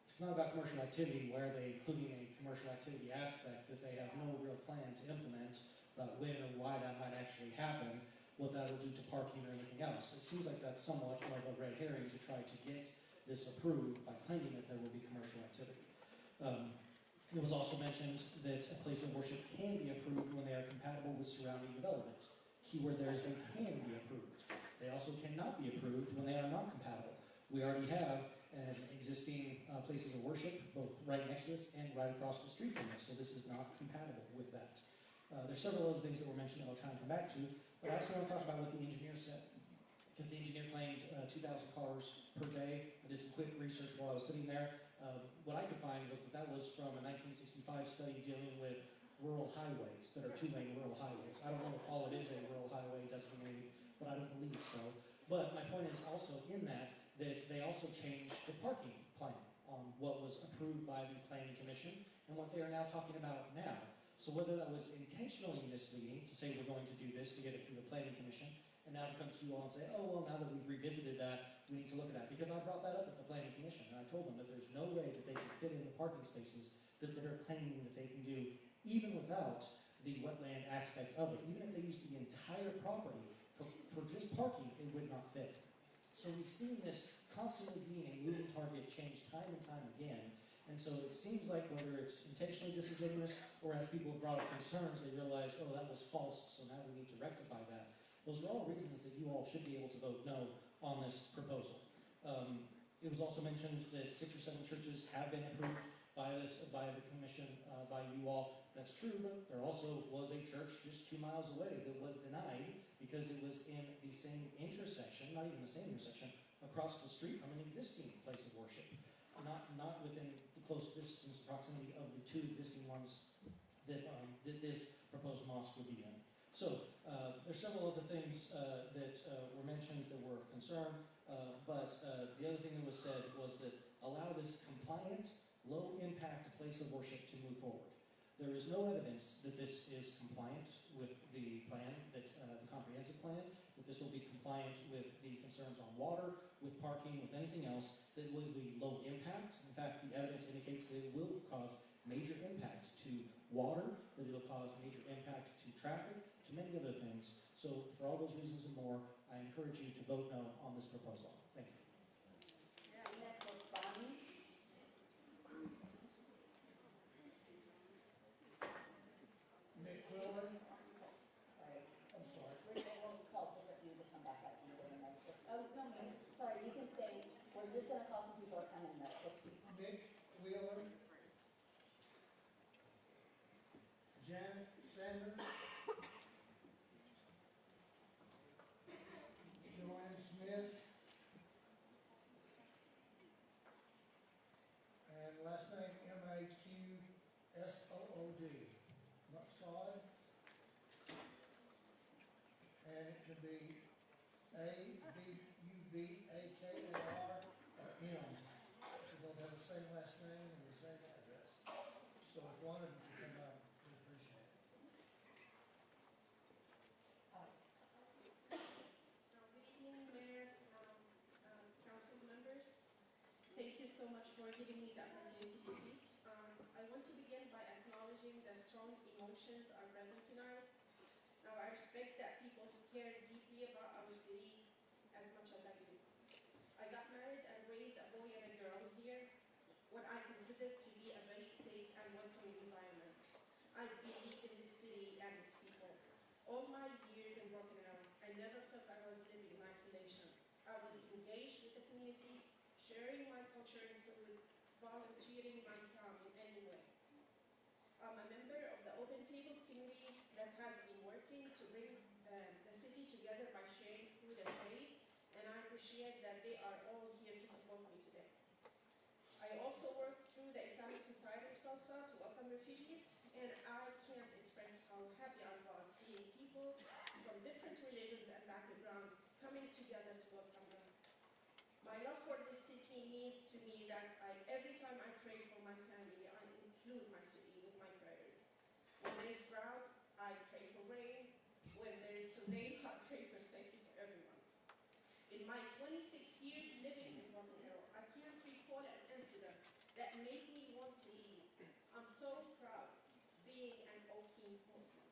It's not about commercial activity. Why are they including a commercial activity aspect that they have no real plan to implement about when or why that might actually happen, what that will do to parking or anything else? It seems like that's somewhat of a red herring to try to get this approved by claiming that there will be commercial activity. It was also mentioned that a place of worship can be approved when they are compatible with surrounding development. Keyword there is they can be approved. They also cannot be approved when they are not compatible. We already have an existing places of worship both right next to us and right across the street from us, so this is not compatible with that. There's several other things that were mentioned that I'll try and come back to, but I also want to talk about what the engineer said, because the engineer claimed 2,000 cars per day. I did some quick research while I was sitting there. What I could find was that was from a 1965 study dealing with rural highways that are two-lane rural highways. I don't know if all it is a rural highway designated, but I don't believe so. But my point is also in that they also changed the parking plan on what was approved by the Planning Commission and what they are now talking about now. So whether that was intentionally misleading to say we're going to do this to get it through the Planning Commission, and now to come to you all and say, oh, well, now that we've revisited that, we need to look at that. Because I brought that up at the Planning Commission, and I told them that there's no way that they can fit in the parking spaces that they're claiming that they can do, even without the wetland aspect of it. Even if they use the entire property for just parking, it would not fit. So we've seen this constantly being a moving target change time and time again. And so it seems like whether it's intentionally disingenuous or as people have brought up concerns, they realize, oh, that was false, so now we need to rectify that. Those are all reasons that you all should be able to vote no on this proposal. It was also mentioned that 6 or 7 churches have been approved by the commission, by you all. That's true, but there also was a church just 2 miles away that was denied because it was in the same intersection, not even the same intersection, across the street from an existing place of worship. Not within the close distance proximity of the 2 existing ones that this proposed mosque would be in. So there's several other things that were mentioned that were of concern, but the other thing that was said was that allow this compliant, low-impact place of worship to move forward. There is no evidence that this is compliant with the plan, the comprehensive plan, that this will be compliant with the concerns on water, with parking, with anything else, that it will be low impact. In fact, the evidence indicates that it will cause major impact to water, that it will cause major impact to traffic, to many other things. So for all those reasons and more, I encourage you to vote no on this proposal. Thank you. Nick Quiller. Sorry. I'm sorry. We'll call just a few to come back up in a minute. Oh, no, sorry, you can say, we're just gonna call some people to come in there. Nick Wheeler. Janet Sanders. Joanne Smith. And last name Maqsood. Maqsood. And it could be A-B-U-B-A-K-A-R or M. They'll have the same last name and the same address. So if one of you could come up, we'd appreciate it. Good evening, Mayor, council members. Thank you so much for giving me the opportunity to speak. I want to begin by acknowledging the strong emotions are present tonight. Now, I respect that people who care deeply about our city as much as I do. I got married and raised a boy and a girl here, what I consider to be a very safe and welcoming environment. I believe in this city and its people. All my years in Broken Arrow, I never felt I was living in isolation. I was engaged with the community, sharing my culture and food, volunteering my time in any way. I'm a member of the Open Tables community that has been working to bring the city together by sharing food and aid, and I appreciate that they are all here to support me today. I also work through the Islamic Society of Tulsa to welcome refugees, and I can't express how happy I was seeing people from different religions and backgrounds coming together to welcome them. My love for this city means to me that every time I pray for my family, I include my city with my prayers. When there is drought, I pray for rain. When there is terrain, I pray for safety for everyone. In my 26 years living in Broken Arrow, I can't recall an incident that made me want to leave. I'm so proud being an Okie Muslim.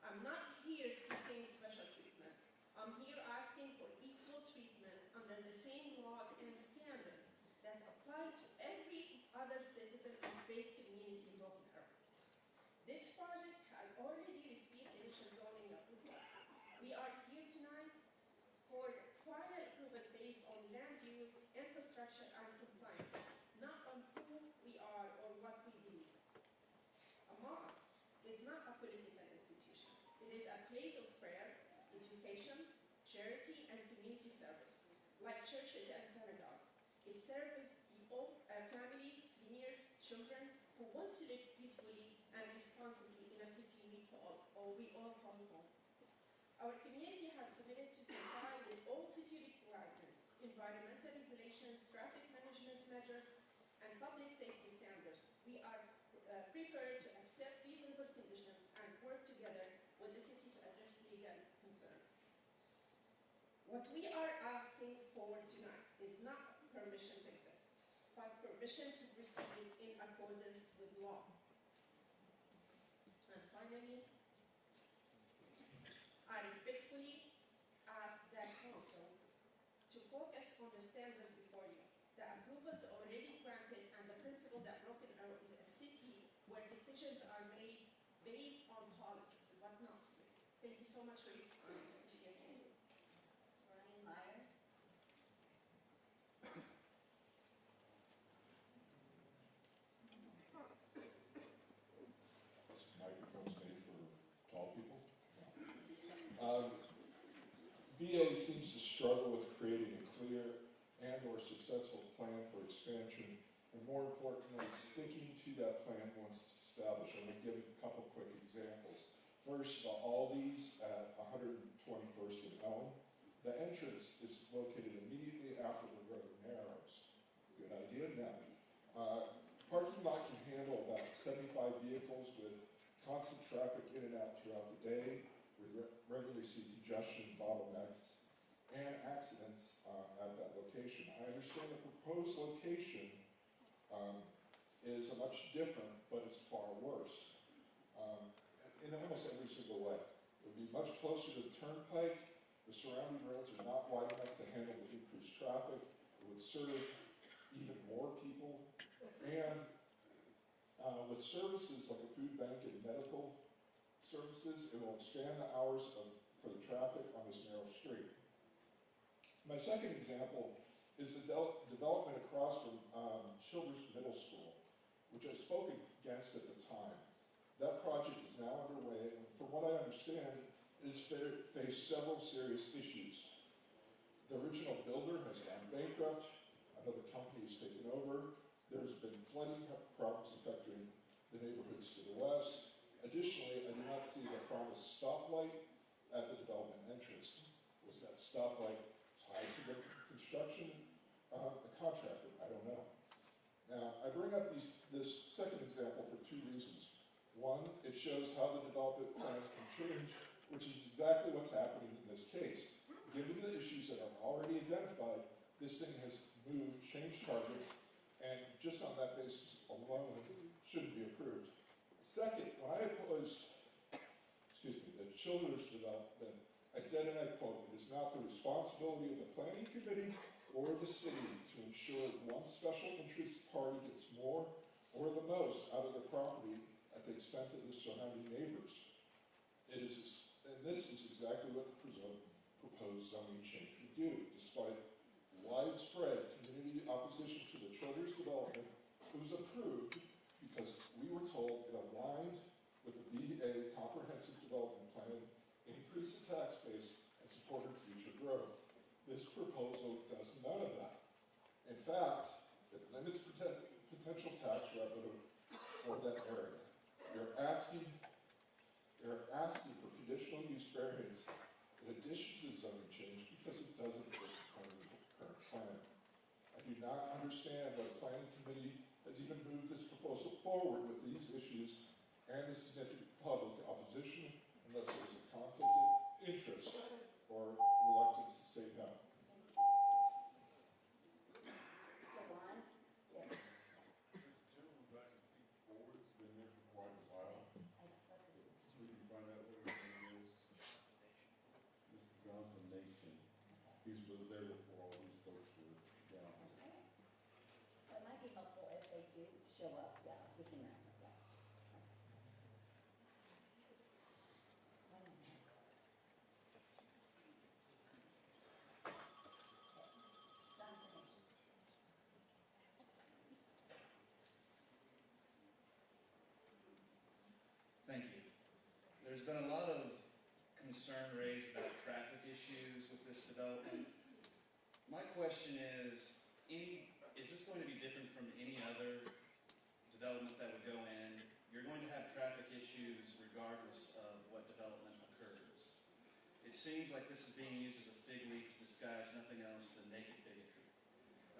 I'm not here seeking special treatment. I'm here asking for equal treatment under the same laws and standards that apply to every other citizen and faith community in Broken Arrow. This project has already received initial zoning approval. We are here tonight for final approval based on land use, infrastructure, and compliance, not on who we are or what we believe. A mosque is not a political institution. It is a place of prayer, education, charity, and community service. Like churches and synagogues, it serves people, families, seniors, children who want to live peacefully and responsibly in a city we all call home. Our community has committed to comply with all city requirements, environmental regulations, traffic management measures, and public safety standards. We are prepared to accept reasonable conditions and work together with the city to address legal concerns. What we are asking for tonight is not permission to exist, but permission to proceed in accordance with law. And finally, I respectfully ask the council to focus on the standards before you. The approvals already granted and the principle that Broken Arrow is a city where decisions are made based on policy, but not fear. Thank you so much for your time. I appreciate it. Ryan Myers. This microphone's made for tall people. BA seems to struggle with creating a clear and/or successful plan for expansion, and more importantly, sticking to that plan once it's established. I'm going to give a couple quick examples. First, the Aldi's at 121st and Elm. The entrance is located immediately after the road narrows. Good idea? No. Parking lot can handle about 75 vehicles with constant traffic in and out throughout the day, with regularly see congestion, bottlenecks, and accidents at that location. I understand the proposed location is a much different, but it's far worse in almost every single way. It would be much closer to the turnpike. The surrounding roads are not wide enough to handle the increased traffic. It would serve even more people. And with services like a food bank and medical services, it will expand the hours for the traffic on this narrow street. My second example is the development across from Childers Middle School, which I spoke against at the time. That project is now underway, and from what I understand, it has faced several serious issues. The original builder has gone bankrupt, another company has taken over, there's been flooding problems affecting the neighborhoods to the west. Additionally, I do not see the promised stoplight at the development entrance. Was that stoplight tied to the construction? The contractor, I don't know. Now, I bring up this second example for two reasons. One, it shows how the development plans can change, which is exactly what's happening in this case. Given the issues that are already identified, this thing has moved, changed targets, and just on that basis alone, shouldn't be approved. Second, when I opposed, the Childers development, I said, and I quote, "It is not the responsibility of the planning committee or the city to ensure one special interest party gets more or the most out of the property at the expense of the surrounding neighbors. And this is exactly what the proposed zoning change would do. Despite widespread community opposition to the Childers development, it was approved because we were told it aligned with the BA Comprehensive Development Plan, increased the tax base, and supported future growth. This proposal does none of that. In fact, it limits potential tax revenue for that area. They're asking for conditional use variance in addition to the zoning change because it doesn't fit the current plan. I do not understand why the planning committee has even moved this proposal forward with these issues and the significant public opposition unless there is a conflict of interest or reluctance to say no. Show up, yeah, we can wrap it up. Thank you. There's been a lot of concern raised about traffic issues with this development. My question is this going to be different from any other development that would go in? You're going to have traffic issues regardless of what development occurs. It seems like this is being used as a fig leaf to disguise nothing else than naked bigotry.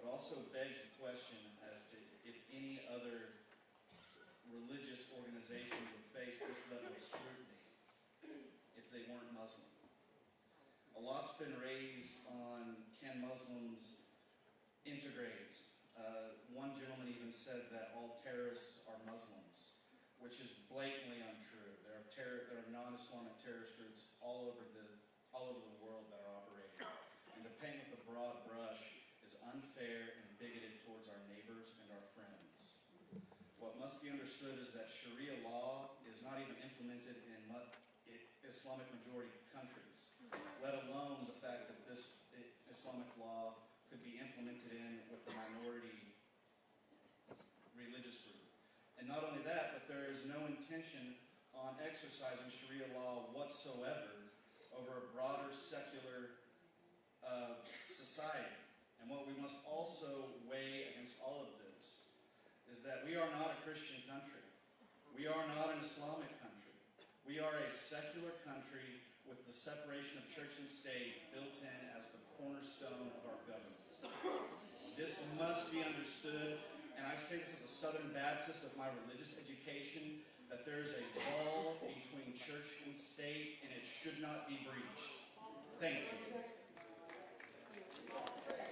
It also begs the question as to if any other religious organization would face this level of scrutiny if they weren't Muslim. A lot's been raised on can Muslims integrate. One gentleman even said that all terrorists are Muslims, which is blatantly untrue. There are non-Islamic terrorist groups all over the world that are operating. And to paint with a broad brush is unfair and bigoted towards our neighbors and our friends. What must be understood is that Sharia law is not even implemented in Islamic majority countries, let alone the fact that this Islamic law could be implemented in with the minority religious group. And not only that, but there is no intention on exercising Sharia law whatsoever over a broader secular society. And what we must also weigh against all of this is that we are not a Christian country. We are not an Islamic country. We are a secular country with the separation of church and state built in as the cornerstone of our government. This must be understood, and I say this as a Southern Baptist with my religious education. that there is a wall between church and state, and it should not be breached. Thank you. Okay,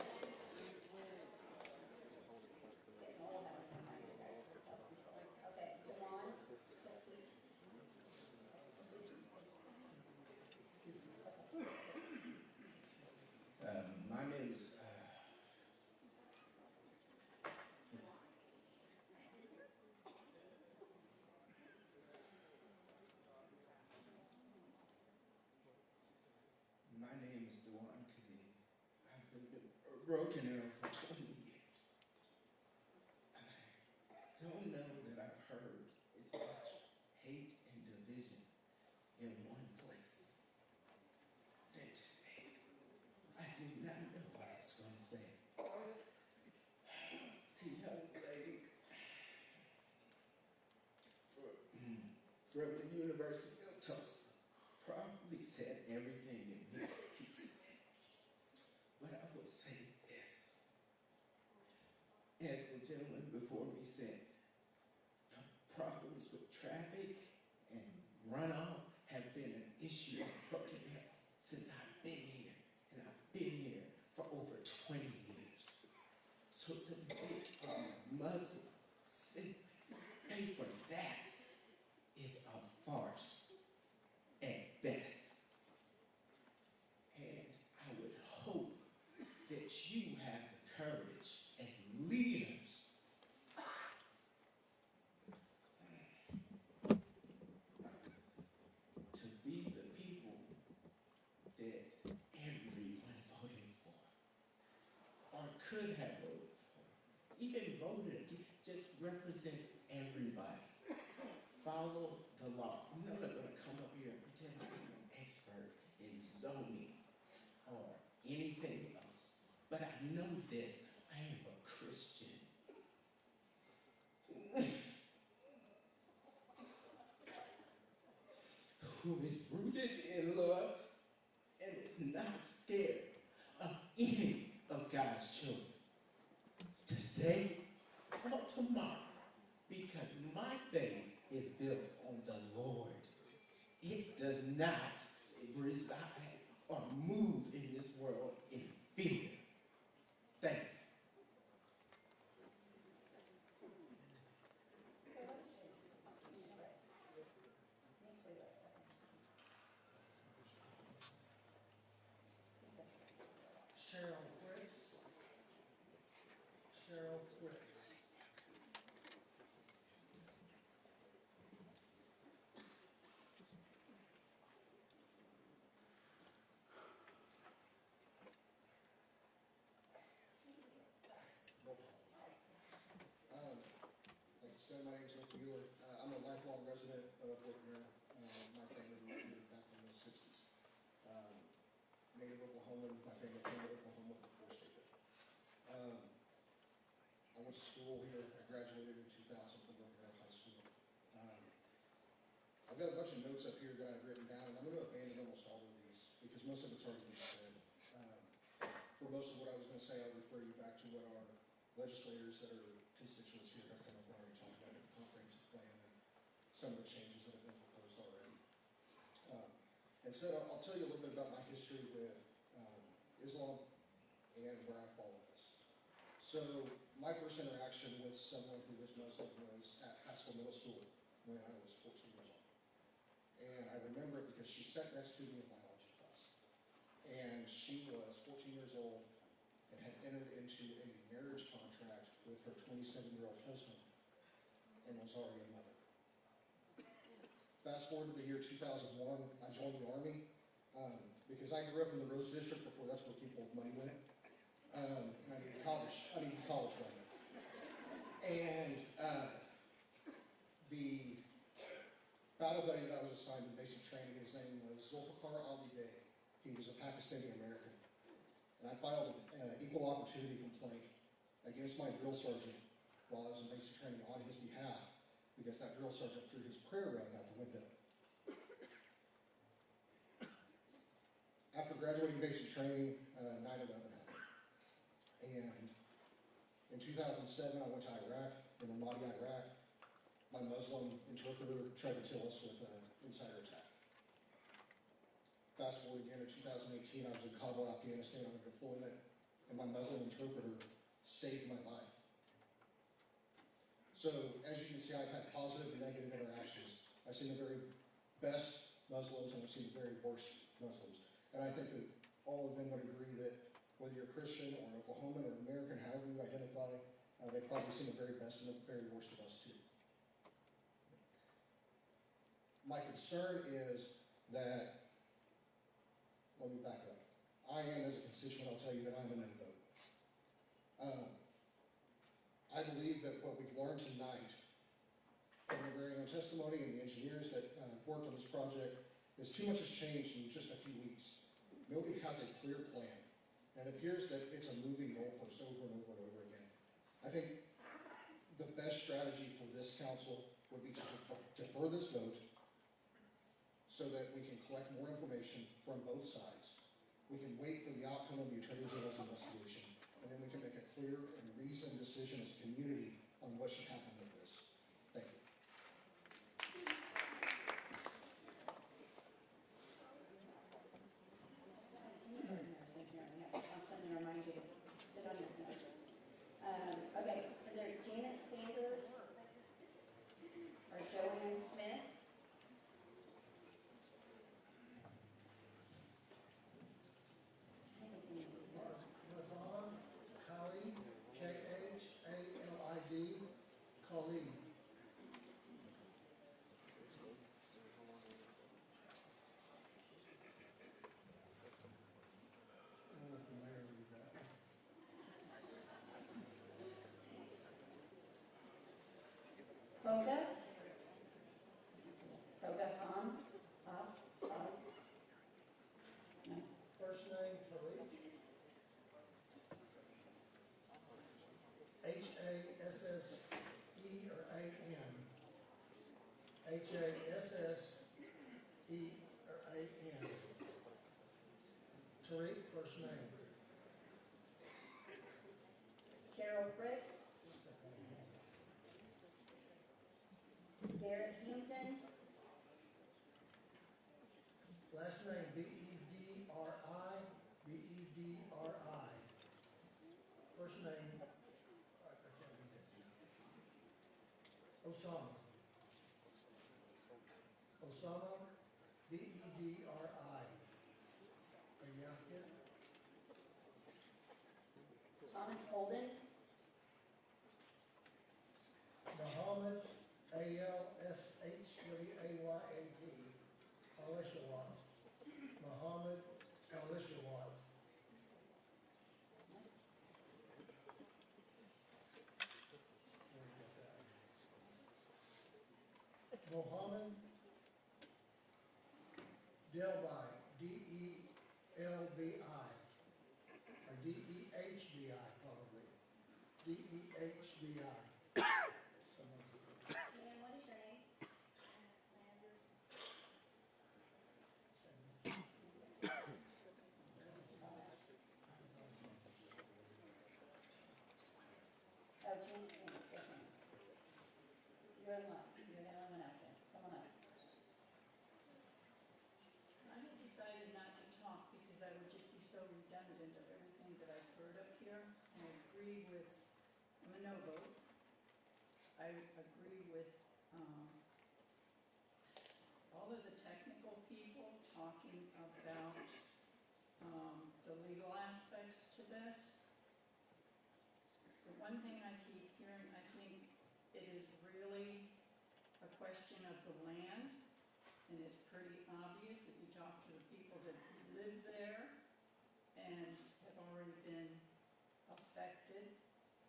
Devon, my name is, Dewan Kazee. I've lived in Broken Arrow for 20 years. I don't know that I've heard as much hate and division in one place than today. I did not know what I was going to say. The young lady from the University of Tulsa probably said everything that he said. But I will say this. As the gentleman before me said, problems with traffic and runoff have been an issue in Broken Arrow since I've been here. And I've been here for over 20 years. So to make a Muslim pay for that is a farce at best. And I would hope that you have the courage as leaders to be the people that everyone voted for or could have voted for. Even voted, just represent everybody. Follow the law. I'm not going to come up here and pretend I'm an expert in zoning or anything else. But I know this, I am a Christian. Who is rooted in love and is not scared of any of God's children. Today or tomorrow, because my faith is built on the Lord. It does not reside or move in this world in fear. Thank you. Cheryl Fritz. Cheryl Fritz. Like you said, my name is Rick Wheeler. I'm a lifelong resident of Broken Arrow. My family moved here back in the 60s. Native Oklahoman. My family came to Oklahoma before statehood. I went to school here. I graduated in 2000 from Broken Arrow High School. I've got a bunch of notes up here that I've written down, and I'm going to abandon almost all of these because most of it's already been said. For most of what I was going to say, I'll refer you back to what our legislators that are constituents here have come up and already talked about in the comprehensive plan and some of the changes that have been proposed already. Instead, I'll tell you a little bit about my history with Islam and where I fall in this. So my first interaction with someone who was Muslim was at Haskell Middle School when I was 14 years old. And I remember it because she sat next to me in biology class. And she was 14 years old and had entered into a marriage contract with her 27-year-old husband and was already a mother. Fast forward to the year 2001, I joined the Army because I grew up in the Rose District before that's where people with money went. And I needed college money. And the battle buddy that I was assigned in basic training, his name was Zulfikar Ali Bey. He was a Pakistani American. And I filed an equal opportunity complaint against my drill sergeant while I was in basic training on his behalf because that drill sergeant threw his prayer rug out the window. After graduating basic training, 9/11 happened. And in 2007, I went to Iraq, in Ramadi, Iraq. my Muslim interpreter tried to kill us with an insider attack. Fast forward again to 2018, I was in Kabul, Afghanistan on a deployment, and my Muslim interpreter saved my life. So, as you can see, I've had positive and negative interactions. I've seen the very best Muslims, and I've seen the very worst Muslims. And I think that all of them would agree that whether you're Christian or an Oklahoman or American, however you identify, they've probably seen the very best and the very worst of us too. My concern is that, let me back up. I am, as a constituent, I'll tell you that I'm a no vote. I believe that what we've learned tonight from the very own testimony and the engineers that worked on this project is too much has changed in just a few weeks. Nobody has a clear plan, and it appears that it's a moving goalpost over and over and over again. I think the best strategy for this council would be to defer this vote so that we can collect more information from both sides. We can wait for the outcome of the Attorney General's investigation, and then we can make a clear and reasoned decision as a community on what should happen with this. Thank you. I'll send and remind you to sit on your feet. Okay, is there Janet Sanders or Joanne Smith? Mazan Khalid, Khalid, Khalid. I'll let the mayor read that. Boga? Boga Ham? Oz? No. First name, Khalid. H-A-S-S-E or A-N? H-A-S-S-E or A-N? Tariq, first name. Cheryl Fritz? Garrett Hampton? Last name, B-E-D-R-I, B-E-D-R-I. First name, I can't read it. Osama. Osama, B-E-D-R-I. Are you out yet? Thomas Holden? Muhammad, A-L-S-H-W-A-Y-A-T. Alishawat. Muhammad Alishawat. Mohammed Delbi, D-E-L-B-I, or D-E-H-B-I probably, D-E-H-B-I. Someone's And what is your name? Oh, Jean, you're in luck. You're the only one out there. Come on up. I had decided not to talk because I would just be so redundant of everything that I've heard up here. And I agree with, I'm a no vote. I agree with all of the technical people talking about the legal aspects to this. The one thing I keep hearing, I think it is really a question of the land, and it's pretty obvious if you talk to the people that live there and have already been affected,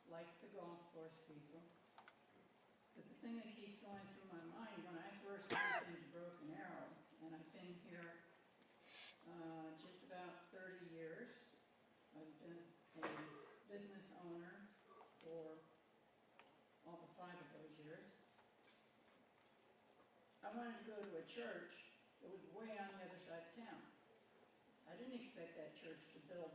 like the golf course people. But the thing that keeps going through my mind, when I first moved into Broken Arrow, and I've been here just about 30 years, I've been a business owner for all but 5 of those years. I wanted to go to a church that was way on the other side of town. I didn't expect that church to build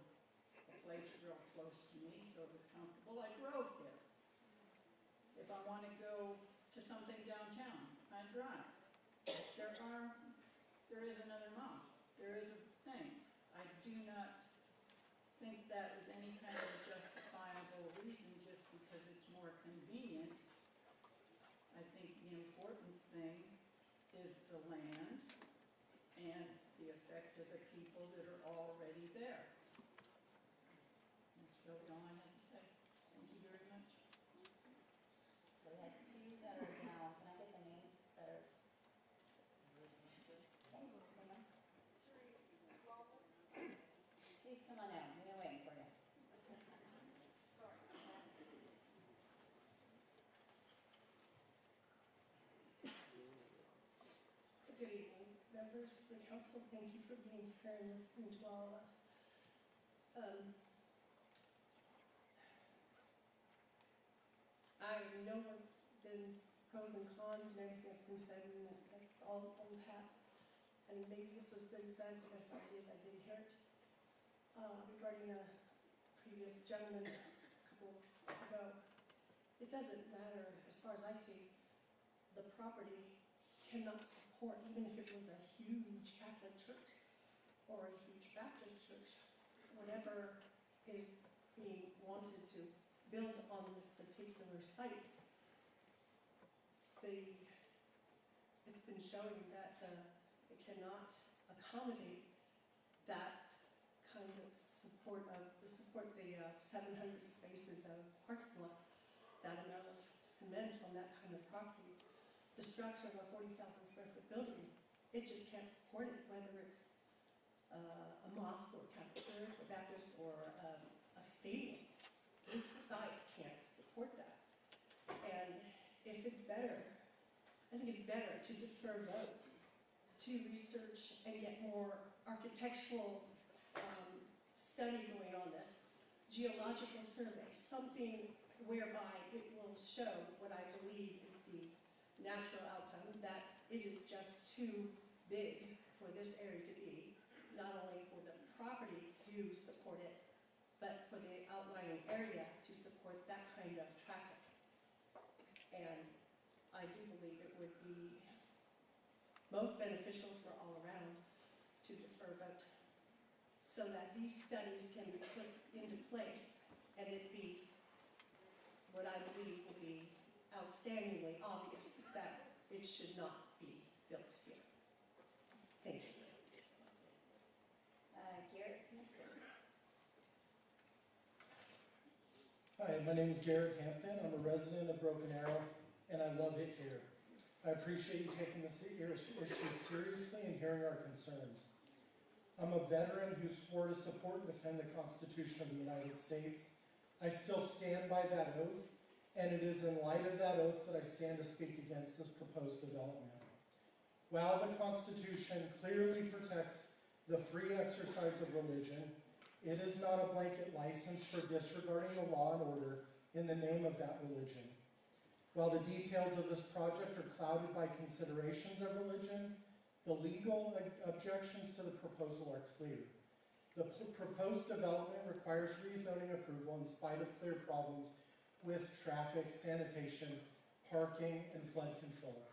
a place real close to me, so it was comfortable. I drove there. If I want to go to something downtown. I drive. There is another mosque. There is a thing. I do not think that is any kind of justifiable reason just because it's more convenient. I think the important thing is the land and the effect of the people that are already there. That's really all I have to say. Thank you very much. We had two that are down. Can I get the names that are? Please come on down. We've been waiting for you. Good evening, members of the council. Thank you for being here and listening to all of us. I know what's been pros and cons and everything that's been said, and it's all old hat. And maybe this has been said, but if I didn't hear it. Regarding the previous gentleman a couple ago, it doesn't matter, as far as I see, the property cannot support, even if it was a huge Catholic church or a huge Baptist church, whatever is being wanted to build on this particular site. It's been shown that it cannot accommodate that kind of support the 700 spaces of parking lot, that amount of cement on that kind of property. The structure of a 40,000 square foot building, it just can't support it, whether it's a mosque or Catholic church or Baptist or a stadium. This site can't support that. And if it's better, I think it's better to defer vote, to research and get more architectural study going on this, geological survey, something whereby it will show what I believe is the natural outcome, that it is just too big for this area to be, not only for the property to support it, but for the outlying area to support that kind of traffic. And I do believe it would be most beneficial for all around to defer vote, so that these studies can be put into place and it be what I believe will be outstandingly obvious that it should not be built here. Thank you. Garrett? Hi, my name is Garrett Hampton. I'm a resident of Broken Arrow, and I love it here. I appreciate you taking this issue seriously and hearing our concerns. I'm a veteran who swore to support and defend the Constitution of the United States. I still stand by that oath, and it is in light of that oath that I stand to speak against this proposed development. While the Constitution clearly protects the free exercise of religion, it is not a blanket license for disregarding the law and order in the name of that religion. While the details of this project are clouded by considerations of religion, the legal objections to the proposal are clear. The proposed development requires rezoning approval in spite of clear problems with traffic, sanitation, parking, and flood control.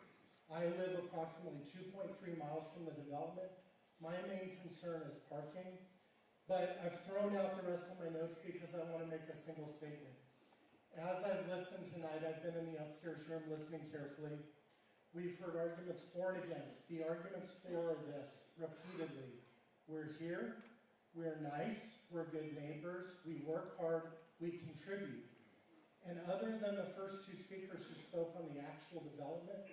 I live approximately 2.3 miles from the development. My main concern is parking, but I've thrown out the rest of my notes because I want to make a single statement. As I've listened tonight, I've been in the upstairs room listening carefully. We've heard arguments for and against. The arguments for are this, repeatedly. We're here, we're nice, we're good neighbors, we work hard, we contribute. And other than the first two speakers who spoke on the actual development,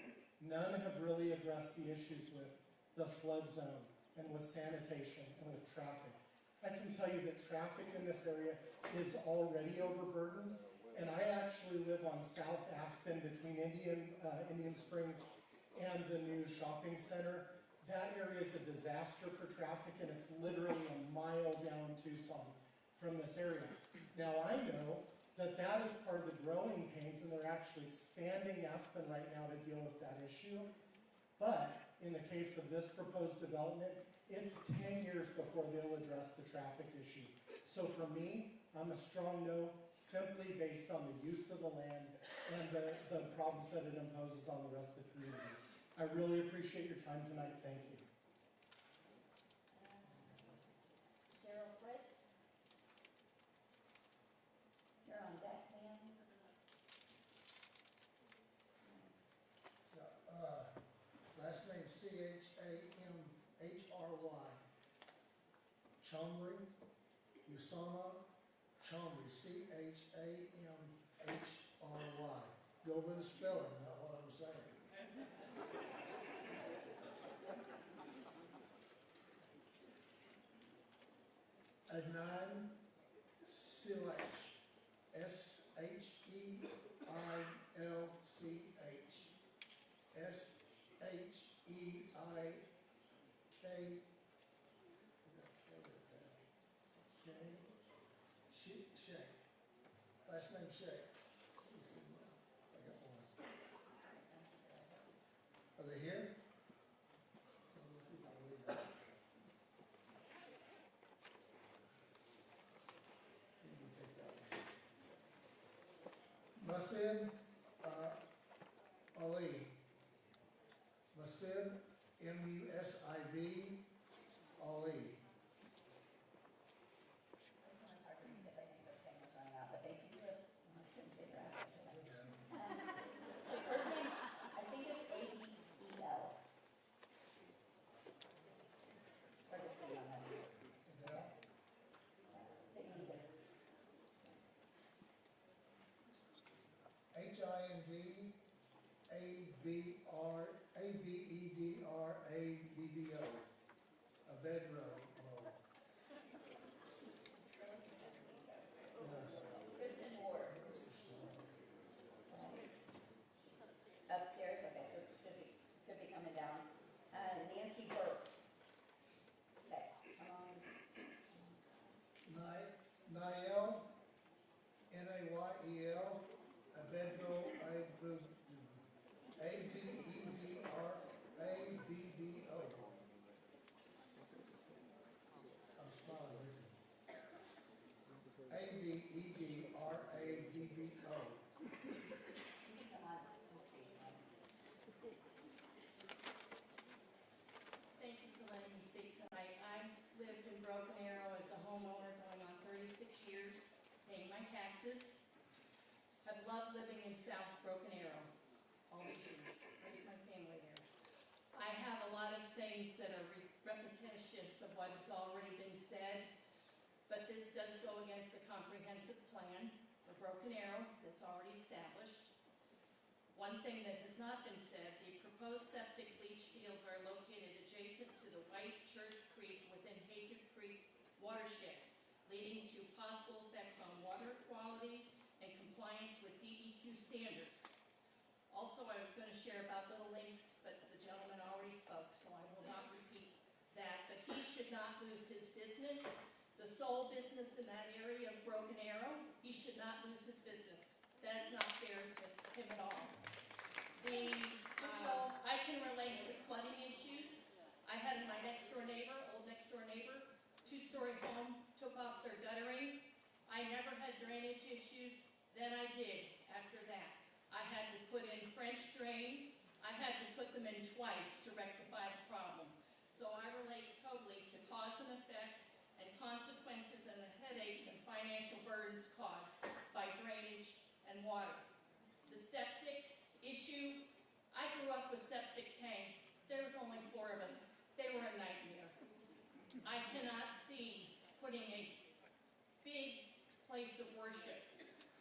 none have really addressed the issues with the flood zone and with sanitation and with traffic. I can tell you that traffic in this area is already overburdened, and I actually live on South Aspen between Indian Springs and the new shopping center. That area is a disaster for traffic, and it's literally a mile down Tucson from this area. Now I know that that is part of the growing pains, and they're actually expanding Aspen right now to deal with that issue. But in the case of this proposed development, it's 10 years before they'll address the traffic issue. So for me, I'm a strong no, simply based on the use of the land and the problems that it imposes on the rest of the community. I really appreciate your time tonight. Thank you. Cheryl Fritz. You're on deck, ma'am. Last name C-H-A-M-H-R-Y. Chomry, Usama Chomry, C-H-A-M-H-R-Y. Go with the spelling, not what I'm saying. Adnan Silach, S-H-E-I-L-C-H. S-H-E-I-K. Shay. Last name Shay. I got one. Are they here? Masib Ali. Masib, M-U-S-I-B, Ali. This one's hard for me because I think their pen is running out, but they do live, well, I shouldn't say their address, should I? The first name, I think it's A-B-E-L. Or just say on that. Yeah. The E is. Hindra-A-B-E-D-R-A-B-B-O. A bedroll. Kristen Ward. Upstairs, okay, so it could be coming down. Nancy Burke. Okay, come on. Nael, N-A-Y-E-L, a bedroll, A-B-E-D-R-A-B-B-O. I'm smiling with you. A-B-E-D-R-A-B-B-O. Come on, let's see. Thank you for letting me speak tonight. I've lived in Broken Arrow as a homeowner going on 36 years, paying my taxes. Have loved living in South Broken Arrow all these years. Raised my family there. I have a lot of things that are repetitious of what has already been said, but this does go against the comprehensive plan for Broken Arrow that's already established. One thing that has not been said, the proposed septic leach fields are located adjacent to the White Church Creek within Haggard Creek watershed, leading to possible effects on water quality and compliance with DEQ standards. Also, I was going to share about Little Links, but the gentleman already spoke, so I will not repeat that. But he should not lose his business, the sole business in that area of Broken Arrow. He should not lose his business. That is not fair to him at all. I can relate to flooding issues. I had my old next door neighbor, 2-story home, took off their guttering. I never had drainage issues. Then I did after that. I had to put in French drains. I had to put them in twice to rectify the problem. So I relate totally to cause and effect and consequences and the headaches and financial burdens caused by drainage and water. The septic issue, I grew up with septic tanks. There was only 4 of us. They were a nightmare. I cannot see putting a big place of worship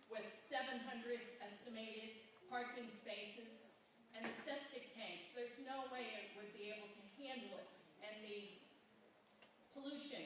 with 700 estimated parking spaces and the septic tanks. There's no way it would be able to handle it. And the pollution